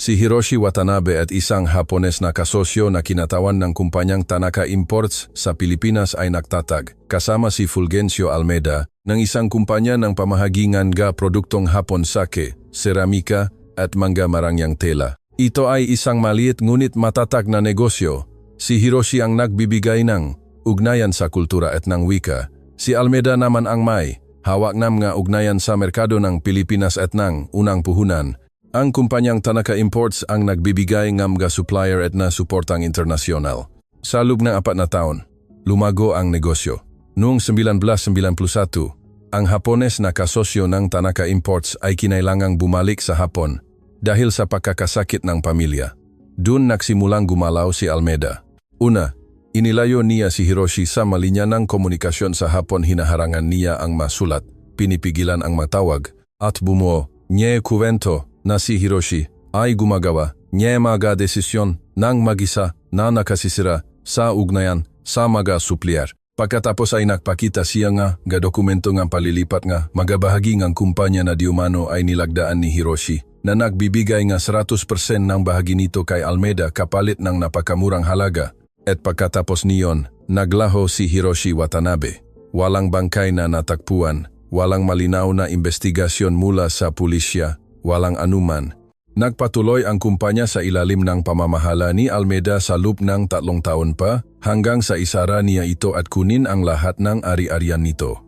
si Hiroshi Watanabe at isang Hapones na kasosyo na kinatawan ng kumpanyang Tanaka Imports sa Pilipinas ay nagtatag, kasama si Fulgencio Almeida, ng isang kumpanya ng pamahagingan ga produktong Hapon sake, seramika at mga marangyang tela. Ito ay isang maliit ngunit matatag na negosyo. Si Hiroshi ang nagbibigay ng ugnayan sa kultura at ng wika. Si Almeida naman ang may hawak ng mga ugnayan sa merkado ng Pilipinas at ng unang puhunan. Ang kumpanyang Tanaka Imports ang nagbibigay ng mga supplier at na suportang internasyonal. Sa loob ng 4 na taon, lumago ang negosyo. Noong 1991, ang Hapones na kasosyo ng Tanaka Imports ay kinailangang bumalik sa Hapon dahil sa pagkakasakit ng pamilya. Doon nagsimulang gumalaw si Almeida. Una, inilayo niya si Hiroshi sa malinya ng komunikasyon sa Hapon. Hinaharangan niya ang masulat, pinipigilan ang matawag, at bumuo niya kuwento na si Hiroshi ay gumagawa niya mga desisyon ng mag-isa na nakasisira sa ugnayan sa mga supplier. Pagkatapos ay nagpakita siya nga dokumento ng palilipat nga magabahagi ng kumpanya na diumano ay nilagdaan ni Hiroshi na nagbibigay nga 100% ng bahagi nito kay Almeida kapalit ng napakamurang halaga. At pagkatapos niyon, naglaho si Hiroshi Watanabe. Walang bangkay na natakpuan, walang malinaw na investigasyon mula sa pulisya, walang anuman. Nagpatuloy ang kumpanya sa ilalim ng pamamahala ni Almeida sa loob ng 3 taon pa hanggang sa isara niya ito at kunin ang lahat ng ari-arian nito.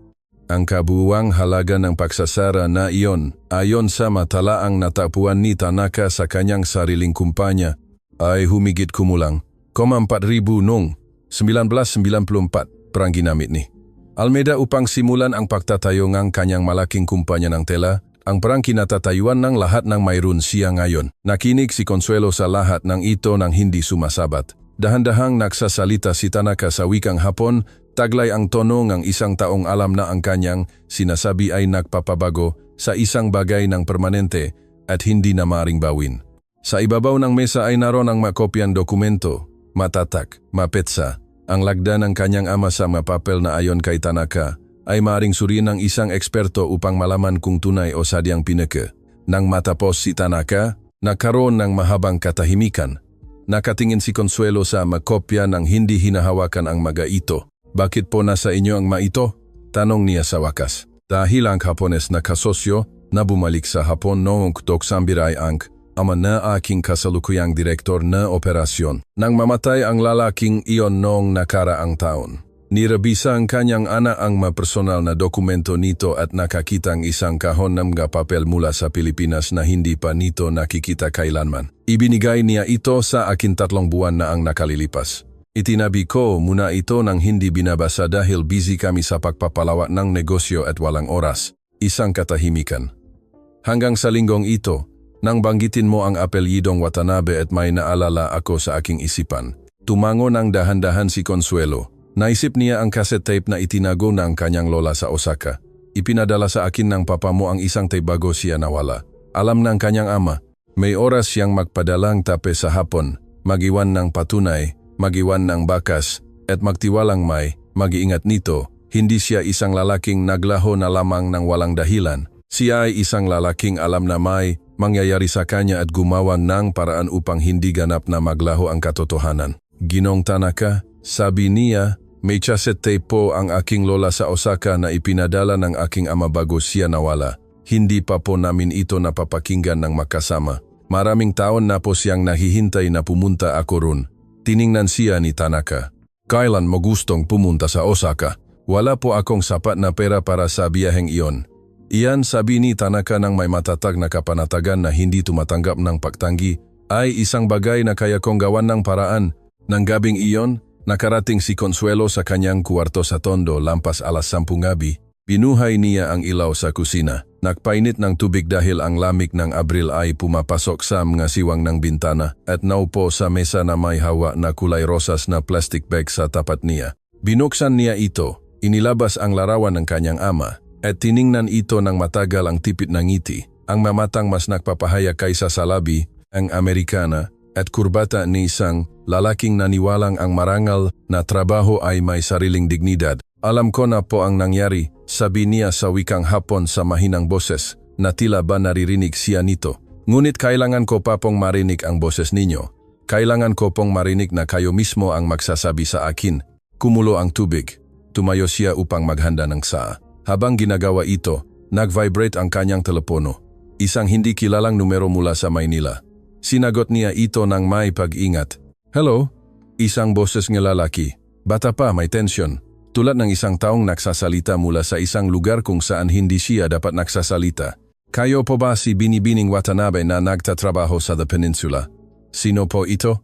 Ang kabuuang halaga ng pagsasara na iyon, ayon sa matalaang natapuan ni Tanaka sa kanyang sariling kumpanya, ay humigit kumulang 4,000 noong 1994 parang ginamit ni Almeida upang simulan ang pagtatayo ng kanyang malaking kumpanya ng tela, ang parang kinatatayuan ng lahat ng mayroon siya ngayon. Nakinig si Consuelo sa lahat ng ito nang hindi sumasabat. Dahan-dahang nagsasalita si Tanaka sa wikang Hapon, taglay ang tono ng isang taong alam na ang kanyang sinasabi ay nagpapabago sa isang bagay ng permanente at hindi na maring bawin. Sa ibabaw ng mesa ay naroon ang makopyang dokumento, matatak, mapetsa. Ang lagda ng kanyang ama sa mga papel na ayon kay Tanaka ay maring suriin ng isang eksperto upang malaman kung tunay o sadyang pineke. Nang matapos si Tanaka, nagkaroon ng mahabang katahimikan. Nakatingin si Consuelo sa makopya ng hindi hinahawakan ang mga ito. Bakit po nasa inyo ang maito? Tanong niya sa wakas. Dahil ang Hapones na kasosyo na bumalik sa Hapon noong Doksambiray ang ama na aking kasalukuyang direktor na operasyon. Nang mamatay ang lalaking iyon noong nakaraang taon. Nirabisa ang kanyang anak ang mapersonal na dokumento nito at nakakitang isang kahon ng mga papel mula sa Pilipinas na hindi pa nito nakikita kailanman. Ibinigay niya ito sa akin 3 buwan na ang nakalilipas. Itinabi ko muna ito nang hindi binabasa dahil busy kami sa pagpapalawak ng negosyo at walang oras. Isang katahimikan. Hanggang sa linggong ito, nang banggitin mo ang apelyidong Watanabe at may naalala ako sa aking isipan. Tumango ng dahan-dahan si Consuelo. Naisip niya ang cassette tape na itinago ng kanyang lola sa Osaka. Ipinadala sa akin ng papa mo ang isang tape bago siya nawala. Alam ng kanyang ama, may oras siyang magpadalang tape sa Hapon, magiwan ng patunay, magiwan ng bakas, at magtiwalang mag-iingat nito. Hindi siya isang lalaking naglaho na lamang ng walang dahilan. Siya ay isang lalaking alam na may mangyayari sa kanya at gumawa ng paraan upang hindi ganap na maglaho ang katotohanan. Ginong Tanaka, sabi niya, may chasete po ang aking lola sa Osaka na ipinadala ng aking ama bago siya nawala. Hindi pa po namin ito napapakinggan ng makasama. Maraming taon na po siyang nahihintay na pumunta ako ron. Tiningnan siya ni Tanaka. Kailan mo gustong pumunta sa Osaka? Wala po akong sapat na pera para sa biyaheng iyon. Iyan, sabi ni Tanaka ng may matatag na kapanatagan na hindi tumatanggap ng pagtanggi, ay isang bagay na kaya kong gawan ng paraan. Nang gabing iyon, nakarating si Consuelo sa kanyang kuwarto sa Tondo lampas alas 10 gabi. Binuhay niya ang ilaw sa kusina. Nagpainit ng tubig dahil ang lamig ng Abril ay pumapasok sa mga siwang ng bintana at naupo sa mesa na may hawa na kulay rosas na plastic bag sa tapat niya. Binuksan niya ito, inilabas ang larawan ng kanyang ama at tiningnan ito ng matagal ang tipit ng ngiti. Ang mamatang mas nagpapahaya kaysa sa labi, ang Amerikana at kurbata ni isang lalaking naniwalang ang marangal na trabaho ay may sariling dignidad. Alam ko na po ang nangyari, sabi niya sa wikang Hapon sa mahinang boses na tila ba naririnig siya nito. Ngunit kailangan ko pa pong marinig ang boses ninyo. Kailangan ko pong marinig na kayo mismo ang magsasabi sa akin. Kumulo ang tubig. Tumayo siya upang maghanda ng saa. Habang ginagawa ito, nag-vibrate ang kanyang telepono. Isang hindi kilalang numero mula sa Maynila. Sinagot niya ito ng may pag-ingat. Hello? Isang boses ng lalaki. Bata pa, may tensyon. Tulad ng isang taong nagsasalita mula sa isang lugar kung saan hindi siya dapat nagsasalita. Kayo po ba si Binibining Watanabe na nagtatrabaho sa The Peninsula? Sino po ito?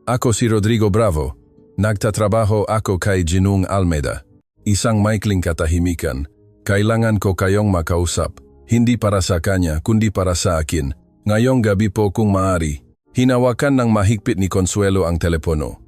Ako si Rodrigo Bravo. Nagtatrabaho ako kay Ginong Almeida. Isang maikling katahimikan. Kailangan ko kayong makausap. Hindi para sa kanya, kundi para sa akin. Ngayong gabi po kung maaari. Hinawakan ng mahigpit ni Consuelo ang telepono.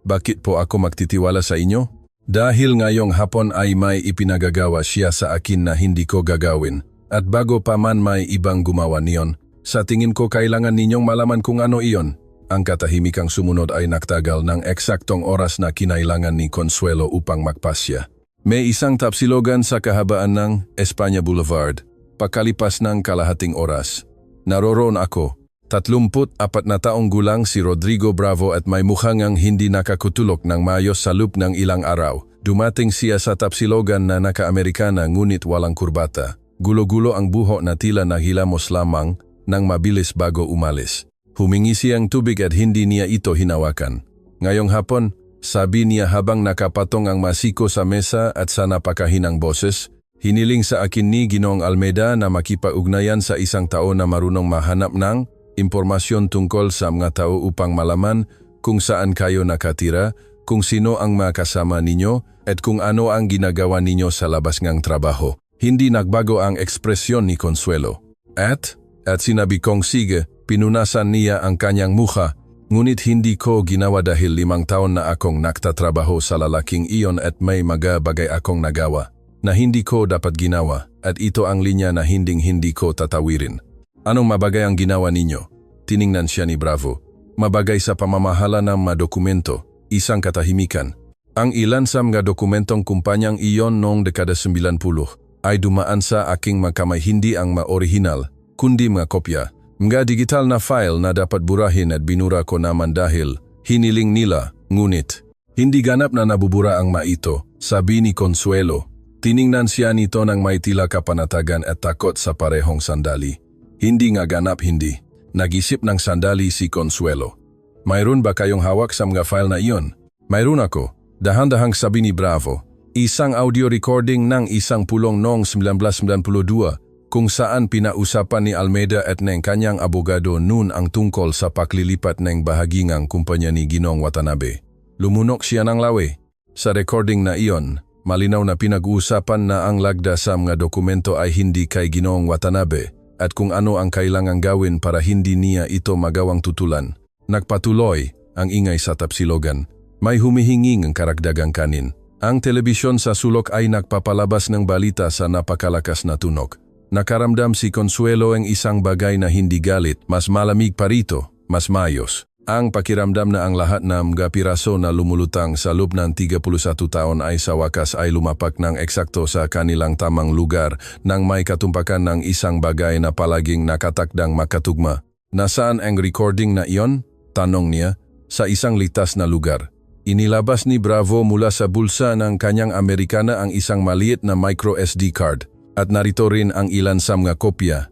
Bakit po ako magtitiwala sa inyo? Dahil ngayong hapon ay may ipinagagawa siya sa akin na hindi ko gagawin. At bago pa man may ibang gumawa niyon, sa tingin ko kailangan ninyong malaman kung ano iyon. Ang katahimikang sumunod ay nagtagal ng eksaktong oras na kinailangan ni Consuelo upang magpasya. May isang tapsilogan sa kahabaan ng Espanya Boulevard. Pagkalipas ng kalahating oras, naroroon ako. 34 na taong gulang si Rodrigo Bravo at may mukhang ang hindi nakakutulok ng maayos sa loob ng ilang araw. Dumating siya sa tapsilogan na naka-Amerikana ngunit walang kurbata. Gulo-gulo ang buhok na tila naghilamos lamang nang mabilis bago umalis. Humingi siyang tubig at hindi niya ito hinawakan. Ngayong hapon, sabi niya habang nakapatong ang masiko sa mesa at sa napakahinang boses, hiniling sa akin ni Ginong Almeida na makipag-ugnayan sa isang tao na marunong mahanap ng impormasyon tungkol sa mga tao upang malaman kung saan kayo nakatira, kung sino ang mga kasama ninyo, at kung ano ang ginagawa ninyo sa labas ng trabaho. Hindi nagbago ang ekspresyon ni Consuelo. At sinabi kong sige, pinunasan niya ang kanyang mukha, ngunit hindi ko ginawa dahil 5 taon na akong nagtatrabaho sa lalaking iyon at may mga bagay akong nagawa na hindi ko dapat ginawa at ito ang linya na hindi ko tatawirin. Anong mabagay ang ginawa ninyo? Tiningnan siya ni Bravo. Mabagay sa pamamahala ng mga dokumento, isang katahimikan. Ang ilan sa mga dokumentong kumpanyang iyon noong dekada 90 ay dumaan sa aking makamay hindi ang mga orihinal, kundi mga kopya. Mga digital na file na dapat burahin at binura ko naman dahil hiniling nila, ngunit hindi ganap na nabubura ang mga ito, sabi ni Consuelo. Tiningnan siya nito ng may tila kapanatagan at takot sa parehong sandali. Hindi nga ganap hindi. Nag-isip ng sandali si Consuelo. Mayroon ba kayong hawak sa mga file na iyon? Mayroon ako. Dahan-dahang sabi ni Bravo. Isang audio recording ng isang pulong noong 1992 kung saan pinausapan ni Almeida at ng kanyang abogado noon ang tungkol sa paklilipat ng bahagi ng kumpanya ni Ginong Watanabe. Lumunok siya ng lawi. Sa recording na iyon, malinaw na pinag-uusapan na ang lagda sa mga dokumento ay hindi kay Ginong Watanabe at kung ano ang kailangang gawin para hindi niya ito magawang tutulan. Nagpatuloy ang ingay sa tapsilogan. May humihinging ang karagdagang kanin. Ang telebisyon sa sulok ay nagpapalabas ng balita sa napakalakas na tunog. Nakaramdam si Consuelo ang isang bagay na hindi galit, mas malamig pa rito, mas mayos. Ang pakiramdam na ang lahat ng mga piraso na lumulutang sa loob ng 31 taon ay sa wakas ay lumapak ng eksakto sa kanilang tamang lugar nang may katumpakan ng isang bagay na palaging nakatakdang makatugma. Nasaan ang recording na iyon? Tanong niya. Sa isang litas na lugar. Inilabas ni Bravo mula sa bulsa ng kanyang Amerikana ang isang maliit na micro SD card at narito rin ang ilan sa mga kopya.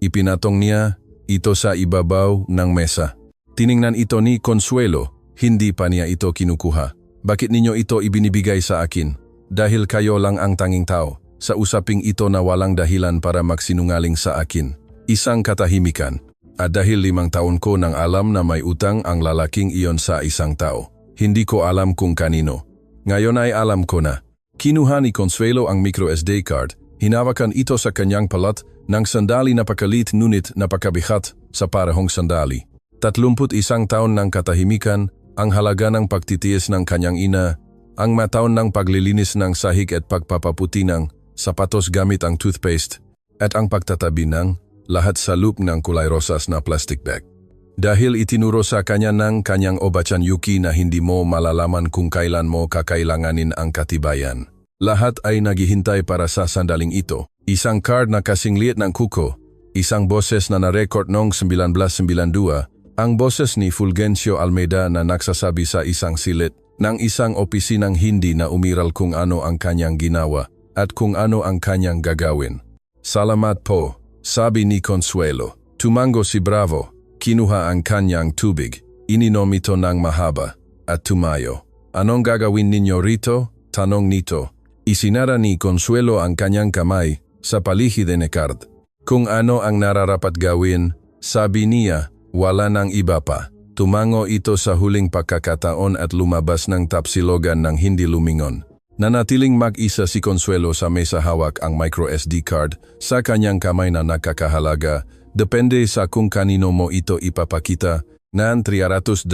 Ipinatong niya ito sa ibabaw ng mesa. Tiningnan ito ni Consuelo, hindi pa niya ito kinukuha. Bakit ninyo ito ibinibigay sa akin? Dahil kayo lang ang tanging tao. Sa usaping ito na walang dahilan para magsinungaling sa akin. Isang katahimikan. At dahil 5 taon ko nang alam na may utang ang lalaking iyon sa isang tao. Hindi ko alam kung kanino. Ngayon ay alam ko na. Kinuha ni Consuelo ang micro SD card. Hinawakan ito sa kanyang palat ng sandali napakalit ngunit napakabigat sa parehong sandali. 31 taon ng katahimikan, ang halaga ng pagtitiis ng kanyang ina, ang mataon ng paglilinis ng sahig at pagpapaputi ng sapatos gamit ang toothpaste, at ang pagtatabi ng lahat sa loop ng kulay rosas na plastic bag. Dahil itinuro sa kanya ng kanyang Oba-chan Yuki na hindi mo malalaman kung kailan mo kakailanganin ang katibayan. Lahat ay naghihintay para sa sandaling ito. Isang card na kasing liit ng kuko, isang boses na na-record noong 1992, ang boses ni Fulgencio Almeida na nagsasabi sa isang silid ng isang opisinang hindi na umiral kung ano ang kanyang ginawa at kung ano ang kanyang gagawin. Salamat po, sabi ni Consuelo. Tumango si Bravo, kinuha ang kanyang tubig, ininom ito ng mahaba, at tumayo. Anong gagawin ninyo rito? Tanong nito. Isinara ni Consuelo ang kanyang kamay sa paligid ni Card. Kung ano ang nararapat gawin, sabi niya, wala nang iba pa. Tumango ito sa huling pagkakataon at lumabas ng tapsilogan ng hindi lumingon. Nanatiling mag-isa si Consuelo sa mesa, hawak ang micro SD card sa kanyang kamay na nakakahalaga. Depende sa kung kanino mo ito ipapakita, ng $380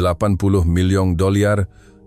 milyong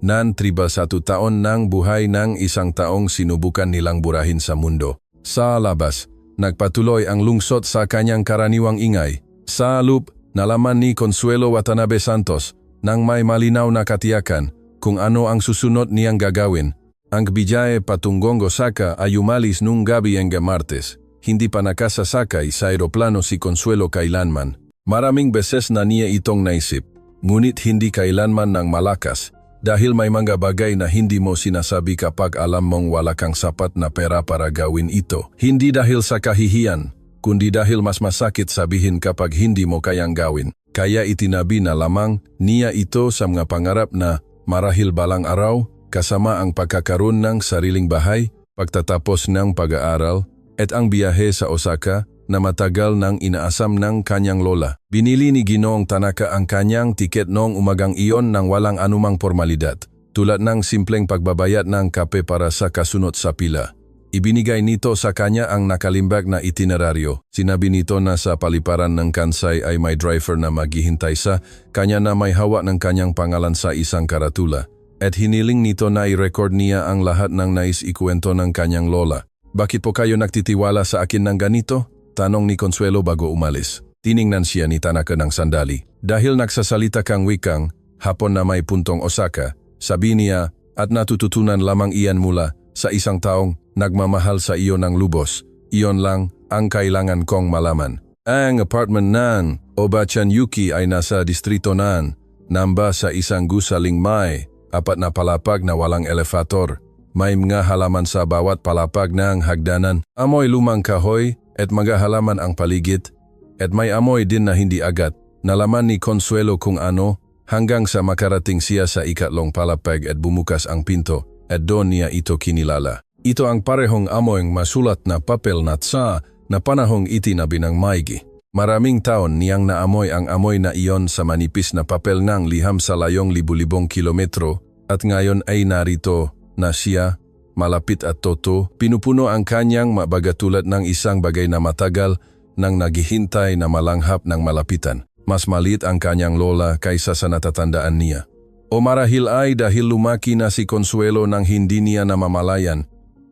ng 31 taon ng buhay ng isang taong sinubukan nilang burahin sa mundo. Sa labas, nagpatuloy ang lungsot sa kanyang karaniwang ingay. Sa loop, nalaman ni Consuelo Watanabe Santos nang may malinaw na katiyakan kung ano ang susunod niyang gagawin. Ang biyahe patungong Osaka ay umalis nung gabi ng Martes. Hindi pa nakasasakay sa aeroplano si Consuelo kailanman. Maraming beses na niya itong naisip, ngunit hindi kailanman ng malakas dahil may mga bagay na hindi mo sinasabi kapag alam mong wala kang sapat na pera para gawin ito. Hindi dahil sa kahihiyan, kundi dahil mas masakit sabihin kapag hindi mo kayang gawin. Kaya itinabi na lamang niya ito sa mga pangarap na marahil balang araw, kasama ang pagkakaroon ng sariling bahay, pagtatapos ng pag-aaral, at ang biyahe sa Osaka na matagal nang inaasam ng kanyang lola. Binili ni Ginoong Tanaka ang kanyang tiket noong umagang iyon nang walang anumang formalidad, tulad ng simpleng pagbabayad ng kape para sa kasunod sa pila. Ibinigay nito sa kanya ang nakalimbag na itineraryo. Sinabi nito na sa paliparan ng Kansai ay may driver na maghihintay sa kanya na may hawak ng kanyang pangalan sa isang karatula. At hiniling nito na i-record niya ang lahat ng nais ikuwento ng kanyang lola. Bakit po kayo nagtitiwala sa akin ng ganito? Tanong ni Consuelo bago umalis. Tiningnan siya ni Tanaka ng sandali. Dahil nagsasalita kang wikang Hapon na may puntong Osaka, sabi niya, at natututunan lamang iyan mula sa isang taong nagmamahal sa iyo ng lubos. Iyon lang ang kailangan kong malaman. Ang apartment ng Oba-chan Yuki ay nasa distrito ng Namba sa isang gusaling may 4 na palapag na walang elevator. May mga halaman sa bawat palapag ng hagdanan. Amoy lumang kahoy at mga halaman ang paligid. At may amoy din na hindi agad. Nalaman ni Consuelo kung ano hanggang sa makarating siya sa ikatlong palapag at bumukas ang pinto at doon niya ito kinilala. Ito ang parehong amoyng masulat na papel na tsa na panahong itinabi ng maigi. Maraming taon niyang naamoy ang amoy na iyon sa manipis na papel ng liham sa layong libu-libong kilometro at ngayon ay narito na siya, malapit at toto, pinupuno ang kanyang mabagatulad ng isang bagay na matagal nang naghihintay na malanghap ng malapitan. Mas maliit ang kanyang lola kaysa sa natatandaan niya. O marahil ay dahil lumaki na si Consuelo nang hindi niya namamalayan.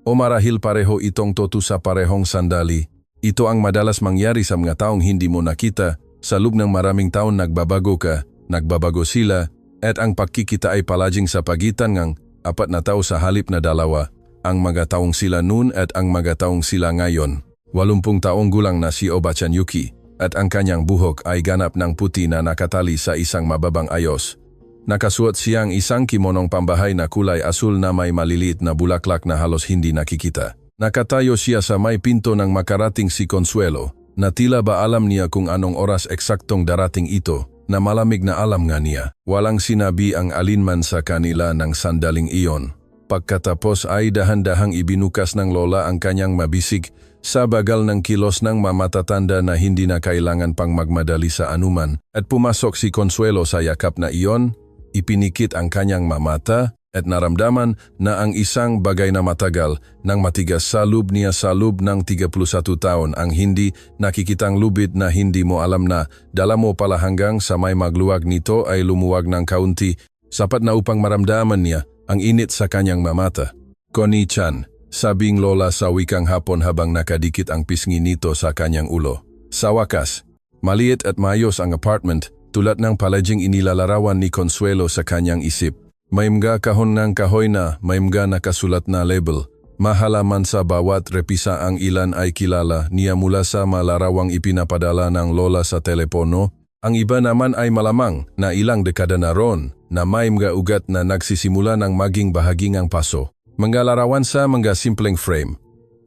O marahil pareho itong toto sa parehong sandali. Ito ang madalas mangyari sa mga taong hindi mo nakita. Sa loob ng maraming taon nagbabago ka, nagbabago sila, at ang pagkikita ay palaging sa pagitan ng 4 na tao sa halip na 2, ang mga taong sila noon at ang mga taong sila ngayon. 80 taong gulang na si Obachan Yuki, at ang kanyang buhok ay ganap ng puti na nakatali sa isang mababang ayos. Nakasuot siyang isang kimonong pambahay na kulay asul na may maliliit na bulaklak na halos hindi nakikita. Nakatayo siya sa may pinto nang makarating si Consuelo, na tila ba alam niya kung anong oras eksaktong darating ito, na malamig na alam nga niya. Walang sinabi ang alinman sa kanila ng sandaling iyon. Pagkatapos ay dahan-dahang ibinukas ng lola ang kanyang mabisig sa bagal ng kilos ng mamatatanda na hindi na kailangan pang magmadali sa anuman, at pumasok si Consuelo sa yakap na iyon, ipinikit ang kanyang mamata at naramdaman na ang isang bagay na matagal nang matigas sa loob niya sa loob ng 31 taon ang hindi nakikitang lubid na hindi mo alam na dala mo pala hanggang sa may magluwag nito ay lumuwag ng kaunti, sapat na upang maramdaman niya ang init sa kanyang mamata. Connie-chan, sabing lola sa wikang Hapon habang nakadikit ang pisngi nito sa kanyang ulo. Sa wakas, maliit at maayos ang apartment tulad ng palaging inilalarawan ni Consuelo sa kanyang isip. May mga kahon ng kahoy na may mga nakasulat na label. Mahalaman sa bawat repisa ang ilan ay kilala niya mula sa malarawang ipinapadala ng lola sa telepono. Ang iba naman ay malamang na ilang dekada na ron na may mga ugat na nagsisimula ng maging bahaging paso. Mga larawan sa mga simpleng frame.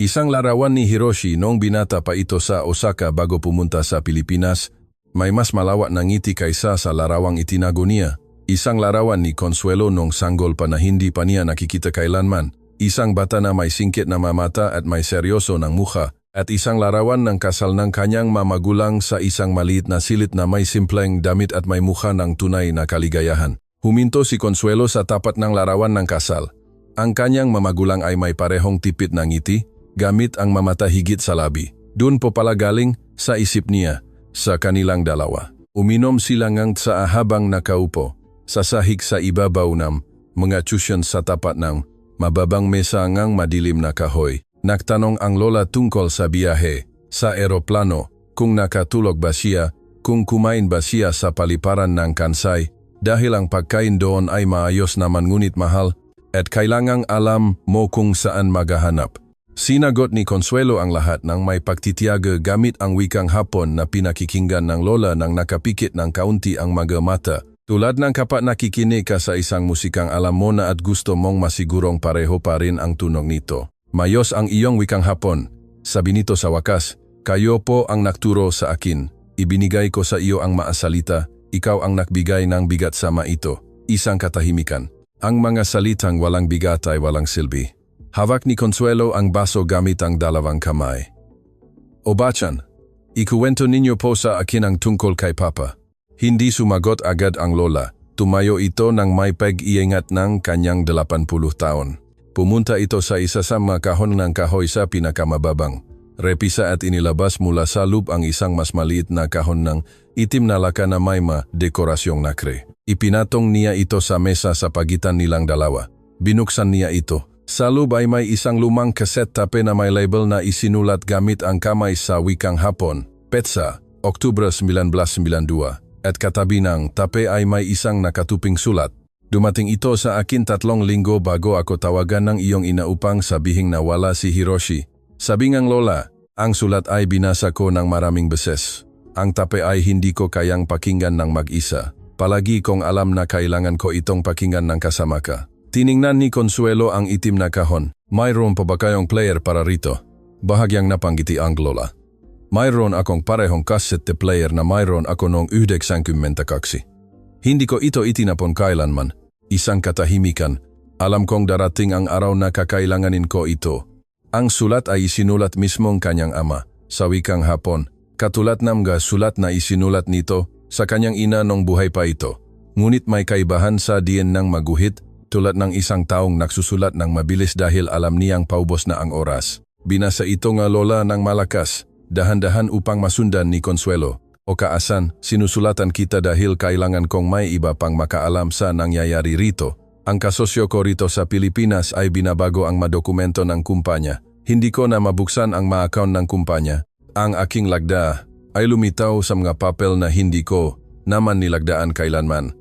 Isang larawan ni Hiroshi noong binata pa ito sa Osaka bago pumunta sa Pilipinas. May mas malawak na ngiti kaysa sa larawang itinago niya. Isang larawan ni Consuelo nung sanggol pa na hindi pa niya nakikita kailanman. Isang bata na may singkit na mamata at may seryoso ng mukha. At isang larawan ng kasal ng kanyang mamagulang sa isang maliit na silit na may simpleng damit at may mukha ng tunay na kaligayahan. Huminto si Consuelo sa tapat ng larawan ng kasal. Ang kanyang mamagulang ay may parehong tipit na ngiti, gamit ang mamata higit sa labi. Doon po pala galing sa isip niya, sa kanilang dalawa. Uminom sila ngang sa habang nakaupo. Sasahig sa ibabaw ng mga tusyon sa tapat ng mababang mesa ngang madilim na kahoy. Nagtanong ang lola tungkol sa biyahe, sa eroplano, kung nakatulog ba siya, kung kumain ba siya sa paliparan ng Kansai, dahil ang pagkain doon ay maayos naman ngunit mahal, at kailangang alam mo kung saan maghahanap. Sinagot ni Consuelo ang lahat ng may pagtitiyaga gamit ang wikang Hapon na pinakikinggan ng lola nang nakapikit ng kaunti ang mga mata. Tulad ng kapag nakikinig ka sa isang musikang alam mo na at gusto mong masigurong pareho pa rin ang tunog nito. Mayos ang iyong wikang Hapon. Sabi nito sa wakas, kayo po ang nagturo sa akin. Ibinigay ko sa iyo ang maasalita, ikaw ang nagbigay ng bigat sa ito. Isang katahimikan. Ang mga salitang walang bigat ay walang silbi. Hawak ni Consuelo ang baso gamit ang 2 kamay. Obachan, ikuwento ninyo po sa akin ang tungkol kay Papa. Hindi sumagot agad ang lola. Tumayo ito nang may pag-iingat ng kanyang 80 taon. Pumunta ito sa isa sa mga kahon ng kahoy sa pinakamababang repisa at inilabas mula sa loob ang isang mas maliit na kahon ng itim na laka na may dekorasyong nakre. Ipinatong niya ito sa mesa sa pagitan nilang dalawa. Binuksan niya ito. Sa loob ay may isang lumang cassette tape na may label na isinulat gamit ang kamay sa wikang Hapon. Petsa, Oktubre 1992. At katabi ng tape ay may isang nakatuping sulat. Dumating ito sa akin 3 linggo bago ako tawagan ng iyong ina upang sabihing nawala si Hiroshi. Sabi ng lola, ang sulat ay binasa ko ng maraming beses. Ang tape ay hindi ko kayang pakinggan ng mag-isa. Palagi kong alam na kailangan ko itong pakinggan ng kasama ka. Tiningnan ni Consuelo ang itim na kahon. Mayroon pa ba kayong player para rito? Bahagyang napanggiti ang lola. Mayroon akong parehong cassette player na mayroon ako noong 92. Hindi ko ito itinapon kailanman. Isang katahimikan. Alam kong darating ang araw na kakailanganin ko ito. Ang sulat ay isinulat mismong kanyang ama, sa wikang Hapon. Katulad ng mga sulat na isinulat nito sa kanyang ina nung buhay pa ito. Ngunit may kaibahan sa diin ng maguhit, tulad ng isang taong nagsusulat ng mabilis dahil alam niyang paubos na ang oras. Binasa ito nga lola ng malakas. Dahan-dahan upang masundan ni Consuelo. O kaasan, sinusulatan kita dahil kailangan kong may iba pang makaalam sa nangyayari rito. Ang kasosyo ko rito sa Pilipinas ay binabago ang madokumento ng kumpanya. Hindi ko na mabuksan ang ma-account ng kumpanya. Ang aking lagda ay lumitaw sa mga papel na hindi ko naman nilagdaan kailanman.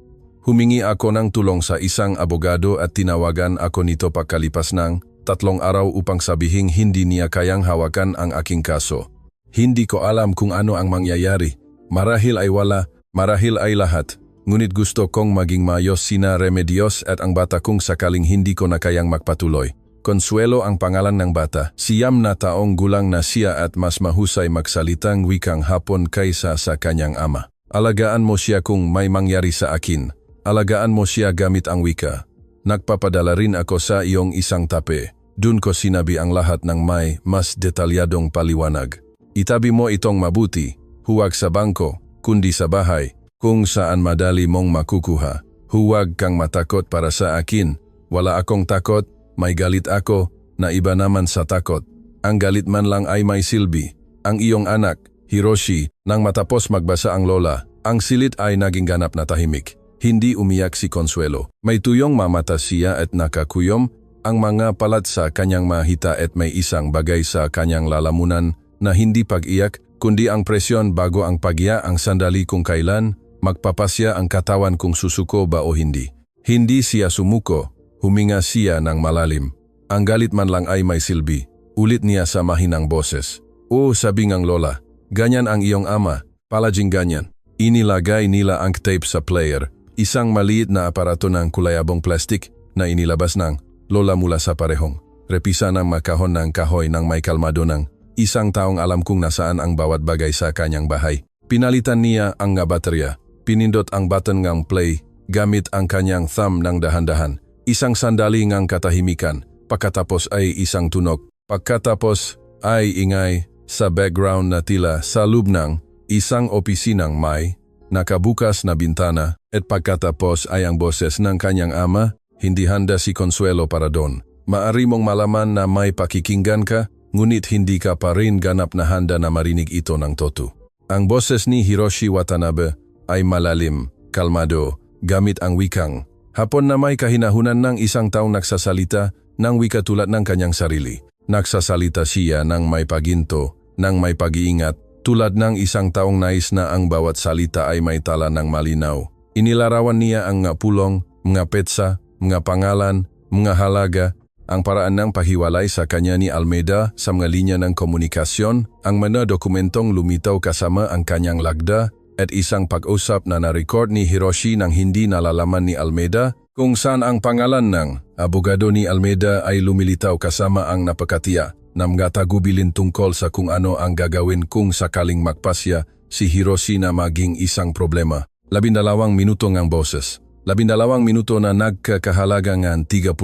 Humingi ako ng tulong sa isang abogado at tinawagan ako nito pagkalipas ng 3 araw upang sabihing hindi niya kayang hawakan ang aking kaso. Hindi ko alam kung ano ang mangyayari. Marahil ay wala, marahil ay lahat. Ngunit gusto kong maging maayos sina Remedios at ang bata kung sakaling hindi ko na kayang magpatuloy. Consuelo ang pangalan ng bata. 9 na taong gulang na siya at mas mahusay magsalitang wikang Hapon kaysa sa kanyang ama. Alagaan mo siya kung may mangyari sa akin. Alagaan mo siya gamit ang wika. Nagpapadala rin ako sa iyong isang tape. Dun ko sinabi ang lahat ng may mas detalyadong paliwanag. Itabi mo itong mabuti, huwag sa bangko, kundi sa bahay, kung saan madali mong makukuha. Huwag kang matakot para sa akin. Wala akong takot. May galit ako, na iba naman sa takot. Ang galit man lang ay may silbi. Ang iyong anak, Hiroshi, nang matapos magbasa ang lola, ang silit ay naging ganap na tahimik. Hindi umiyak si Consuelo. May tuyong mamata siya at nakakuyom, ang mga palat sa kanyang mahita at may isang bagay sa kanyang lalamunan na hindi pag-iyak, kundi ang presyon bago ang pagya ang sandali kung kailan, magpapasya ang katawan kung susuko ba o hindi. Hindi siya sumuko. Huminga siya ng malalim. Ang galit man lang ay may silbi. Ulit niya sa mahinang boses. "Oh," sabi ng lola, "ganyan ang iyong ama, palaging ganyan." Inilagay nila ang tape sa player, isang maliit na aparato ng kulayabong plastik na inilabas ng lola mula sa parehong. Repisa ng makahon ng kahoy ng may kalmado ng isang taong alam kung nasaan ang bawat bagay sa kanyang bahay. Pinalitan niya ang baterya. Pinindot ang button ng play gamit ang kanyang thumb ng dahan-dahan. Isang sandali ngang katahimikan, pagkatapos ay isang tunog, pagkatapos ay ingay sa background na tila sa loob ng isang opisinang may nakabukas na bintana at pagkatapos ay ang boses ng kanyang ama, hindi handa si Consuelo para doon. Maari mong malaman na may pakikinggan ka, ngunit hindi ka pa rin ganap na handa na marinig ito ng toto. Ang boses ni Hiroshi Watanabe ay malalim, kalmado, gamit ang wikang Hapon na may kahinahunan ng isang taong nagsasalita ng wika tulad ng kanyang sarili. Nagsasalita siya ng may paginto, ng may pag-iingat, tulad ng isang taong nais na ang bawat salita ay may tala ng malinaw. Inilarawan niya ang mga pulong, mga petsa, mga pangalan, mga halaga, ang paraan ng pahiwalay sa kanya ni Almeida sa mga linya ng komunikasyon, ang mga dokumentong lumitaw kasama ang kanyang lagda, at isang pag-usap na na-record ni Hiroshi nang hindi nalalaman ni Almeida kung saan ang pangalan ng abogado ni Almeida ay lumilitaw kasama ang napakatiya na mga tagubilin tungkol sa kung ano ang gagawin kung sakaling magpasya si Hiroshi na maging isang problema. 12 minuto ngang boses. 12 minuto na nagkakahalaga ng 31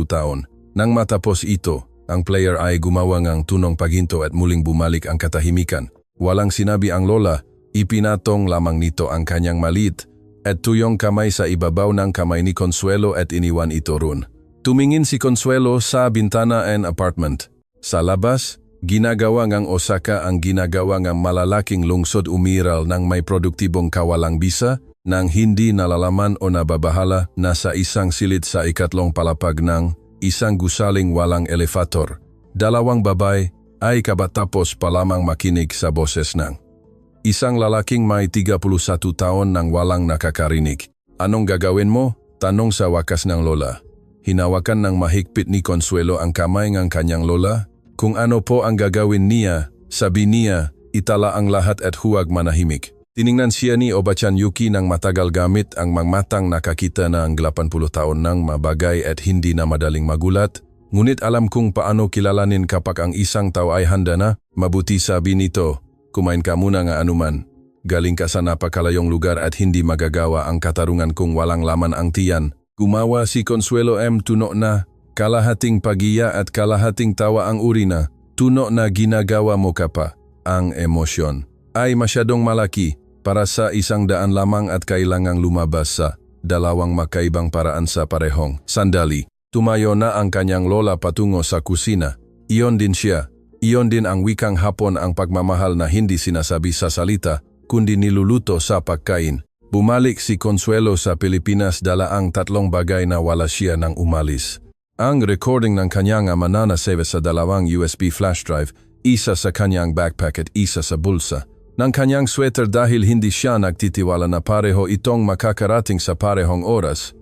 taon. Nang matapos ito, ang player ay gumawa ng tunong paghinto at muling bumalik ang katahimikan. Walang sinabi ang lola. Ipinatong lamang nito ang kanyang maliit at tuyong kamay sa ibabaw ng kamay ni Consuelo at iniwan ito roon. Tumingin si Consuelo sa bintana and apartment. Sa labas, ginagawa ng Osaka ang ginagawa ng malalaking lungsod umiral ng may produktibong kawalang bisa nang hindi nalalaman o nababahala na sa isang silid sa ikatlong palapag ng isang gusaling walang elevator. 2 babae ay kabatapos pa lamang makinig sa boses ng isang lalaking may 31 taon nang walang nakakarinig. "Anong gagawin mo?" tanong sa wakas ng lola. Hinawakan ng mahigpit ni Consuelo ang kamay ng kanyang lola. "Kung ano po ang gagawin niya, sabi niya, itala ang lahat at huwag manahimik." Tiningnan siya ni Obachan Yuki nang matagal gamit ang matang nakakita na ang 80 taon ng mabagay at hindi na madaling magulat. "Ngunit alam kung paano kilalanin kapag ang isang tao ay handa na. Mabuti sabi nito, kumain ka muna nga anuman. Galing ka sa napakalayong lugar at hindi magagawa ang katarungan kung walang laman ang tiyan." Gumawa si Consuelo tuno na, kalahating pagiya at kalahating tawa ang uri na, tuno na ginagawa mo ka pa. Ang emosyon ay masyadong malaki para sa 100 lamang at kailangang lumabas sa 2 makaibang paraan sa parehong sandali. Tumayo na ang kanyang lola patungo sa kusina. Iyon din siya. Iyon din ang wikang Hapon, ang pagmamahal na hindi sinasabi sa salita, kundi niluluto sa pagkain. Bumalik si Consuelo sa Pilipinas dala ang 3 bagay na wala siya nang umalis. Ang recording ng kanyang ama na nasave sa 2 USB flash drive, isa sa kanyang backpack at isa sa bulsa. ng kanyang sweater dahil hindi siya nagtitiwala na pareho itong makakarating sa parehong oras.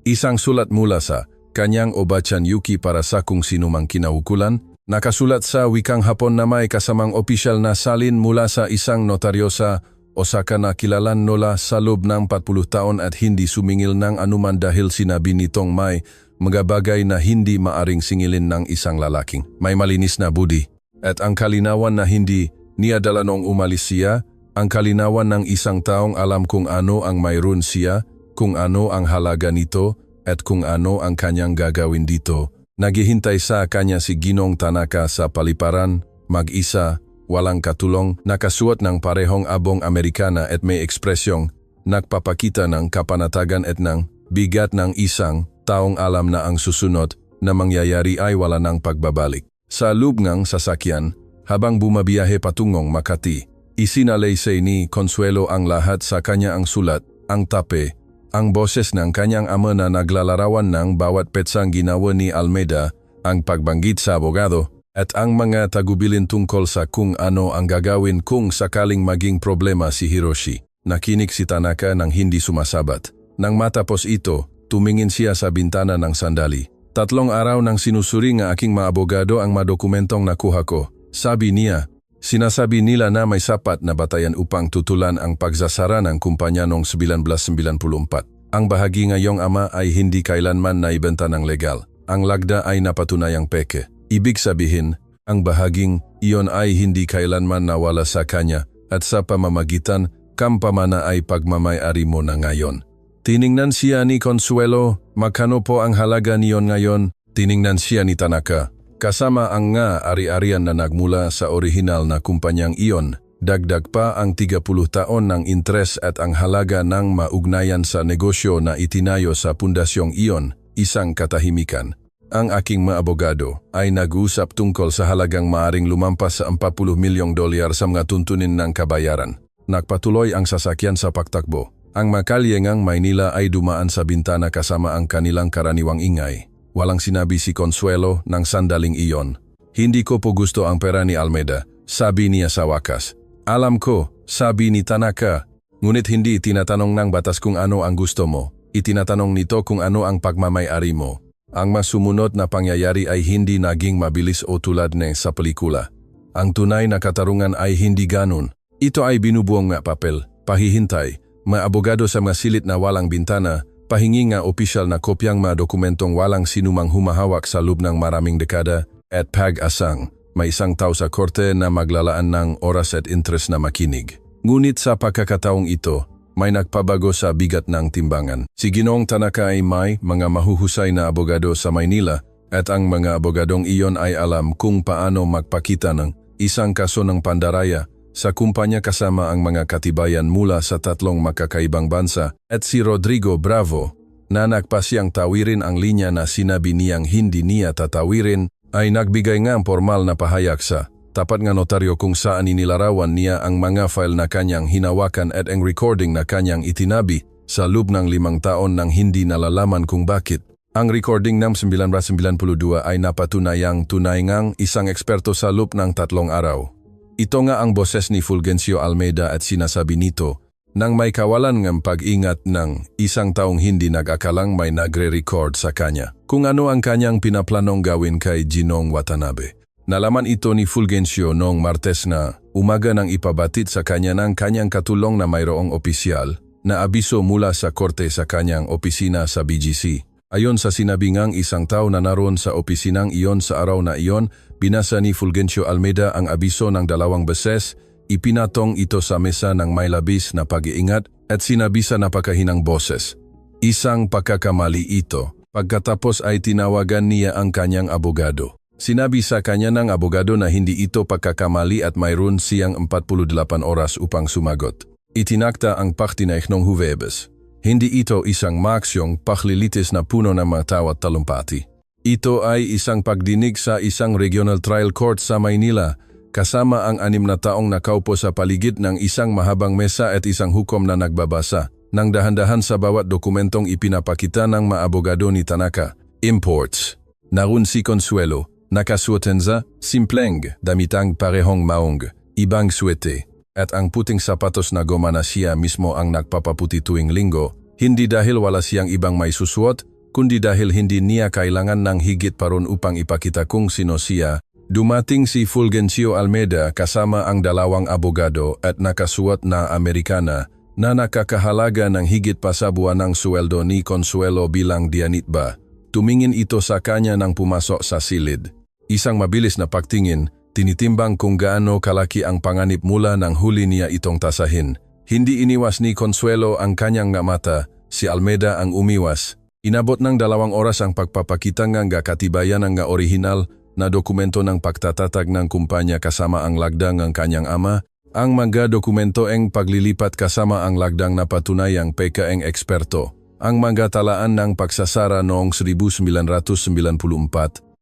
Isang sulat mula sa kanyang Obachan Yuki para sa kung sino mang kinaukulan, nakasulat sa wikang Hapon na may kasamang opisyal na salin mula sa isang notaryo sa Osaka na kilalan nola sa loob ng 40 taon at hindi sumingil ng anuman dahil sinabi nitong may mga bagay na hindi maaring singilin ng isang lalaking may malinis na budi. At ang kalinawan na hindi niya dala noong umalis siya, ang kalinawan ng isang taong alam kung ano ang mayroon siya, kung ano ang halaga nito, at kung ano ang kanyang gagawin dito. Naghihintay sa kanya si Ginong Tanaka sa paliparan, mag-isa, walang katulong, nakasuot ng parehong abong Amerikana at may ekspresyong nagpapakita ng kapanatagan at ng bigat ng isang taong alam na ang susunod na mangyayari ay wala ng pagbabalik. Sa loob ng sasakyan, habang bumabiyahe patungong Makati, isinalaysay ni Consuelo ang lahat sa kanya ang sulat, ang tape, ang boses ng kanyang ama na naglalarawan ng bawat petsang ginawa ni Almeida, ang pagbanggit sa abogado, at ang mga tagubilin tungkol sa kung ano ang gagawin kung sakaling maging problema si Hiroshi. Nakinig si Tanaka nang hindi sumasabat. Nang matapos ito, tumingin siya sa bintana ng sandali. 3 araw nang sinusuri ng aking mga abogado ang mga dokumentong nakuha ko. Sabi niya, sinasabi nila na may sapat na batayan upang tutulan ang pagsasara ng kumpanya noong 1994. Ang bahagi ngayong ama ay hindi kailanman naibenta ng legal. Ang lagda ay napatunayang peke. Ibig sabihin, ang bahaging iyon ay hindi kailanman nawala sa kanya at sa pamamagitan, kampamana ay pagmamay-ari mo na ngayon. Tiningnan siya ni Consuelo, magkano po ang halaga niyon ngayon? Tiningnan siya ni Tanaka, kasama ang nga ari-arian na nagmula sa orihinal na kumpanyang iyon. Dagdag pa ang 30 taon ng interes at ang halaga ng maugnayan sa negosyo na itinayo sa pundasyong iyon, isang katahimikan. Ang aking mga abogado ay nag-uusap tungkol sa halagang maaring lumampas sa $40 milyong sa mga tuntunin ng kabayaran. Nagpatuloy ang sasakyan sa pagtakbo. Ang makalyengang Maynila ay dumaan sa bintana kasama ang kanilang karaniwang ingay. Walang sinabi si Consuelo ng sandaling iyon. Hindi ko po gusto ang pera ni Almeida, sabi niya sa wakas. Alam ko, sabi ni Tanaka, ngunit hindi tinatanong ng batas kung ano ang gusto mo. Itinatanong nito kung ano ang pagmamay-ari mo. Ang mas sumunod na pangyayari ay hindi naging mabilis o tulad ng sa pelikula. Ang tunay na katarungan ay hindi ganun. Ito ay binubuong nga papel, pahihintay, mga abogado sa mga silit na walang bintana, pahingi nga opisyal na kopyang mga dokumentong walang sinumang humahawak sa loob ng maraming dekada, at pag-asang, may isang tao sa korte na maglalaan ng oras at interes na makinig. Ngunit sa pagkakataong ito, may nagpabago sa bigat ng timbangan. Si Ginoong Tanaka ay may mga mahuhusay na abogado sa Maynila at ang mga abogadong iyon ay alam kung paano magpakita ng isang kaso ng pandaraya sa kumpanya kasama ang mga katibayan mula sa 3 makakaibang bansa at si Rodrigo Bravo na nagpasyang tawirin ang linya na sinabi niyang hindi niya tatawirin ay nagbigay ng formal na pahayag sa tapat nga notaryo kung saan inilarawan niya ang mga file na kanyang hinawakan at ang recording na kanyang itinabi sa loob ng 5 taon nang hindi nalalaman kung bakit. Ang recording ng 1992 ay napatunayang tunay ngang isang eksperto sa loob ng 3 araw. Ito nga ang boses ni Fulgencio Almeida at sinasabi nito nang may kawalan ng pag-ingat ng isang taong hindi nag-akalang may nagre-record sa kanya kung ano ang kanyang pinaplanong gawin kay Ginong Watanabe. Nalaman ito ni Fulgencio noong Martes na umaga nang ipabatid sa kanya ng kanyang katulong na mayroong opisyal na abiso mula sa korte sa kanyang opisina sa BGC. Ayon sa sinabi ngang isang tao na naroon sa opisinang iyon sa araw na iyon, binasa ni Fulgencio Almeida ang abiso ng 2 beses, ipinatong ito sa mesa ng may labis na pag-iingat at sinabi sa napakahinang boses. Isang pagkakamali ito. Pagkatapos ay tinawagan niya ang kanyang abogado. Sinabi sa kanya ng abogado na hindi ito pagkakamali at mayroon siyang 48 oras upang sumagot. Itinakda ang paktinaik ng Huwebes. Hindi ito isang maaksyong paklilitis na puno ng mga tao at talumpati. Ito ay isang pagdinig sa isang regional trial court sa Maynila kasama ang 6 na taong nakaupo sa paligid ng isang mahabang mesa at isang hukom na nagbabasa ng dahan-dahan sa bawat dokumentong ipinapakita ng mga abogado ni Tanaka. Imports. Narun si Consuelo. Nakasuoten za simpleng damitang parehong maong, ibang suete. at ang puting sapatos na goma na siya mismo ang nagpapaputi tuwing linggo, hindi dahil wala siyang ibang may susuot, kundi dahil hindi niya kailangan ng higit pa ron upang ipakita kung sino siya. Dumating si Fulgencio Almeida kasama ang dalawang abogado at nakasuot na Amerikana na nakakahalaga ng higit pa sa buwanang sweldo ni Consuelo bilang dianitba. Tumingin ito sa kanya nang pumasok sa silid. Isang mabilis na pagtingin, tinitimbang kung gaano kalaki ang panganib mula nang huli niya itong tasahin. Hindi iniwas ni Consuelo ang kanyang mata, si Almeida ang umiwas. Inabot ng 2 oras ang pagpapakita ng katibayan ng orihinal na dokumento ng pagtatatag ng kumpanya kasama ang lagdang ng kanyang ama, ang mga dokumento ang paglilipat kasama ang lagdang na patunayang PKeng eksperto, ang mga talaan ng pagsasara noong 1994,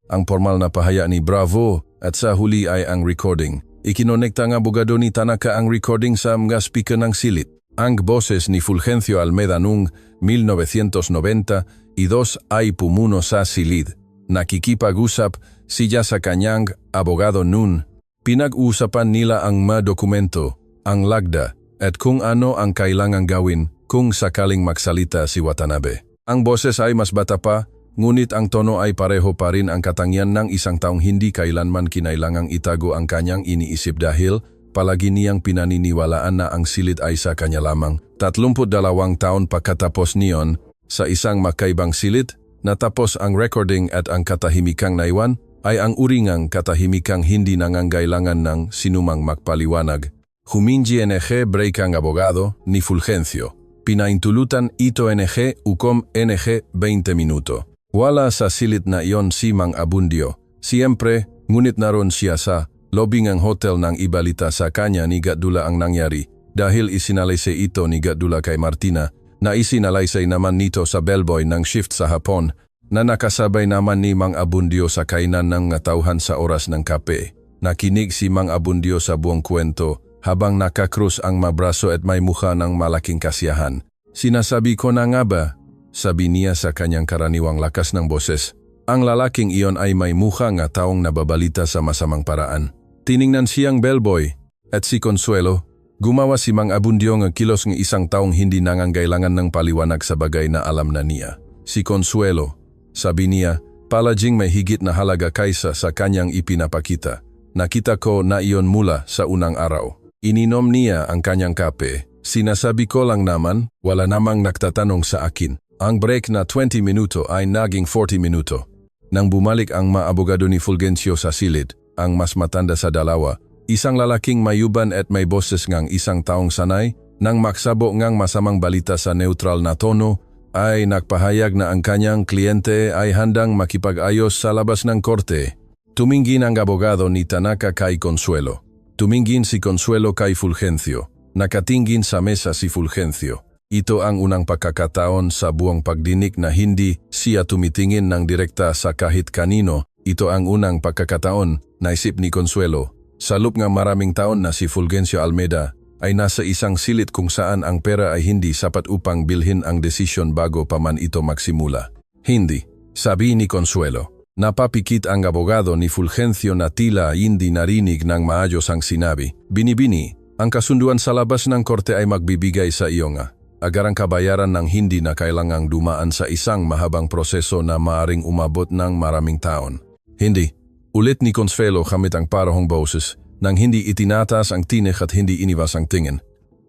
ang formal na pahaya ni Bravo at sa huli ay ang recording. Ikinonekta ng abogado ni Tanaka ang recording sa mga speaker ng silid. Ang boses ni Fulgencio Almeida noong 1992 ay pumuno sa silid. Nakikipag-usap siya sa kanyang abogado noon. Pinag-uusapan nila ang mga dokumento, ang lagda, at kung ano ang kailangang gawin kung sakaling magsalita si Watanabe. Ang boses ay mas bata pa, ngunit ang tono ay pareho pa rin ang katangian ng isang taong hindi kailanman kinailangang itago ang kanyang iniisip dahil palagi niyang pinaniniwalaan na ang silid ay sa kanya lamang. 32 taon pagkatapos niyon, sa isang makaibang silid, natapos ang recording at ang katahimikang naiwan ay ang uringang katahimikang hindi nangangailangan ng sinumang magpaliwanag. Humingi NG break ang abogado ni Fulgencio. Pinaintulutan ito NG ukom NG 20 minuto. Wala sa silid na iyon si Mang Abundio. Siyempre, ngunit naroon siya sa lobby ng hotel nang ibalita sa kanya ni Gadula ang nangyari. Dahil isinalaysay ito ni Gadula kay Martina, na isinalaysay naman nito sa bellboy ng shift sa hapon, na nakasabay naman ni Mang Abundio sa kainan ng tauhan sa oras ng kape. Nakinig si Mang Abundio sa buong kwento habang nakakrus ang mabraso at may mukha ng malaking kasiyahan. Sinasabi ko na nga ba? Sabi niya sa kanyang karaniwang lakas ng boses. Ang lalaking iyon ay may mukha nga taong nababalita sa masamang paraan. Tiningnan siyang bellboy at si Consuelo. Gumawa si Mang Abundio ng kilos ng isang taong hindi nangangailangan ng paliwanag sa bagay na alam na niya. Si Consuelo, sabi niya, palaging may higit na halaga kaysa sa kanyang ipinapakita. Nakita ko na iyon mula sa unang araw. Ininom niya ang kanyang kape. Sinasabi ko lang naman, wala namang nagtatanong sa akin. Ang break na 20 minuto ay naging 40 minuto. Nang bumalik ang maabogado ni Fulgencio sa silid, ang mas matanda sa dalawa, isang lalaking mayuban at may boses ngang isang taong sanay, nang maksabo ngang masamang balita sa neutral na tono, ay nagpahayag na ang kanyang kliyente ay handang makipag-ayos sa labas ng korte. Tumingin ang abogado ni Tanaka kay Consuelo. Tumingin si Consuelo kay Fulgencio. Nakatingin sa mesa si Fulgencio. Ito ang unang pagkakataon sa buong pagdinig na hindi siya tumitingin ng direkta sa kahit kanino. Ito ang unang pagkakataon, naisip ni Consuelo. Sa loob ng maraming taon na si Fulgencio Almeida ay nasa isang silid kung saan ang pera ay hindi sapat upang bilhin ang desisyon bago pa man ito magsimula. Hindi, sabi ni Consuelo. Napapikit ang abogado ni Fulgencio na tila hindi narinig ng maayos ang sinabi. Binibini, ang kasunduan sa labas ng korte ay magbibigay sa iyo nga agarang kabayaran ng hindi na kailangang dumaan sa isang mahabang proseso na maaring umabot ng maraming taon. Hindi. Ulit ni Consuelo kamit ang parahong boses nang hindi itinatas ang tinik at hindi iniwas ang tingin.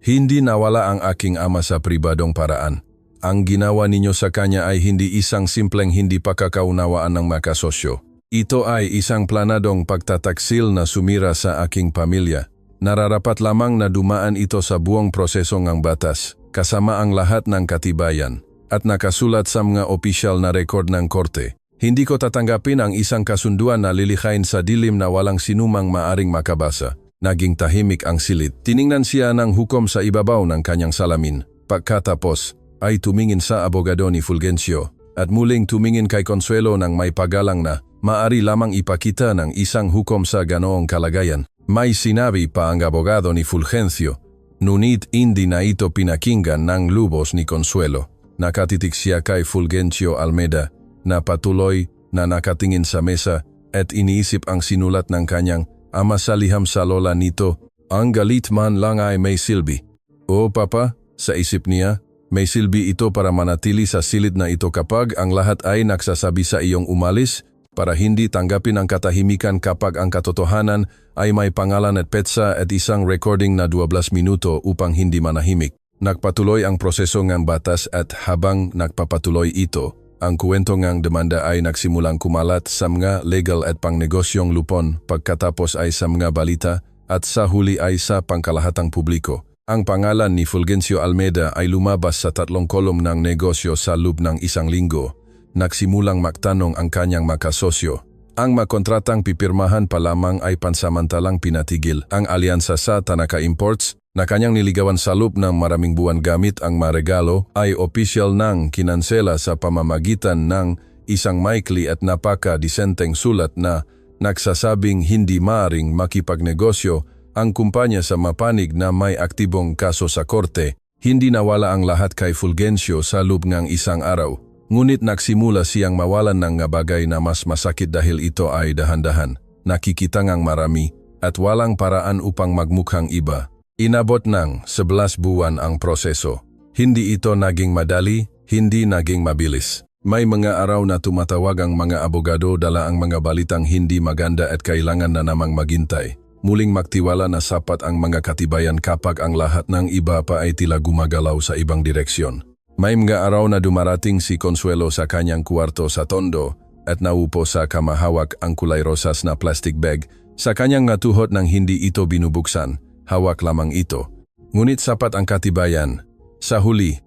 Hindi nawala ang aking ama sa pribadong paraan. Ang ginawa ninyo sa kanya ay hindi isang simpleng hindi pagkakaunawaan ng makasosyo. Ito ay isang planadong pagtataksil na sumira sa aking pamilya. Nararapat lamang na dumaan ito sa buong proseso ng batas, kasama ang lahat ng katibayan, at nakasulat sa mga opisyal na rekord ng korte. Hindi ko tatanggapin ang isang kasunduan na lilikhain sa dilim na walang sinumang maaring makabasa. Naging tahimik ang silid. Tiningnan siya ng hukom sa ibabaw ng kanyang salamin. Pagkatapos, ay tumingin sa abogado ni Fulgencio at muling tumingin kay Consuelo ng may pagalang na maari lamang ipakita ng isang hukom sa ganoong kalagayan. May sinabi pa ang abogado ni Fulgencio, ngunit hindi na ito pinakinggan ng lubos ni Consuelo. Nakatitig siya kay Fulgencio Almeida na patuloy na nakatingin sa mesa at iniisip ang sinulat ng kanyang ama sa liham sa lola nito Ang galit man lang ay may silbi. O papa, sa isip niya, may silbi ito para manatili sa silid na ito kapag ang lahat ay nagsasabi sa iyong umalis, para hindi tanggapin ang katahimikan kapag ang katotohanan ay may pangalan at petsa at isang recording na 12 minuto upang hindi manahimik. Nagpatuloy ang proseso ng batas at habang nagpapatuloy ito, ang kwento ng demanda ay nagsimulang kumalat sa mga legal at pangnegosyong lupon pagkatapos ay sa mga balita at sa huli ay sa pangkalahatang publiko. Ang pangalan ni Fulgencio Almeda ay lumabas sa 3 kolom ng negosyo sa loob ng 1 linggo. Nagsimulang magtanong ang kanyang makasosyo. Ang makontratang pipirmahan pa lamang ay pansamantalang pinatigil. Ang alyansa sa Tanaka Imports na kanyang niligawan sa loob ng maraming buwan gamit ang maregalo ay opisyal nang kinansela sa pamamagitan ng isang maikli at napaka-disenteng sulat na nagsasabing hindi maaring makipagnegosyo ang kumpanya sa mapanig na may aktibong kaso sa korte. Hindi nawala ang lahat kay Fulgencio sa loob ng 1 araw. Ngunit nagsimula siyang mawalan ng nga bagay na mas masakit dahil ito ay dahan-dahan, nakikita ngang marami, at walang paraan upang magmukhang iba. Inabot ng 11 buwan ang proseso. Hindi ito naging madali, hindi naging mabilis. May mga araw na tumatawag ang mga abogado dala ang mga balitang hindi maganda at kailangan na namang maghintay. Muling magtiwala na sapat ang mga katibayan kapag ang lahat ng iba pa ay tila gumagalaw sa ibang direksyon. May mga araw na dumarating si Consuelo sa kanyang kwarto sa Tondo at naupo sa kamahawak ang kulay rosas na plastic bag sa kanyang natuhot nang hindi ito binubuksan. Hawak lamang ito. Ngunit sapat ang katibayan. Sa huli,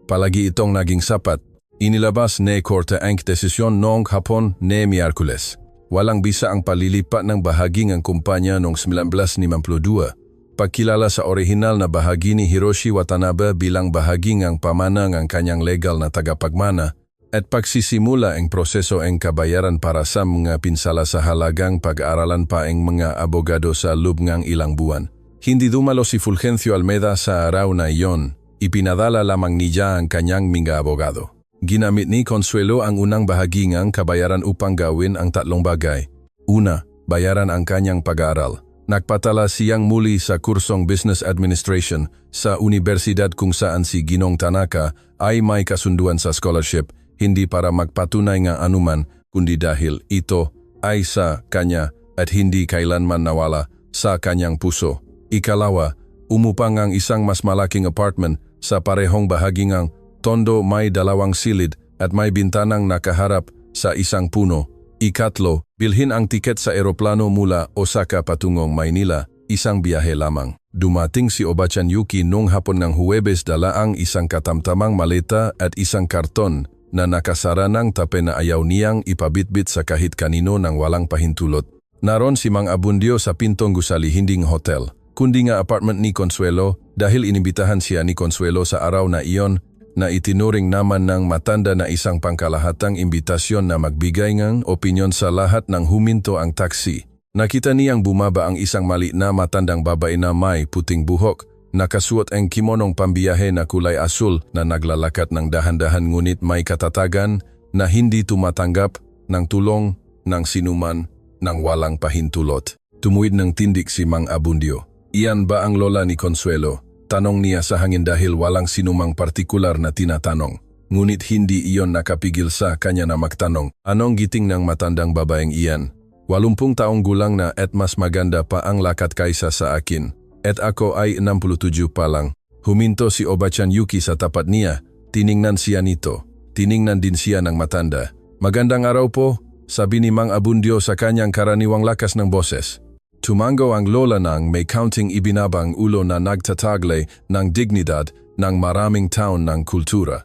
palagi itong naging sapat. Inilabas ni Korte ang desisyon noong hapon ni Miyerkules. Walang bisa ang palilipat ng bahagi ng kumpanya noong 1952. Pagkilala sa orihinal na bahagi ni Hiroshi Watanabe bilang bahagi ng pamana ng kanyang legal na tagapagmana at pagsisimula ang proseso ang kabayaran para sa mga pinsala sa halagang pag-aaralan pa ang mga abogado sa loob ng ilang buwan. Hindi dumalo si Fulgencio Almeda sa araw na iyon, ipinadala lamang niya ang kanyang mga abogado. Ginamit ni Consuelo ang unang bahagi ng kabayaran upang gawin ang 3 bagay. Una, bayaran ang kanyang pag-aaral. Nagpatala siyang muli sa kursong Business Administration sa universidad kung saan si Ginong Tanaka ay may kasunduan sa scholarship, hindi para magpatunay ng anuman, kundi dahil ito ay sa kanya at hindi kailanman nawala sa kanyang puso. Ikalawa, umupang ang isang mas malaking apartment sa parehong bahagi ng Tondo, may 2 silid at may bintanang nakaharap sa isang puno. Ikatlo, bilhin ang tiket sa eroplano mula Osaka patungong Maynila, 1 biyahe lamang. Dumating si Obachan Yuki noong hapon ng Huwebes dala ang isang katamtamang maleta at isang karton na nakasara ng tape na ayaw niyang ipabitbit sa kahit kanino ng walang pahintulot. Naroon si Mang Abundio sa pintong gusali hinding hotel, kundi nga apartment ni Consuelo dahil inibitahan siya ni Consuelo sa araw na iyon na itinuring naman ng matanda na isang pangkalahatang imbitasyon na magbigay ng opinyon sa lahat ng huminto ang taksi. Nakita niyang bumaba ang isang mali na matandang babae na may puting buhok, nakasuot ang kimonong pambiyahe na kulay asul na naglalakat ng dahan-dahan ngunit may katatagan na hindi tumatanggap ng tulong ng sinuman ng walang pahintulot. Tumuwid ng tindig si Mang Abundio. Iyan ba ang lola ni Consuelo? Tanong niya sa hangin dahil walang sinumang partikular na tinatanong. Ngunit hindi iyon nakapigil sa kanya na magtanong, anong giting ng matandang babaeng iyan? 80 taong gulang na at mas maganda pa ang lakat kaysa sa akin. At ako ay 67 pa lang. Huminto si Obachan Yuki sa tapat niya. Tiningnan siya nito. Tiningnan din siya ng matanda. Magandang araw po, sabi ni Mang Abundio sa kanyang karaniwang lakas ng boses. Tumango ang lola ng may counting ibinabang ulo na nagtataglay ng dignidad ng maraming taon ng kultura.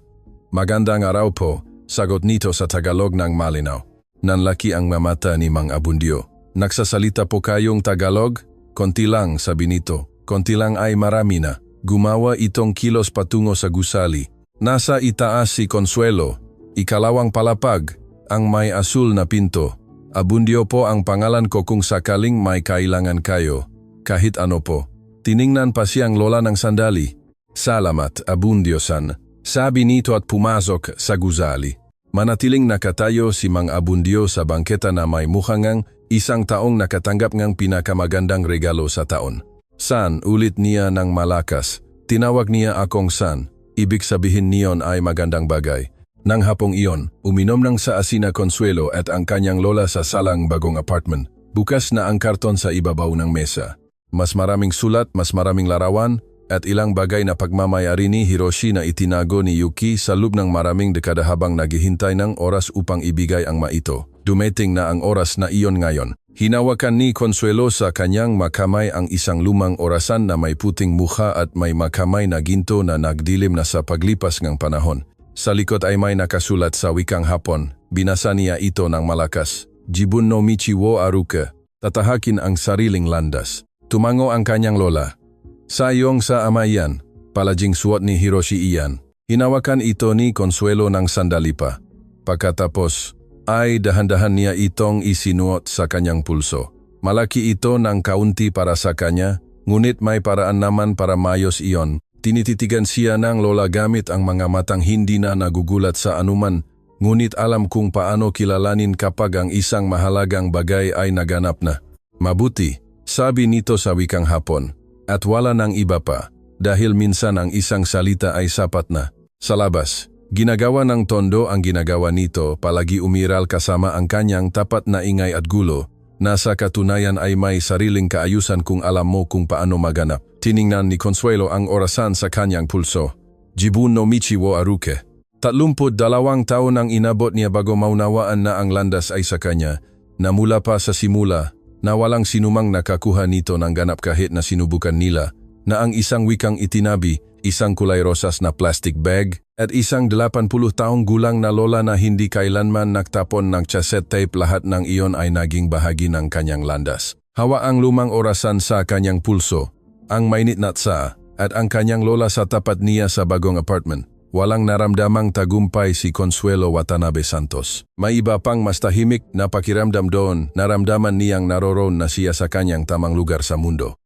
Magandang araw po, sagot nito sa Tagalog ng malinaw. Nanlaki ang mamata ni Mang Abundio. Nagsasalita po kayong Tagalog? Konti lang, sabi nito. Konti lang ay marami na. Gumawa itong kilos patungo sa gusali. Nasa itaas si Consuelo. Ikalawang palapag, ang may asul na pinto. Abundio po ang pangalan ko kung sakaling may kailangan kayo. Kahit ano po. Tiningnan pa siyang lola ng sandali. Salamat, Abundio-san. Sabi nito at pumasok sa gusali. Manatiling nakatayo si Mang Abundio sa bangketa na may mukhangang 1 taong nakatanggap ng pinakamagandang regalo sa taon. San, ulit niya ng malakas. Tinawag niya akong San. Ibig sabihin niyon ay magandang bagay. Nang hapong iyon, uminom ng sa asina Consuelo at ang kanyang lola sa salang bagong apartment. Bukas na ang karton sa ibabaw ng mesa. Mas maraming sulat, mas maraming larawan, at ilang bagay na pagmamayari ni Hiroshi na itinago ni Yuki sa loob ng maraming dekada habang naghihintay ng oras upang ibigay ang maito. Dumating na ang oras na iyon ngayon. Hinawakan ni Consuelo sa kanyang makamay ang isang lumang orasan na may puting mukha at may makamay na ginto na nagdilim na sa paglipas ng panahon. Sa likod ay may nakasulat sa wikang Hapon. Binasa niya ito ng malakas. Jibun no michi wo aruke. Tatahakin ang sariling landas. Tumango ang kanyang lola. Sayong sa ama yan. Palaging suot ni Hiroshi iyan. Hinawakan ito ni Consuelo ng sandali pa. Pagkatapos, ay dahan-dahan niya itong isinuot sa kanyang pulso. Malaki ito ng kaunti para sa kanya, ngunit may paraan naman para mayos iyon. Tinititigan siya ng lola gamit ang mga matang hindi na nagugulat sa anuman, ngunit alam kung paano kilalanin kapag ang isang mahalagang bagay ay naganap na. Mabuti, sabi nito sa wikang Hapon, at wala nang iba pa, dahil minsan ang isang salita ay sapat na. Sa labas, ginagawa ng Tondo ang ginagawa nito, palagi umiral kasama ang kanyang tapat na ingay at gulo, na sa katunayan ay may sariling kaayusan kung alam mo kung paano maganap. Tiningnan ni Consuelo ang orasan sa kanyang pulso. Jibun no michi wo aruke. 32 taon ang inabot niya bago maunawaan na ang landas ay sa kanya, na mula pa sa simula, na walang sinumang nakakuha nito ng ganap kahit na sinubukan nila, na ang isang wikang itinabi, isang kulay rosas na plastic bag, at isang 80 taong gulang na lola na hindi kailanman nagtapon ng cassette tape, lahat ng iyon ay naging bahagi ng kanyang landas. Hawa ang lumang orasan sa kanyang pulso, ang mainit na tsa, at ang kanyang lola sa tapat niya sa bagong apartment. Walang naramdamang tagumpay si Consuelo Watanabe Santos. May iba pang mas tahimik na pakiramdam doon, naramdaman niyang naroroon na siya sa kanyang tamang lugar sa mundo.